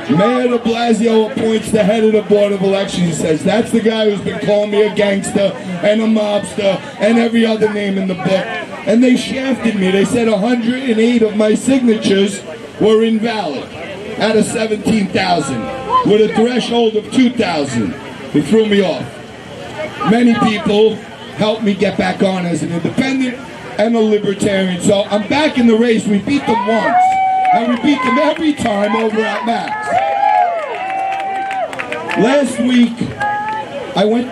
Mayor de Blasio appoints the head of the Board of Elections. He says, that's the guy who's been calling me a gangster and a mobster and every other name in the book. And they shafted me. They said 108 of my signatures were invalid out of 17,000 with a threshold of 2,000. They threw me off. Many people helped me get back on as an independent and a libertarian. So I'm back in the race. We beat them once. And we beat them every time over at Max. Last week, I went...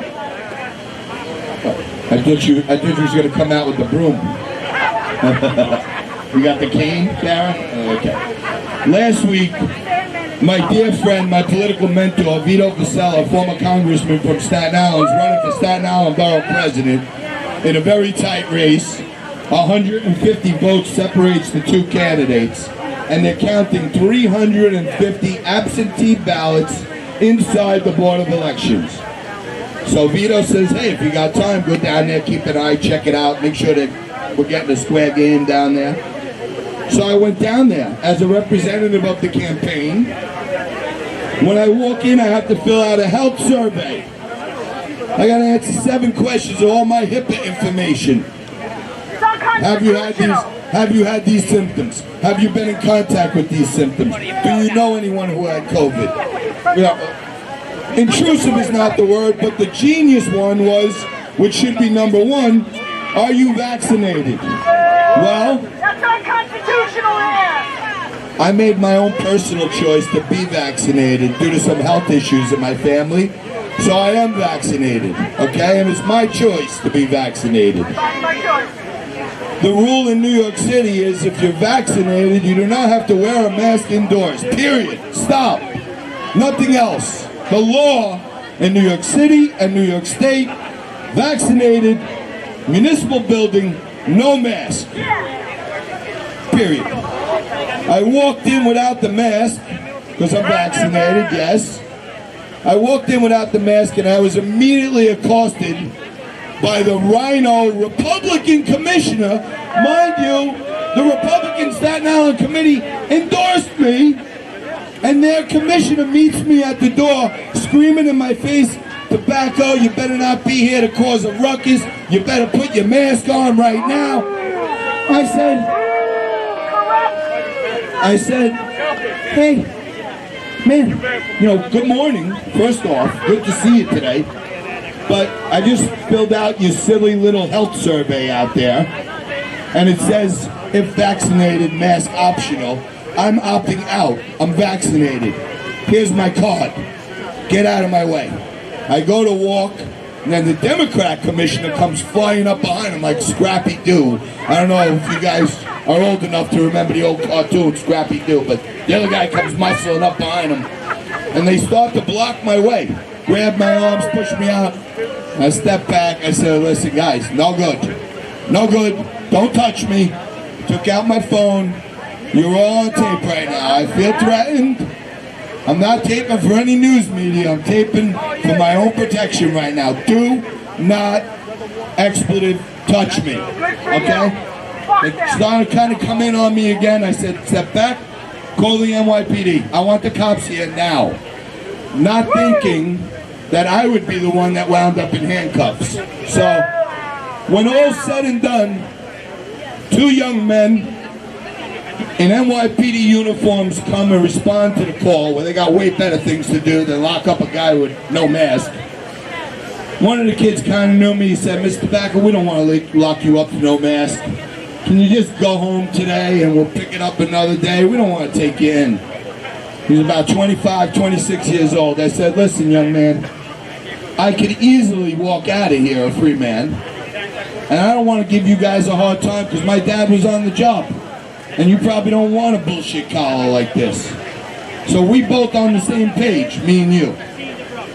I thought you was going to come out with the broom. You got the cane, Kara? Okay. Last week, my dear friend, my political mentor, Vito Vasella, former congressman from Staten Island, is running for Staten Island Borough President in a very tight race. 150 votes separates the two candidates, and they're counting 350 absentee ballots inside the Board of Elections. So Vito says, hey, if you got time, go down there, keep an eye, check it out, make sure that we're getting a square game down there. So I went down there as a representative of the campaign. When I walk in, I have to fill out a health survey. I got to answer 7 questions of all my HIPAA information. Have you had these symptoms? Have you been in contact with these symptoms? Do you know anyone who had COVID? Intrusive is not the word, but the genius one was, which should be number 1, are you vaccinated? Well, that's unconstitutional. I made my own personal choice to be vaccinated due to some health issues in my family. So I am vaccinated, okay? And it's my choice to be vaccinated. The rule in New York City is if you're vaccinated, you do not have to wear a mask indoors, period. Stop. Nothing else. The law in New York City and New York State, vaccinated, municipal building, no mask. Period. I walked in without the mask, because I'm vaccinated, yes. I walked in without the mask and I was immediately accosted by the Rhino Republican Commissioner. Mind you, the Republican Staten Island Committee endorsed me, and their commissioner meets me at the door screaming in my face, "Tobacco, you better not be here to cause a ruckus. You better put your mask on right now." I said, "Hey, man, good morning, first off, good to see you today, but I just filled out your silly little health survey out there, and it says, if vaccinated, mask optional. I'm opting out, I'm vaccinated. Here's my card, get out of my way." I go to walk, and then the Democrat commissioner comes flying up behind him like Scrappy-Doo. I don't know if you guys are old enough to remember the old cartoon Scrappy-Doo, but the other guy comes muscling up behind him, and they start to block my way, grab my arms, push me out. I step back, I said, "Listen guys, no good, don't touch me." Took out my phone. You're all on tape right now. I feel threatened. I'm not taping for any news media. I'm taping for my own protection right now. Do not expletive touch me, okay? They started to kind of come in on me again. I said, "Step back, call the NYPD. I want the cops here now." Not thinking that I would be the one that wound up in handcuffs. So, when all's said and done, 2 young men in NYPD uniforms come and respond to the call, where they got way better things to do than lock up a guy with no mask. One of the kids kind of knew me. He said, "Mr. Tobacco, we don't want to lock you up with no mask. Can you just go home today and we'll pick it up another day? We don't want to take you in." He was about 25, 26 years old. I said, "Listen, young man, I could easily walk out of here a free man. And I don't want to give you guys a hard time because my dad was on the job. And you probably don't want a bullshit collar like this. So we both on the same page, me and you.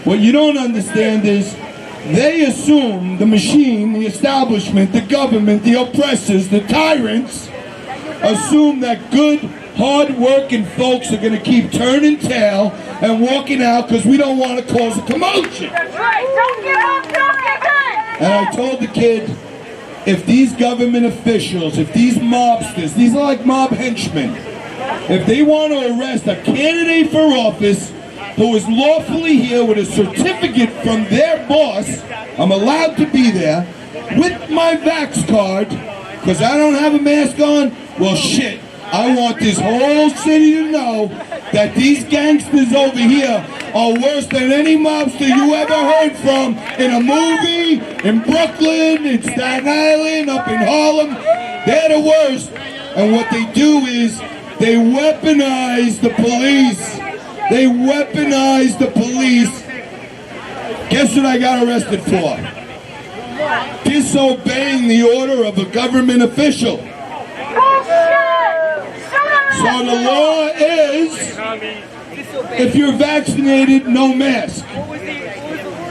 What you don't understand is they assume the machine, the establishment, the government, the oppressors, the tyrants, assume that good, hard-working folks are going to keep turning tail and walking out because we don't want to cause a commotion." That's right. Don't give up. Don't give in. And I told the kid, if these government officials, if these mobsters, these are like mob henchmen, if they want to arrest a candidate for office who is lawfully here with a certificate from their boss, I'm allowed to be there with my vax card because I don't have a mask on. Well, shit, I want this whole city to know that these gangsters over here are worse than any mobster you ever heard from in a movie, in Brooklyn, in Staten Island, up in Harlem. They're the worst. And what they do is they weaponize the police. They weaponize the police. Guess what I got arrested for? Disobeying the order of a government official. So the law is, if you're vaccinated, no mask.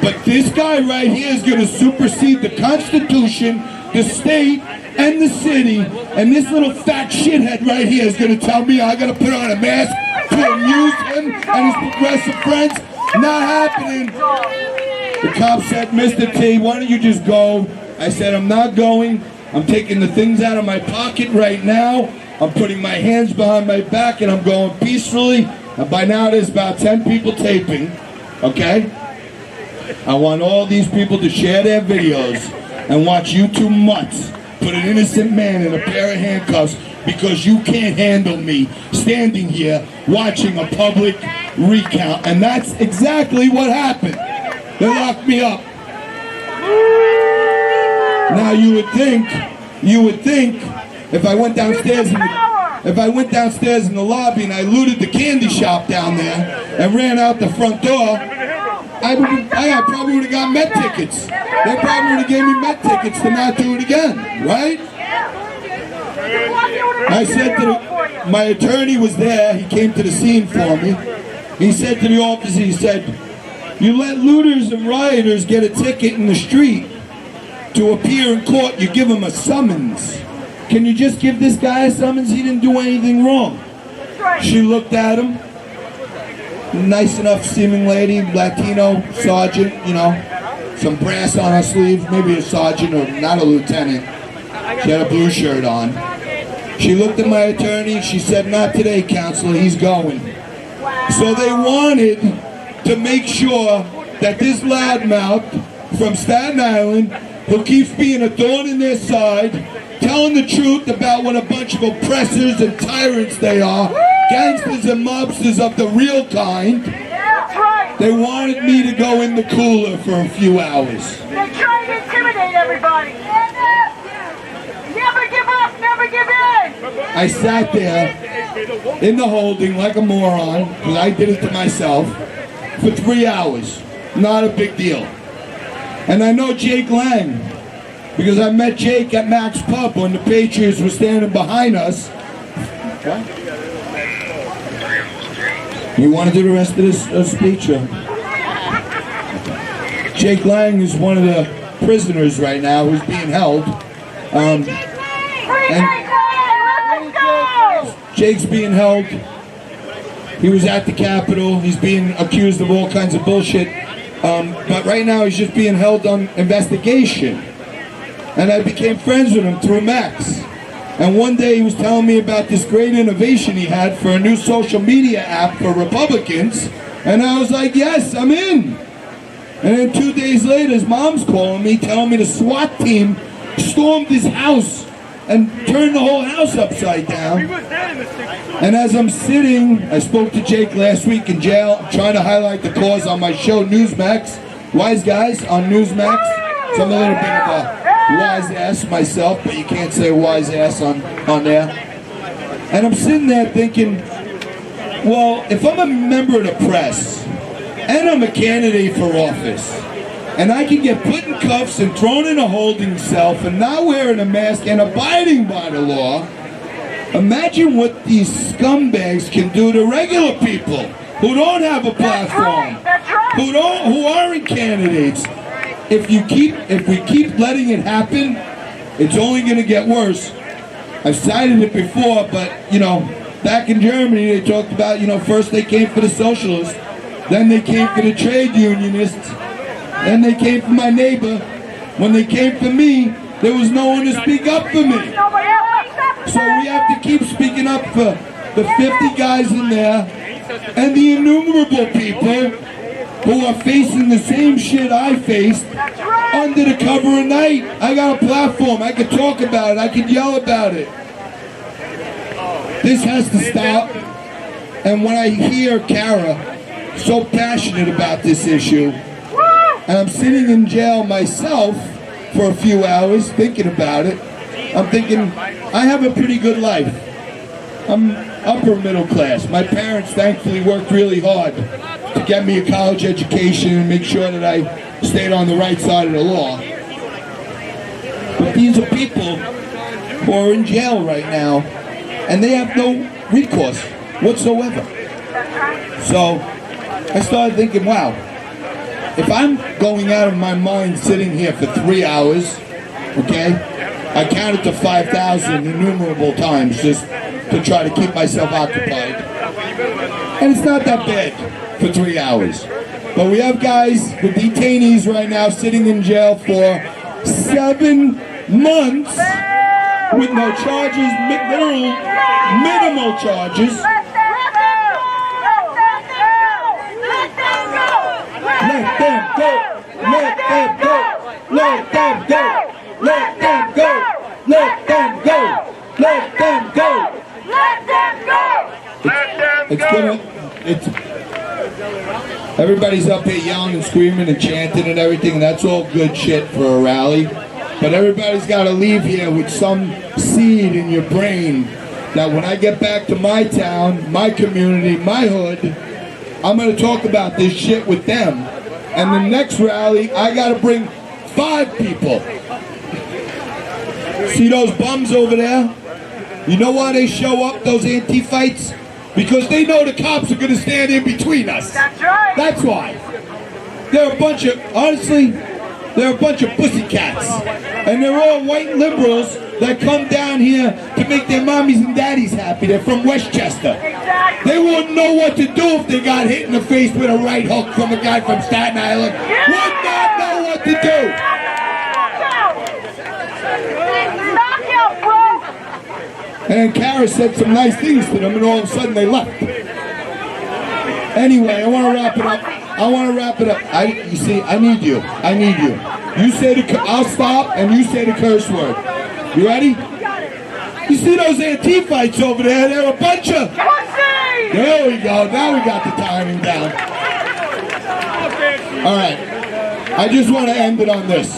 But this guy right here is going to supersede the Constitution, the state, and the city. And this little fat shithead right here is going to tell me I got to put on a mask to amuse him and his progressive friends. Not happening. The cop said, "Mr. T, why don't you just go?" I said, "I'm not going. I'm taking the things out of my pocket right now. I'm putting my hands behind my back and I'm going peacefully." And by now there's about 10 people taping, okay? I want all these people to share their videos and watch you 2 mutts put an innocent man in a pair of handcuffs because you can't handle me standing here watching a public recount. And that's exactly what happened. They locked me up. Now you would think if I went downstairs in the lobby and I looted the candy shop down there and ran out the front door, I probably would have got Met tickets. They probably would have gave me Met tickets to not do it again, right? I said to my attorney was there, he came to the scene for me. He said to the officer, he said, "You let looters and rioters get a ticket in the street to appear in court, you give them a summons. Can you just give this guy a summons? He didn't do anything wrong." She looked at him. nice enough seeming lady, Latino sergeant, you know, some brass on her sleeve, maybe a sergeant or not a lieutenant. She had a blue shirt on. She looked at my attorney, she said, "Not today, counselor, he's going." So they wanted to make sure that this loudmouth from Staten Island, who keeps being a thorn in their side, telling the truth about what a bunch of oppressors and tyrants they are, gangsters and mobsters of the real kind, they wanted me to go in the cooler for a few hours. They try to intimidate everybody. Never give up, never give in. I sat there in the holding like a moron, because I did it to myself, for 3 hours. Not a big deal. And I know Jake Lang, because I met Jake at Mac's Pub when the Patriots were standing behind us. What? You want to do the rest of this speech? Jake Lang is one of the prisoners right now who's being held. And Jake's being held. He was at the Capitol. He's being accused of all kinds of bullshit. But right now he's just being held on investigation. And I became friends with him through Max. And one day he was telling me about this great innovation he had for a new social media app for Republicans. And I was like, yes, I'm in. And then 2 days later, his mom's calling me, telling me the SWAT team stormed his house and turned the whole house upside down. And as I'm sitting, I spoke to Jake last week in jail, trying to highlight the cause on my show, Newsmax. Wise Guys on Newsmax. So I'm a little bit of a wise ass myself, but you can't say wise ass on there. And I'm sitting there thinking, well, if I'm a member of the press, and I'm a candidate for office, and I can get put in cuffs and thrown in a holding cell for not wearing a mask and abiding by the law, imagine what these scumbags can do to regular people who don't have a platform, who aren't candidates. If we keep letting it happen, it's only going to get worse. I've cited it before, but you know, back in Germany they talked about, you know, first they came for the socialists, then they came for the trade unionists, then they came for my neighbor. When they came for me, there was no one to speak up for me. So we have to keep speaking up for the 50 guys in there and the innumerable people who are facing the same shit I faced under the cover of night. I got a platform. I can talk about it. I can yell about it. This has to stop. And when I hear Kara so passionate about this issue, and I'm sitting in jail myself for a few hours thinking about it, I'm thinking, I have a pretty good life. I'm upper middle class. My parents thankfully worked really hard to get me a college education and make sure that I stayed on the right side of the law. But these are people who are in jail right now, and they have no recourse whatsoever. So I started thinking, wow, if I'm going out of my mind sitting here for 3 hours, okay, I counted to 5,000 innumerable times just to try to keep myself occupied. And it's not that bad for 3 hours. But we have guys with detainees right now sitting in jail for 7 months with no charges, literal minimal charges. Let them go! Let them go! Let them go! Let them go! Let them go! Let them go! Let them go! Everybody's up here yelling and screaming and chanting and everything, and that's all good shit for a rally. But everybody's got to leave here with some seed in your brain that when I get back to my town, my community, my hood, I'm going to talk about this shit with them. And the next rally, I got to bring 5 people. See those bums over there? You know why they show up, those anti-fights? Because they know the cops are going to stand in between us. That's right. That's why. They're a bunch of, honestly, They're a bunch of pussycats. And they're all white liberals that come down here to make their mommies and daddies happy. They're from Westchester. They wouldn't know what to do if they got hit in the face with a right hook from a guy from Staten Island. Would not know what to do. And then Kara said some nice things to them, and all of a sudden they left. Anyway, I want to wrap it up. You see, I need you. You say I'll stop, and you say the curse word. You ready? You see those Antifites over there? They're a bunch of... There we go. Now we got the timing down. All right. I just want to end it on this.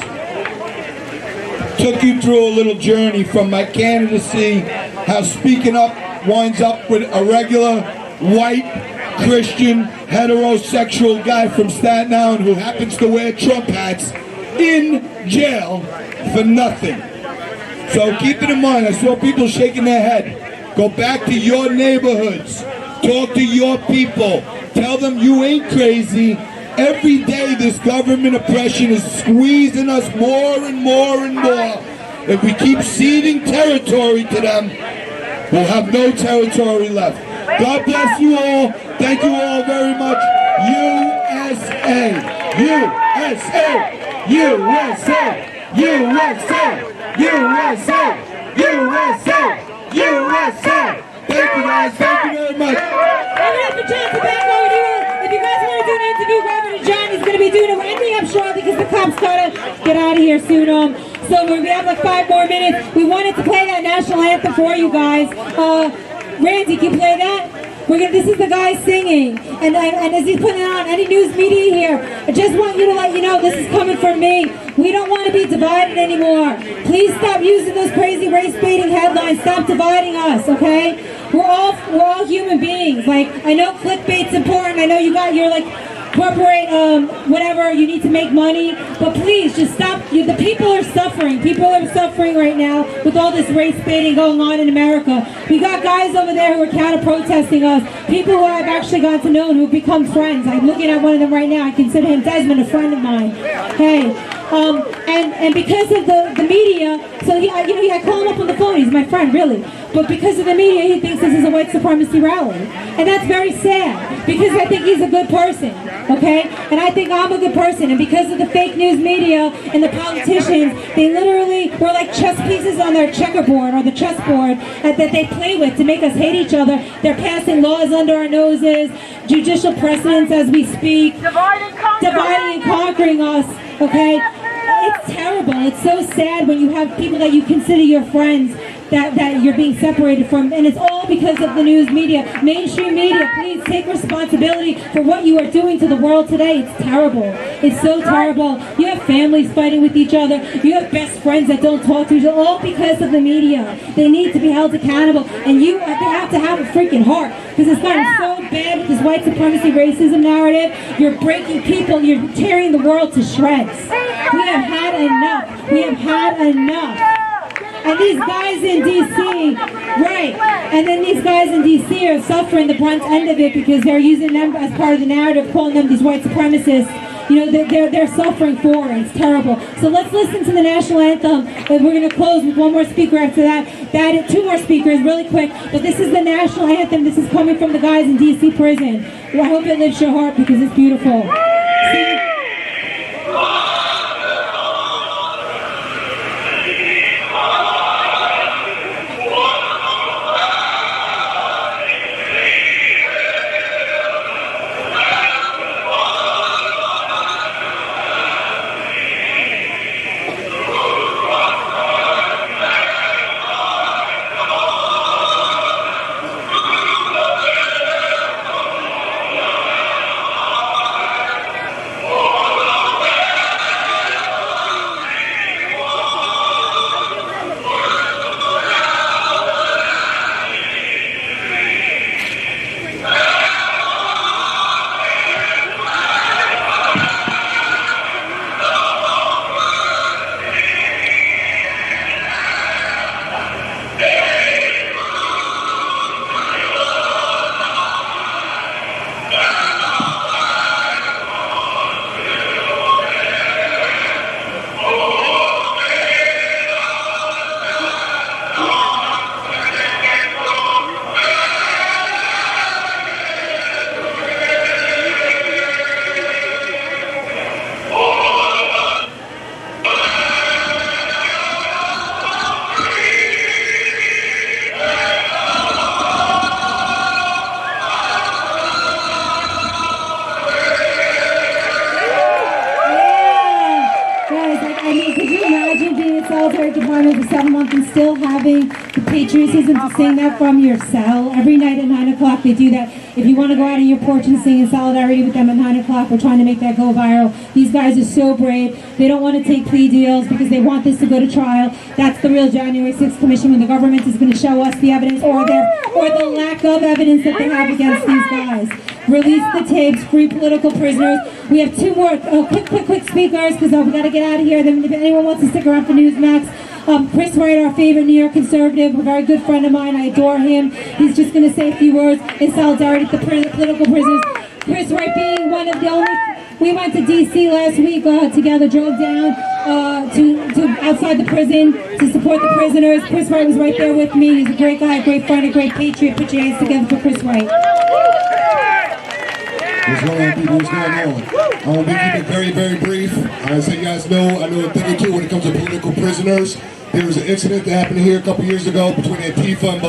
Took you through a little journey from my candidacy, how speaking up winds up with a regular white Christian heterosexual guy from Staten Island who happens to wear Trump hats in jail for nothing. So keep it in mind. I saw people shaking their head. Go back to your neighborhoods. Talk to your people. Tell them you ain't crazy. Every day this government oppression is squeezing us more and more and more. If we keep ceding territory to them, we'll have no territory left. God bless you all. Thank you all very much. USA! USA! USA! USA! USA! USA! USA! Thank you guys. Thank you very much. If you guys want to do an interview, Reverend John is going to be doing it. We're ending up shortly because the cops gotta get out of here soon. So we have like 5 more minutes. We wanted to play that national anthem for you guys. Randy, can you play that? This is the guy singing, and as he's putting it on, any news media here, I just want you to let you know this is coming from me. We don't want to be divided anymore. Please stop using those crazy race-baiting headlines. Stop dividing us, okay? We're all human beings. Like, I know clickbait's important. I know you got your corporate whatever, you need to make money, but please just stop. The people are suffering. People are suffering right now with all this race baiting going on in America. We got guys over there who are counter-protesting us, people who I've actually gotten to know and who've become friends. I'm looking at one of them right now. I consider him, Desmond, a friend of mine. Hey, and because of the media, so I call him up on the phone. He's my friend, really. But because of the media, he thinks this is a white supremacy rally. And that's very sad, because I think he's a good person, okay? And I think I'm a good person. And because of the fake news media and the politicians, they literally were like chess pieces on their checkerboard or the chessboard that they play with to make us hate each other. They're passing laws under our noses, judicial precedents as we speak, dividing and conquering us, okay? It's terrible. It's so sad when you have people that you consider your friends that you're being separated from, and it's all because of the news media. Mainstream media, please take responsibility for what you are doing to the world today. It's terrible. It's so terrible. You have families fighting with each other. You have best friends that don't talk to each other, all because of the media. They need to be held accountable, and they have to have a freaking heart, because it's gotten so bad with this white supremacy racism narrative. You're breaking people. You're tearing the world to shreds. We have had enough. We have had enough. And these guys in D.C., right, and then these guys in D.C. are suffering the brunt end of it because they're using them as part of the narrative, calling them these white supremacists. You know, they're suffering for it. It's terrible. So let's listen to the national anthem, and we're going to close with one more speaker after that. 2 more speakers, really quick. But this is the national anthem. This is coming from the guys in D.C. prison. Well, I hope it lifts your heart because it's beautiful. See? still having the patriotism to sing that from your cell. Every night at 9 o'clock they do that. If you want to go out on your porch and sing in solidarity with them at 9 o'clock, we're trying to make that go viral. These guys are so brave. They don't want to take plea deals because they want this to go to trial. That's the real January 6th commission, when the government is going to show us the evidence or the lack of evidence that they have against these guys. Release the tapes, free political prisoners. We have two more quick speakers because we got to get out of here. Then if anyone wants to stick around for Newsmax, Chris Wright, our favorite New York conservative, a very good friend of mine. I adore him. He's just going to say a few words in solidarity with the political prisoners. Chris Wright being one of the only... We went to D.C. last week together, drove down to outside the prison to support the prisoners. Chris Wright was right there with me. He's a great guy, a great friend, a great patriot. Put your hands together for Chris Wright. What's going on, people? What's going on? I'm going to be keeping it very, very brief. As you guys know, I know a thing or two when it comes to political prisoners. There was an incident that happened here a couple years ago between Antifa and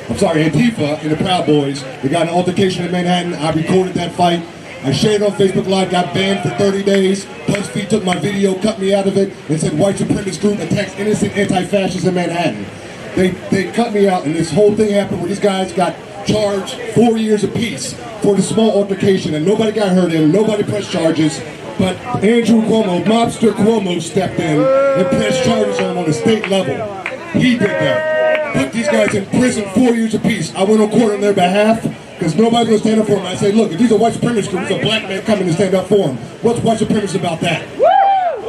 Antifa and the Proud Boys. They got an altercation in Manhattan. I recorded that fight. I shared it on Facebook Live, got banned for 30 days. BuzzFeed took my video, cut me out of it, and said white supremacist group attacks innocent anti-fascists in Manhattan. They cut me out, and this whole thing happened where these guys got charged 4 years apiece for the small altercation, and nobody got hurt in, nobody pressed charges, but Andrew Cuomo, mobster Cuomo, stepped in and pressed charges on the state level. He did that. Put these guys in prison 4 years apiece. I went on court on their behalf, because nobody's going to stand up for them. I say, look, if these are white supremacists, there's a black man coming to stand up for them. What's white supremacist about that?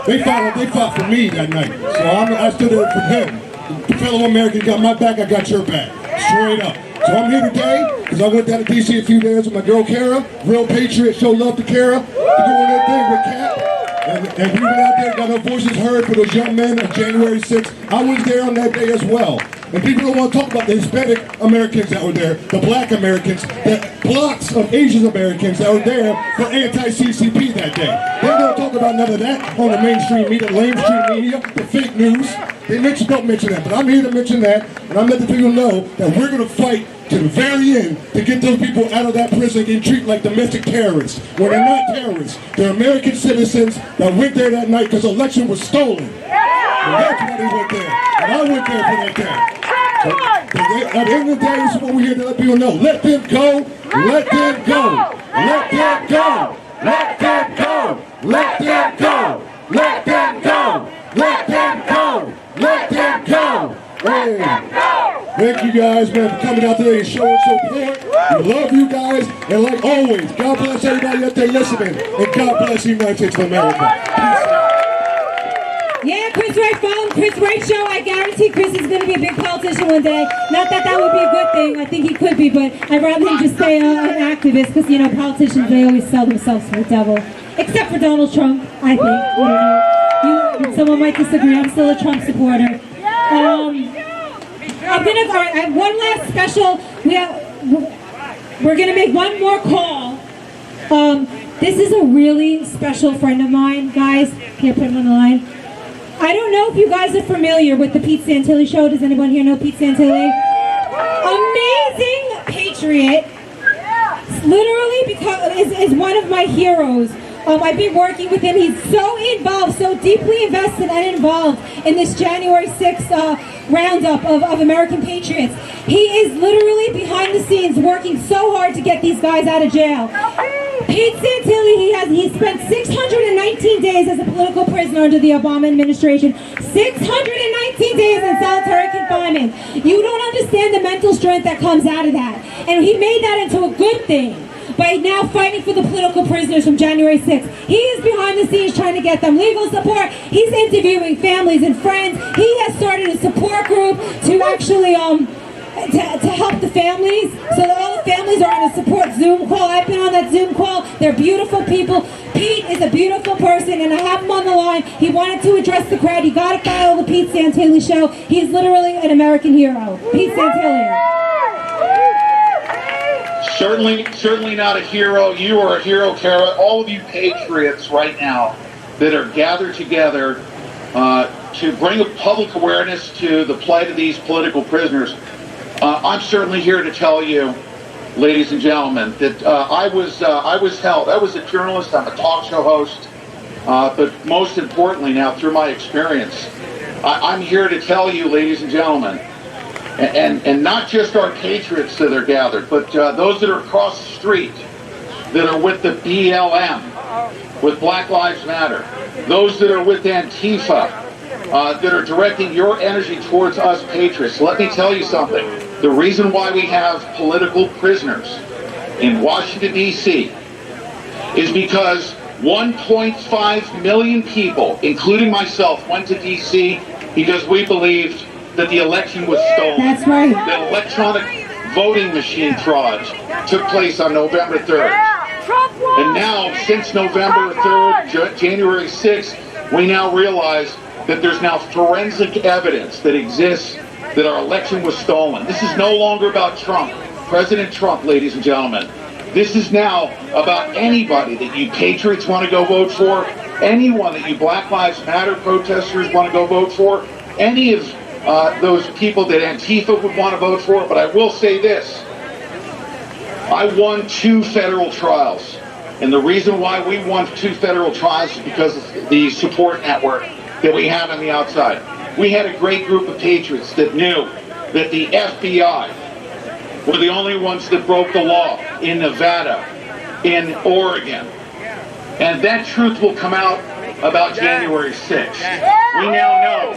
They fought for me that night. So I stood there for him. The fellow American got my back, I got your back. Straight up. So I'm here today because I went down to D.C. a few days with my girl Kara, real patriot, show love to Kara. We're doing that thing with Cap. And we went out there, got our voices heard for those young men on January 6th. I was there on that day as well. And people don't want to talk about the Hispanic Americans that were there, the black Americans, the blocks of Asian Americans that were there for anti-CCP that day. They don't talk about none of that on the mainstream media, lamestream media, the fake news. They don't mention that, but I'm here to mention that, and I'm letting people know that we're going to fight to the very end to get those people out of that prison and treated like domestic terrorists. When they're not terrorists, they're American citizens that went there that night because the election was stolen. And that's why they went there. And I went there for that day. So, at the end of the day, this is what we're here to let people know. Let them go. Let them go. Let them go. Let them go. Let them go. Let them go. Let them go. Let them go. Hey. Thank you guys, man, for coming out today and showing support. We love you guys. And like always, God bless everybody out there listening. And God bless the United States of America. Peace. Yeah, Chris Wright, follow Chris Wright show. I guarantee Chris is going to be a big politician one day. Not that that would be a good thing. I think he could be, but I'd rather him just stay an activist because, you know, politicians, they always sell themselves to the devil. Except for Donald Trump, I think. I don't know. Someone might disagree. I'm still a Trump supporter. I have one last special. We're going to make one more call. This is a really special friend of mine, guys. Can't put him on the line. I don't know if you guys are familiar with the Pete Santilli show. Does anyone here know Pete Santilli? Amazing patriot. Literally is one of my heroes. I've been working with him. He's so involved, so deeply invested and involved in this January 6th roundup of American patriots. He is literally behind the scenes working so hard to get these guys out of jail. Pete Santilli, he spent 619 days as a political prisoner under the Obama administration. 619 days in solitary confinement. You don't understand the mental strength that comes out of that. And he made that into a good thing by now fighting for the political prisoners from January 6th. He is behind the scenes trying to get them legal support. He's interviewing families and friends. He has started a support group to actually to help the families, so that all the families are on a support Zoom call. I've been on that Zoom call. They're beautiful people. Pete is a beautiful person, and I have him on the line. He wanted to address the crowd. You got to follow the Pete Santilli show. He's literally an American hero. Pete Santilli. Certainly not a hero. You are a hero, Kara. All of you patriots right now that are gathered together to bring a public awareness to the plight of these political prisoners. I'm certainly here to tell you, ladies and gentlemen, that I was held. I was a journalist. I'm a talk show host. But most importantly now, through my experience, I'm here to tell you, ladies and gentlemen, and not just our patriots that are gathered, but those that are across the street, that are with the BLM, with Black Lives Matter, those that are with Antifa, that are directing your energy towards us patriots. Let me tell you something. The reason why we have political prisoners in Washington, D.C. is because 1.5 million people, including myself, went to D.C. because we believed that the election was stolen. That's right. The electronic voting machine fraud took place on November 3rd. And now, since November 3rd, January 6th, we now realize that there's now forensic evidence that exists that our election was stolen. This is no longer about Trump, President Trump, ladies and gentlemen. This is now about anybody that you patriots want to go vote for, anyone that you Black Lives Matter protesters want to go vote for, any of those people that Antifa would want to vote for. But I will say this. I won 2 federal trials. And the reason why we won 2 federal trials is because of the support network that we have on the outside. We had a great group of patriots that knew that the FBI were the only ones that broke the law in Nevada, in Oregon. And that truth will come out about January 6th. We now know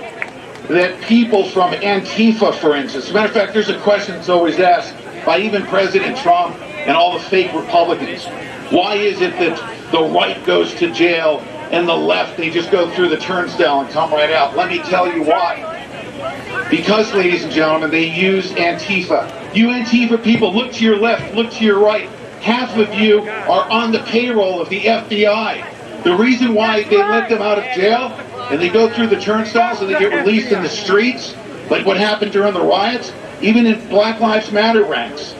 that people from Antifa, for instance, as a matter of fact, there's a question that's always asked by even President Trump and all the fake Republicans. Why is it that the right goes to jail and the left, they just go through the turnstile and come right out? Let me tell you why. Because, ladies and gentlemen, they use Antifa. You Antifa people, look to your left, look to your right. Half of you are on the payroll of the FBI. The reason why they let them out of jail and they go through the turnstiles and they get released in the streets, like what happened during the riots, even in Black Lives Matter ranks,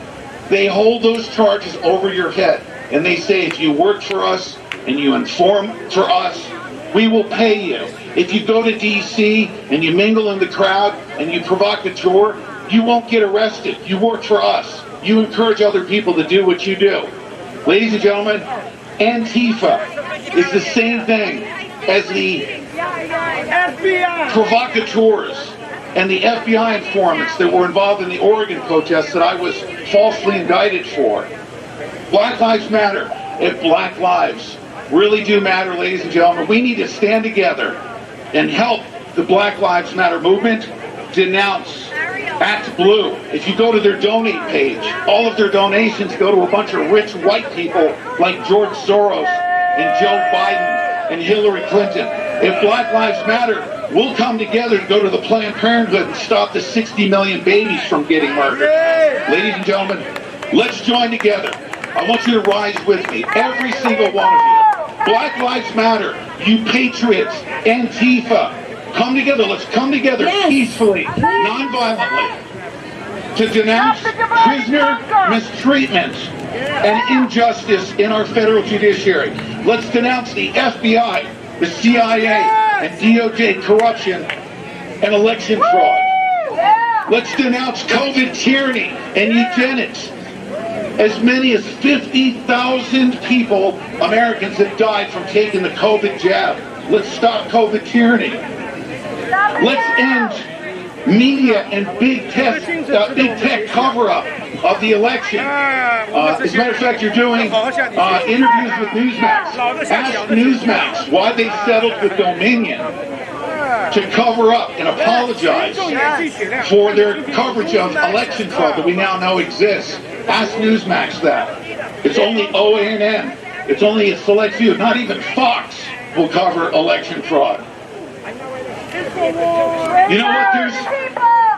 they hold those charges over your head. And they say, if you work for us and you inform for us, we will pay you. If you go to D.C. and you mingle in the crowd and you provocateur, you won't get arrested. You work for us. You encourage other people to do what you do. Ladies and gentlemen, Antifa is the same thing as the provocateurs and the FBI informants that were involved in the Oregon protests that I was falsely indicted for. Black Lives Matter. If Black lives really do matter, ladies and gentlemen, we need to stand together and help the Black Lives Matter movement denounce Act Blue. If you go to their donate page, all of their donations go to a bunch of rich white people like George Soros and Joe Biden and Hillary Clinton. If Black Lives Matter, we'll come together and go to the Planned Parenthood and stop the 60 million babies from getting murdered. Ladies and gentlemen, let's join together. I want you to rise with me, every single one of you. Black Lives Matter, you patriots, Antifa, come together. Let's come together peacefully, non-violently, to denounce prisoner mistreatment and injustice in our federal judiciary. Let's denounce the FBI, the CIA, and DOJ corruption and election fraud. Let's denounce COVID tyranny and eugenics. As many as 50,000 people, Americans, have died from taking the COVID jab. Let's stop COVID tyranny. Let's end media and big tech cover-up of the election. As a matter of fact, you're doing interviews with Newsmax. Ask Newsmax why they settled with Dominion to cover up and apologize for their coverage of election fraud that we now know exists. Ask Newsmax that. It's only OANN. It's only a select few. Not even Fox will cover election fraud. You know what? There's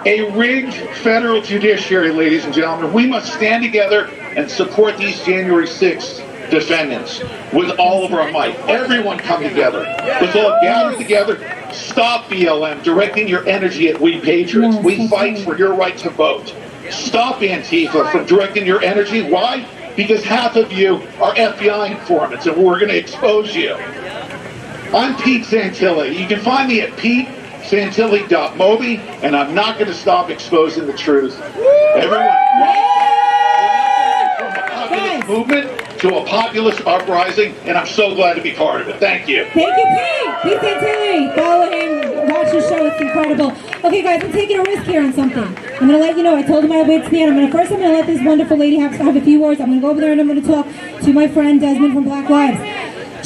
a rigged federal judiciary, ladies and gentlemen. We must stand together and support these January 6th defendants with all of our might. Everyone come together. Let's all gather together. Stop BLM directing your energy at we patriots. We fight for your right to vote. Stop Antifa from directing your energy. Why? Because half of you are FBI informants, and we're going to expose you. I'm Pete Santilli. You can find me at petesantilli.mobi, and I'm not going to stop exposing the truth. Everyone, from a populist movement to a populist uprising, and I'm so glad to be part of it. Thank you. Thank you, Pete. Pete Santilli. Follow him. watch the show. It's incredible. Okay, guys, I'm taking a risk here on something. I'm going to let you know. I told them I'd wait to the end. First, I'm going to let this wonderful lady have a few words. I'm going to go over there and I'm going to talk to my friend Desmond from Black Lives.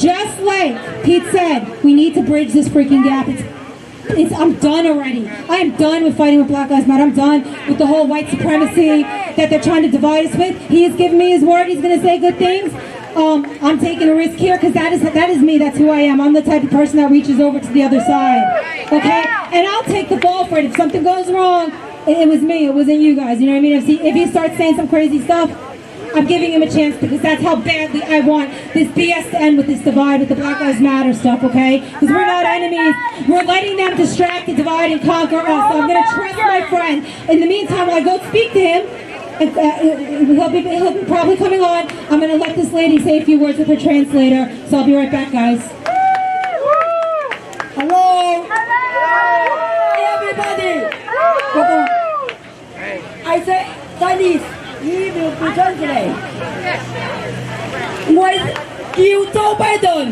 Just like Pete said, we need to bridge this freaking gap. I'm done already. I am done with fighting with Black Lives Matter. I'm done with the whole white supremacy that they're trying to divide us with. He has given me his word. He's going to say good things. I'm taking a risk here because that is me. That's who I am. I'm the type of person that reaches over to the other side. Okay? And I'll take the fall for it. If something goes wrong, it was me. It wasn't you guys. You know what I mean? If he starts saying some crazy stuff, I'm giving him a chance because that's how badly I want this BS to end with this divide, with the Black Lives Matter stuff, okay? Because we're not enemies. We're letting them distract and divide and conquer us. So I'm going to trust my friend. In the meantime, while I go speak to him, he'll be probably coming on. I'm going to let this lady say a few words with her translator. So I'll be right back, guys. Hello. Everybody. I say Chinese. He will be translated. With Joe Biden,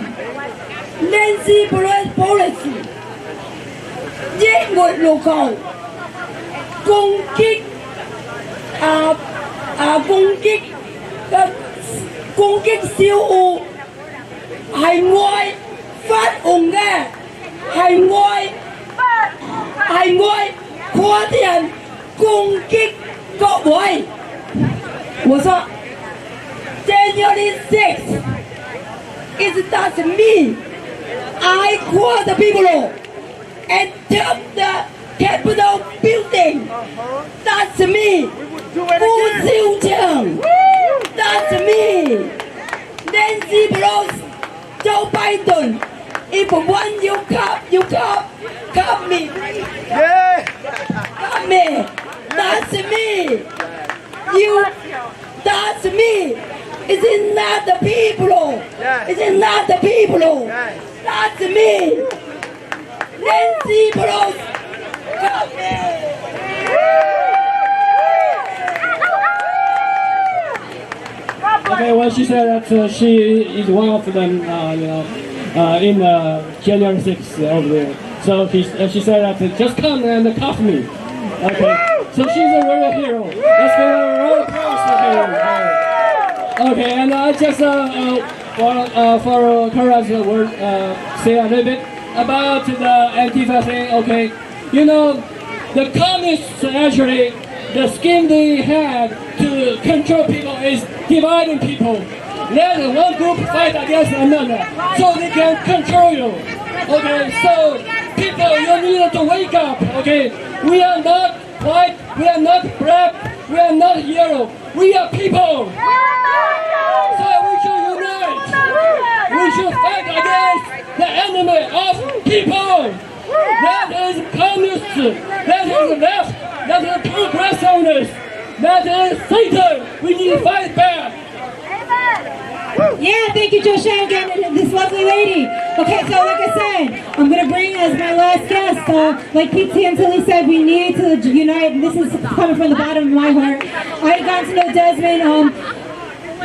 Nancy Pelosi, 抑壓路cầu攻擊小戶係愛發紅嘅，係愛跨啲人攻擊各位。我說 January 6th is not me. I call the people and took the Capitol building. That's me. Fu Xiuqiang. That's me. Nancy Pelosi, Joe Biden. If one you come me. Come me. That's me. That's me. It is not the people. It is not the people. That's me. Nancy Pelosi. Come me. Okay, well, she said that she is one of them, in January 6th over there. So she said that just come and cuff me. Okay, so she's a real hero. Let's give her a round of applause for her. Okay, and I just for Kara's word, say a little bit about the Antifa thing. Okay, you know, the communists actually, the scheme they had to control people is dividing people. Let one group fight against another so they can control you. Okay, so people, you need to wake up. Okay, we are not white, we are not black, we are not yellow. We are people. So we should unite. We should fight against the enemy of people. That is communists. That is left. That is progressiveness. That is Satan. We need to fight back. Yeah, thank you, Joe Shanahan, and this lovely lady. Okay, so like I said, I'm going to bring as my last guest, like Pete Santilli said, we need to unite, and this is coming from the bottom of my heart. I got to know Desmond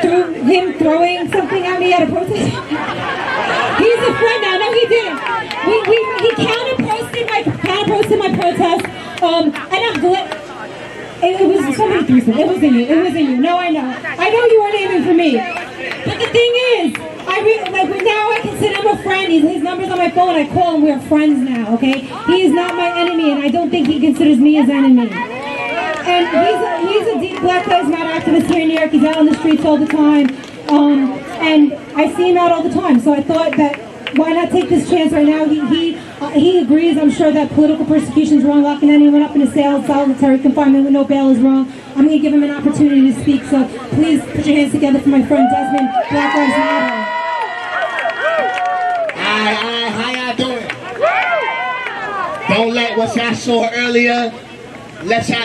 through him throwing something at me at a protest. He's a friend now. No, he didn't. He counter-posted my protest, and I'm glad. It was somebody threw something. It wasn't you. It wasn't you. No, I know. I know you weren't aiming for me. But the thing is, now I consider him a friend. His number's on my phone. I call him. We're friends now, okay? He is not my enemy, and I don't think he considers me his enemy. And he's a deep Black Lives Matter activist here in New York. He's out on the streets all the time. And I see him out all the time. So I thought that why not take this chance right now? He agrees, I'm sure, that political persecution is wrong. Locking anyone up in a cell, solitary confinement with no bail is wrong. I'm going to give him an opportunity to speak. So please put your hands together for my friend Desmond. Black Lives Matter. Hi, how y'all doing? Don't let what y'all saw earlier,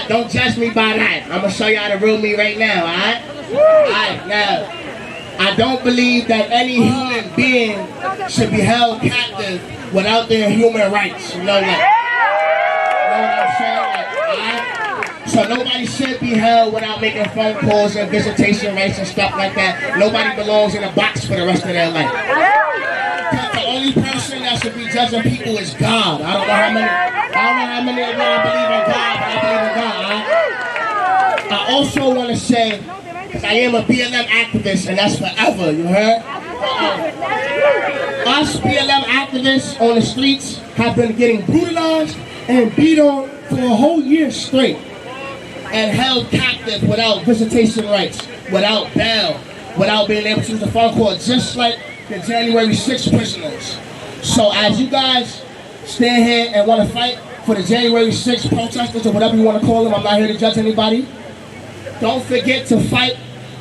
don't judge me by that. I'm going to show y'all the real me right now, alright? Alright, now, I don't believe that any human being should be held captive without their human rights. You know that? You know what I'm saying? Like, alright? So nobody should be held without making phone calls and visitation rights and stuff like that. Nobody belongs in a box for the rest of their life. The only person that's to be judging people is God. I don't know how many of y'all believe in God, but I believe in God. I also want to say, because I am a BLM activist, and that's forever, you heard? Us BLM activists on the streets have been getting brutalized and beat on for a whole year straight and held captive without visitation rights, without bail, without being able to use the phone call, just like the January 6th prisoners. So as you guys stand here and want to fight for the January 6th protesters or whatever you want to call them, I'm not here to judge anybody. Don't forget to fight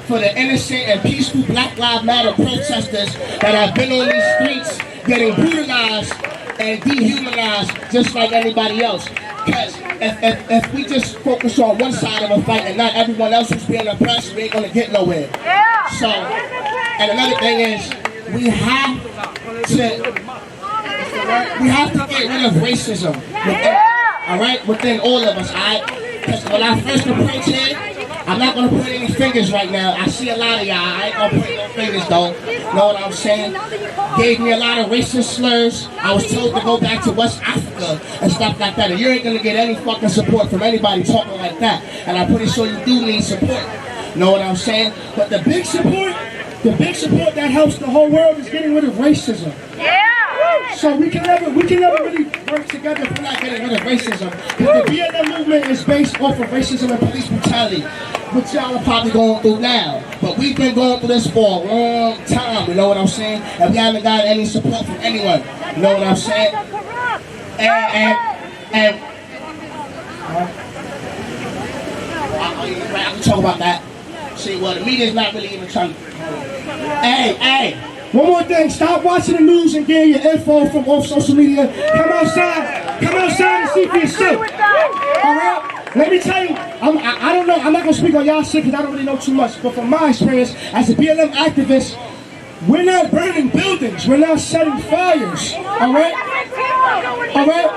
for the innocent and peaceful Black Lives Matter protesters that have been on these streets getting brutalized and dehumanized just like anybody else. Because if we just focus on one side of a fight and not everyone else who's being oppressed, we ain't going to get nowhere. So, and another thing is, we have to get rid of racism within, all right, within all of us, all right? Because when I first approached here, I'm not going to point any fingers right now. I see a lot of y'all. I ain't going to point no fingers, though. Know what I'm saying? Gave me a lot of racist slurs. I was told to go back to West Africa and stuff like that. And you ain't going to get any fucking support from anybody talking like that. And I'm pretty sure you do need support. Know what I'm saying? But the big support that helps the whole world is getting rid of racism. Yeah. So we can never really work together if we're not getting rid of racism. Because the BLM movement is based off of racism and police brutality, which y'all are probably going through now. But we've been going through this for a long time, you know what I'm saying? And we haven't got any support from anyone, you know what I'm saying? And I can talk about that. See, well, the media's not really even trying to... Hey, one more thing. Stop watching the news and getting your info from off social media. Come outside and see for yourself. All right? Let me tell you, I don't know. I'm not going to speak on y'all shit because I don't really know too much. But from my experience as a BLM activist, we're not burning buildings. We're not setting fires. All right? All right?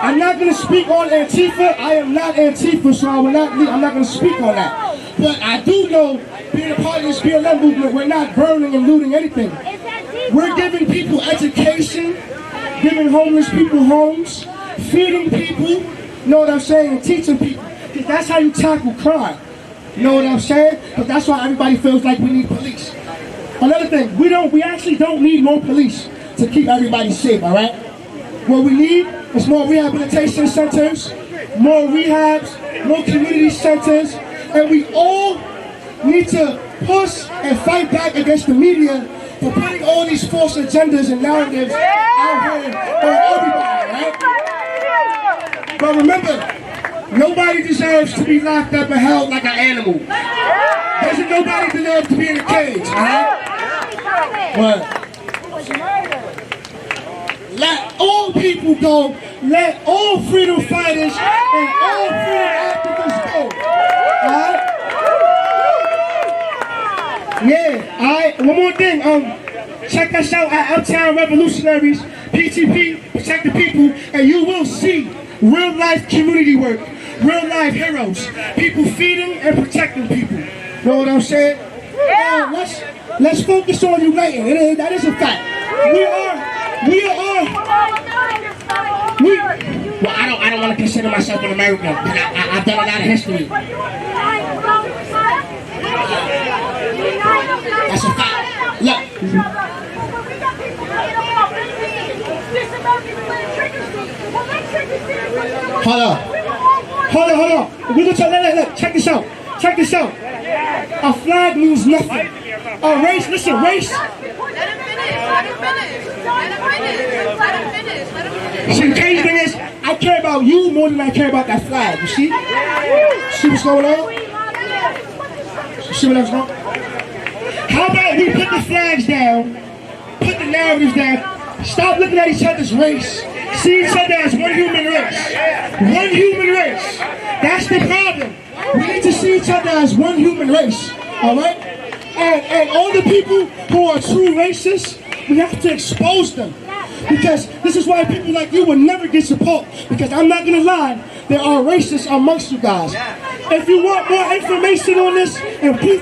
I'm not going to speak on Antifa. I am not Antifa, so I'm not going to speak on that. But I do know, being a part of this BLM movement, we're not burning and looting anything. We're giving people education, giving homeless people homes, feeding people, you know what I'm saying, and teaching people. Because that's how you tackle crime. You know what I'm saying? Because that's why everybody feels like we need police. Another thing, we actually don't need more police to keep everybody safe, all right? What we need is more rehabilitation centers, more rehabs, more community centers, and we all need to push and fight back against the media for putting all these false agendas and narratives out here on everybody, right? But remember, nobody deserves to be locked up and held like an animal. Doesn't nobody deserve to be in a cage, alright? But let all people go, let all freedom fighters and all freedom activists go, alright? Yeah, alright, one more thing, check us out at Uptown Revolutionaries, PTP, Protect the People, and you will see real life community work, real life heroes, people feeding and protecting people. Know what I'm saying? Let's focus on uniting. That is a fact. Well, I don't want to consider myself an American, but I've done a lot of history. That's a fact. Look. Hold on. We're gonna look, check this out. A flag means nothing. A race, listen, race. Let him finish. See, the crazy thing is, I care about you more than I care about that flag, you see? See what's going on? See what's going on? How about we put the flags down, put the narratives down, stop looking at each other's race, see each other as one human race. One human race. That's the problem. We need to see each other as one human race, all right? And all the people who are true racists, we have to expose them. Because this is why people like you will never get support. Because I'm not going to lie, there are racists amongst you guys. If you want more information on this, and please...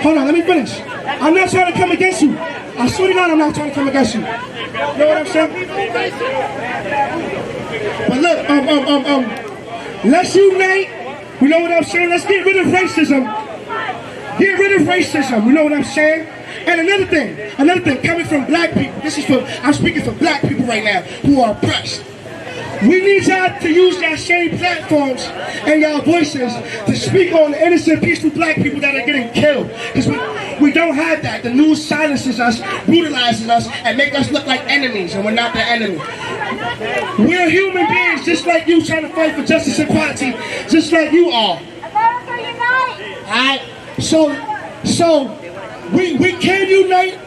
Hold on, let me finish. I'm not trying to come against you. I swear to God, I'm not trying to come against you. You know what I'm saying? But look, let's unite. You know what I'm saying? Let's get rid of racism. Get rid of racism. You know what I'm saying? And another thing, coming from black people. I'm speaking for black people right now who are oppressed. We need y'all to use your same platforms and your voices to speak on the innocent, peaceful black people that are getting killed. Because we don't have that. The news silences us, brutalizes us, and make us look like enemies, and we're not the enemy. We're human beings, just like you, trying to fight for justice and equality, just like you are. America unite! Alright? So we can unite.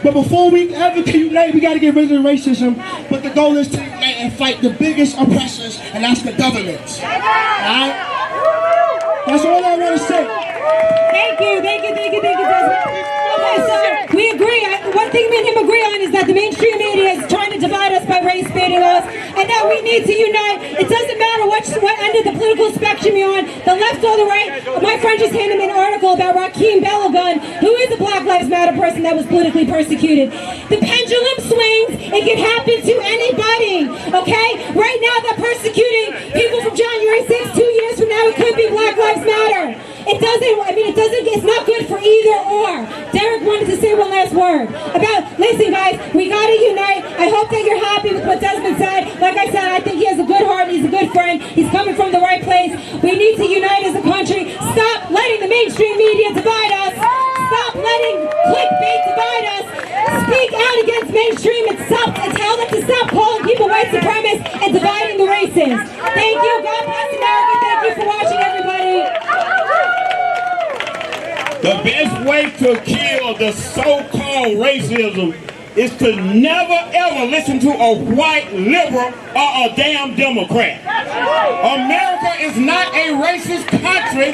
But before we ever can unite, we got to get rid of racism. But the goal is to unite and fight the biggest oppressors, and that's the governments. Alright? That's all I want to say. Thank you, Desmond. Okay, so we agree. One thing me and him agree on is that the mainstream media is trying to divide us by race baiting us, and that we need to unite. It doesn't matter what end of the political spectrum you're on, the left or the right. My friend just handed me an article about Rakeem Belagun, who is a Black Lives Matter person that was politically persecuted. The pendulum swings. It can happen to anybody, okay? Right now they're persecuting people from January 6th. 2 years from now it could be Black Lives Matter. It's not good for either or. Derek wanted to say one last word listen guys, we gotta unite. I hope that you're happy with what Desmond said. Like I said, I think he has a good heart, he's a good friend, he's coming from the right place. We need to unite as a country. Stop letting the mainstream media divide us. Stop letting clickbait divide us. Speak out against mainstream and tell them to stop calling people white supremacists and dividing the races. Thank you, God bless America, thank you for watching everybody. The best way to kill the so-called racism is to never ever listen to a white liberal or a damn Democrat. America is not a racist country,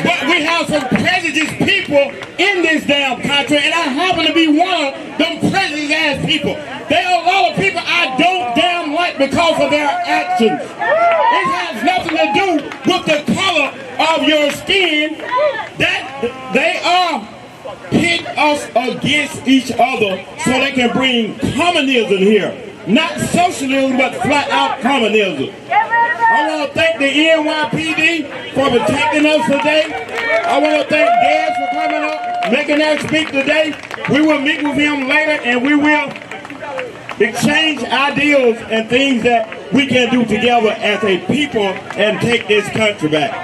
but we have some prejudiced people in this damn country, and I happen to be one of them prejudiced ass people. There are a lot of people I don't damn like because of their actions. It has nothing to do with the color of your skin. That they are pit us against each other so they can bring communism here. Not socialism, but flat out communism. I want to thank the NYPD for protecting us today. I want to thank Des for coming up, making that speak today. We will meet with him later, and we will exchange ideas and things that we can do together as a people and take this country back.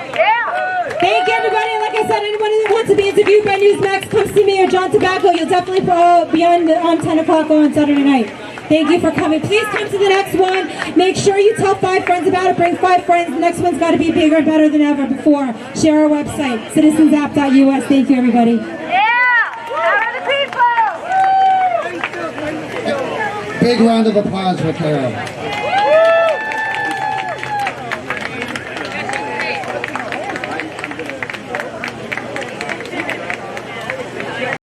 Thank you, everybody. Like I said, anybody that wants to be interviewed by Newsmax, come see me or John Tobacco. You'll definitely be on 10 o'clock on Saturday night. Thank you for coming. Please come to the next one. Make sure you tell 5 friends about it. Bring 5 friends. The next one's got to be bigger and better than ever before. Share our website, citizensapp.us. Thank you, everybody. Power to the people! Big round of applause for Carol.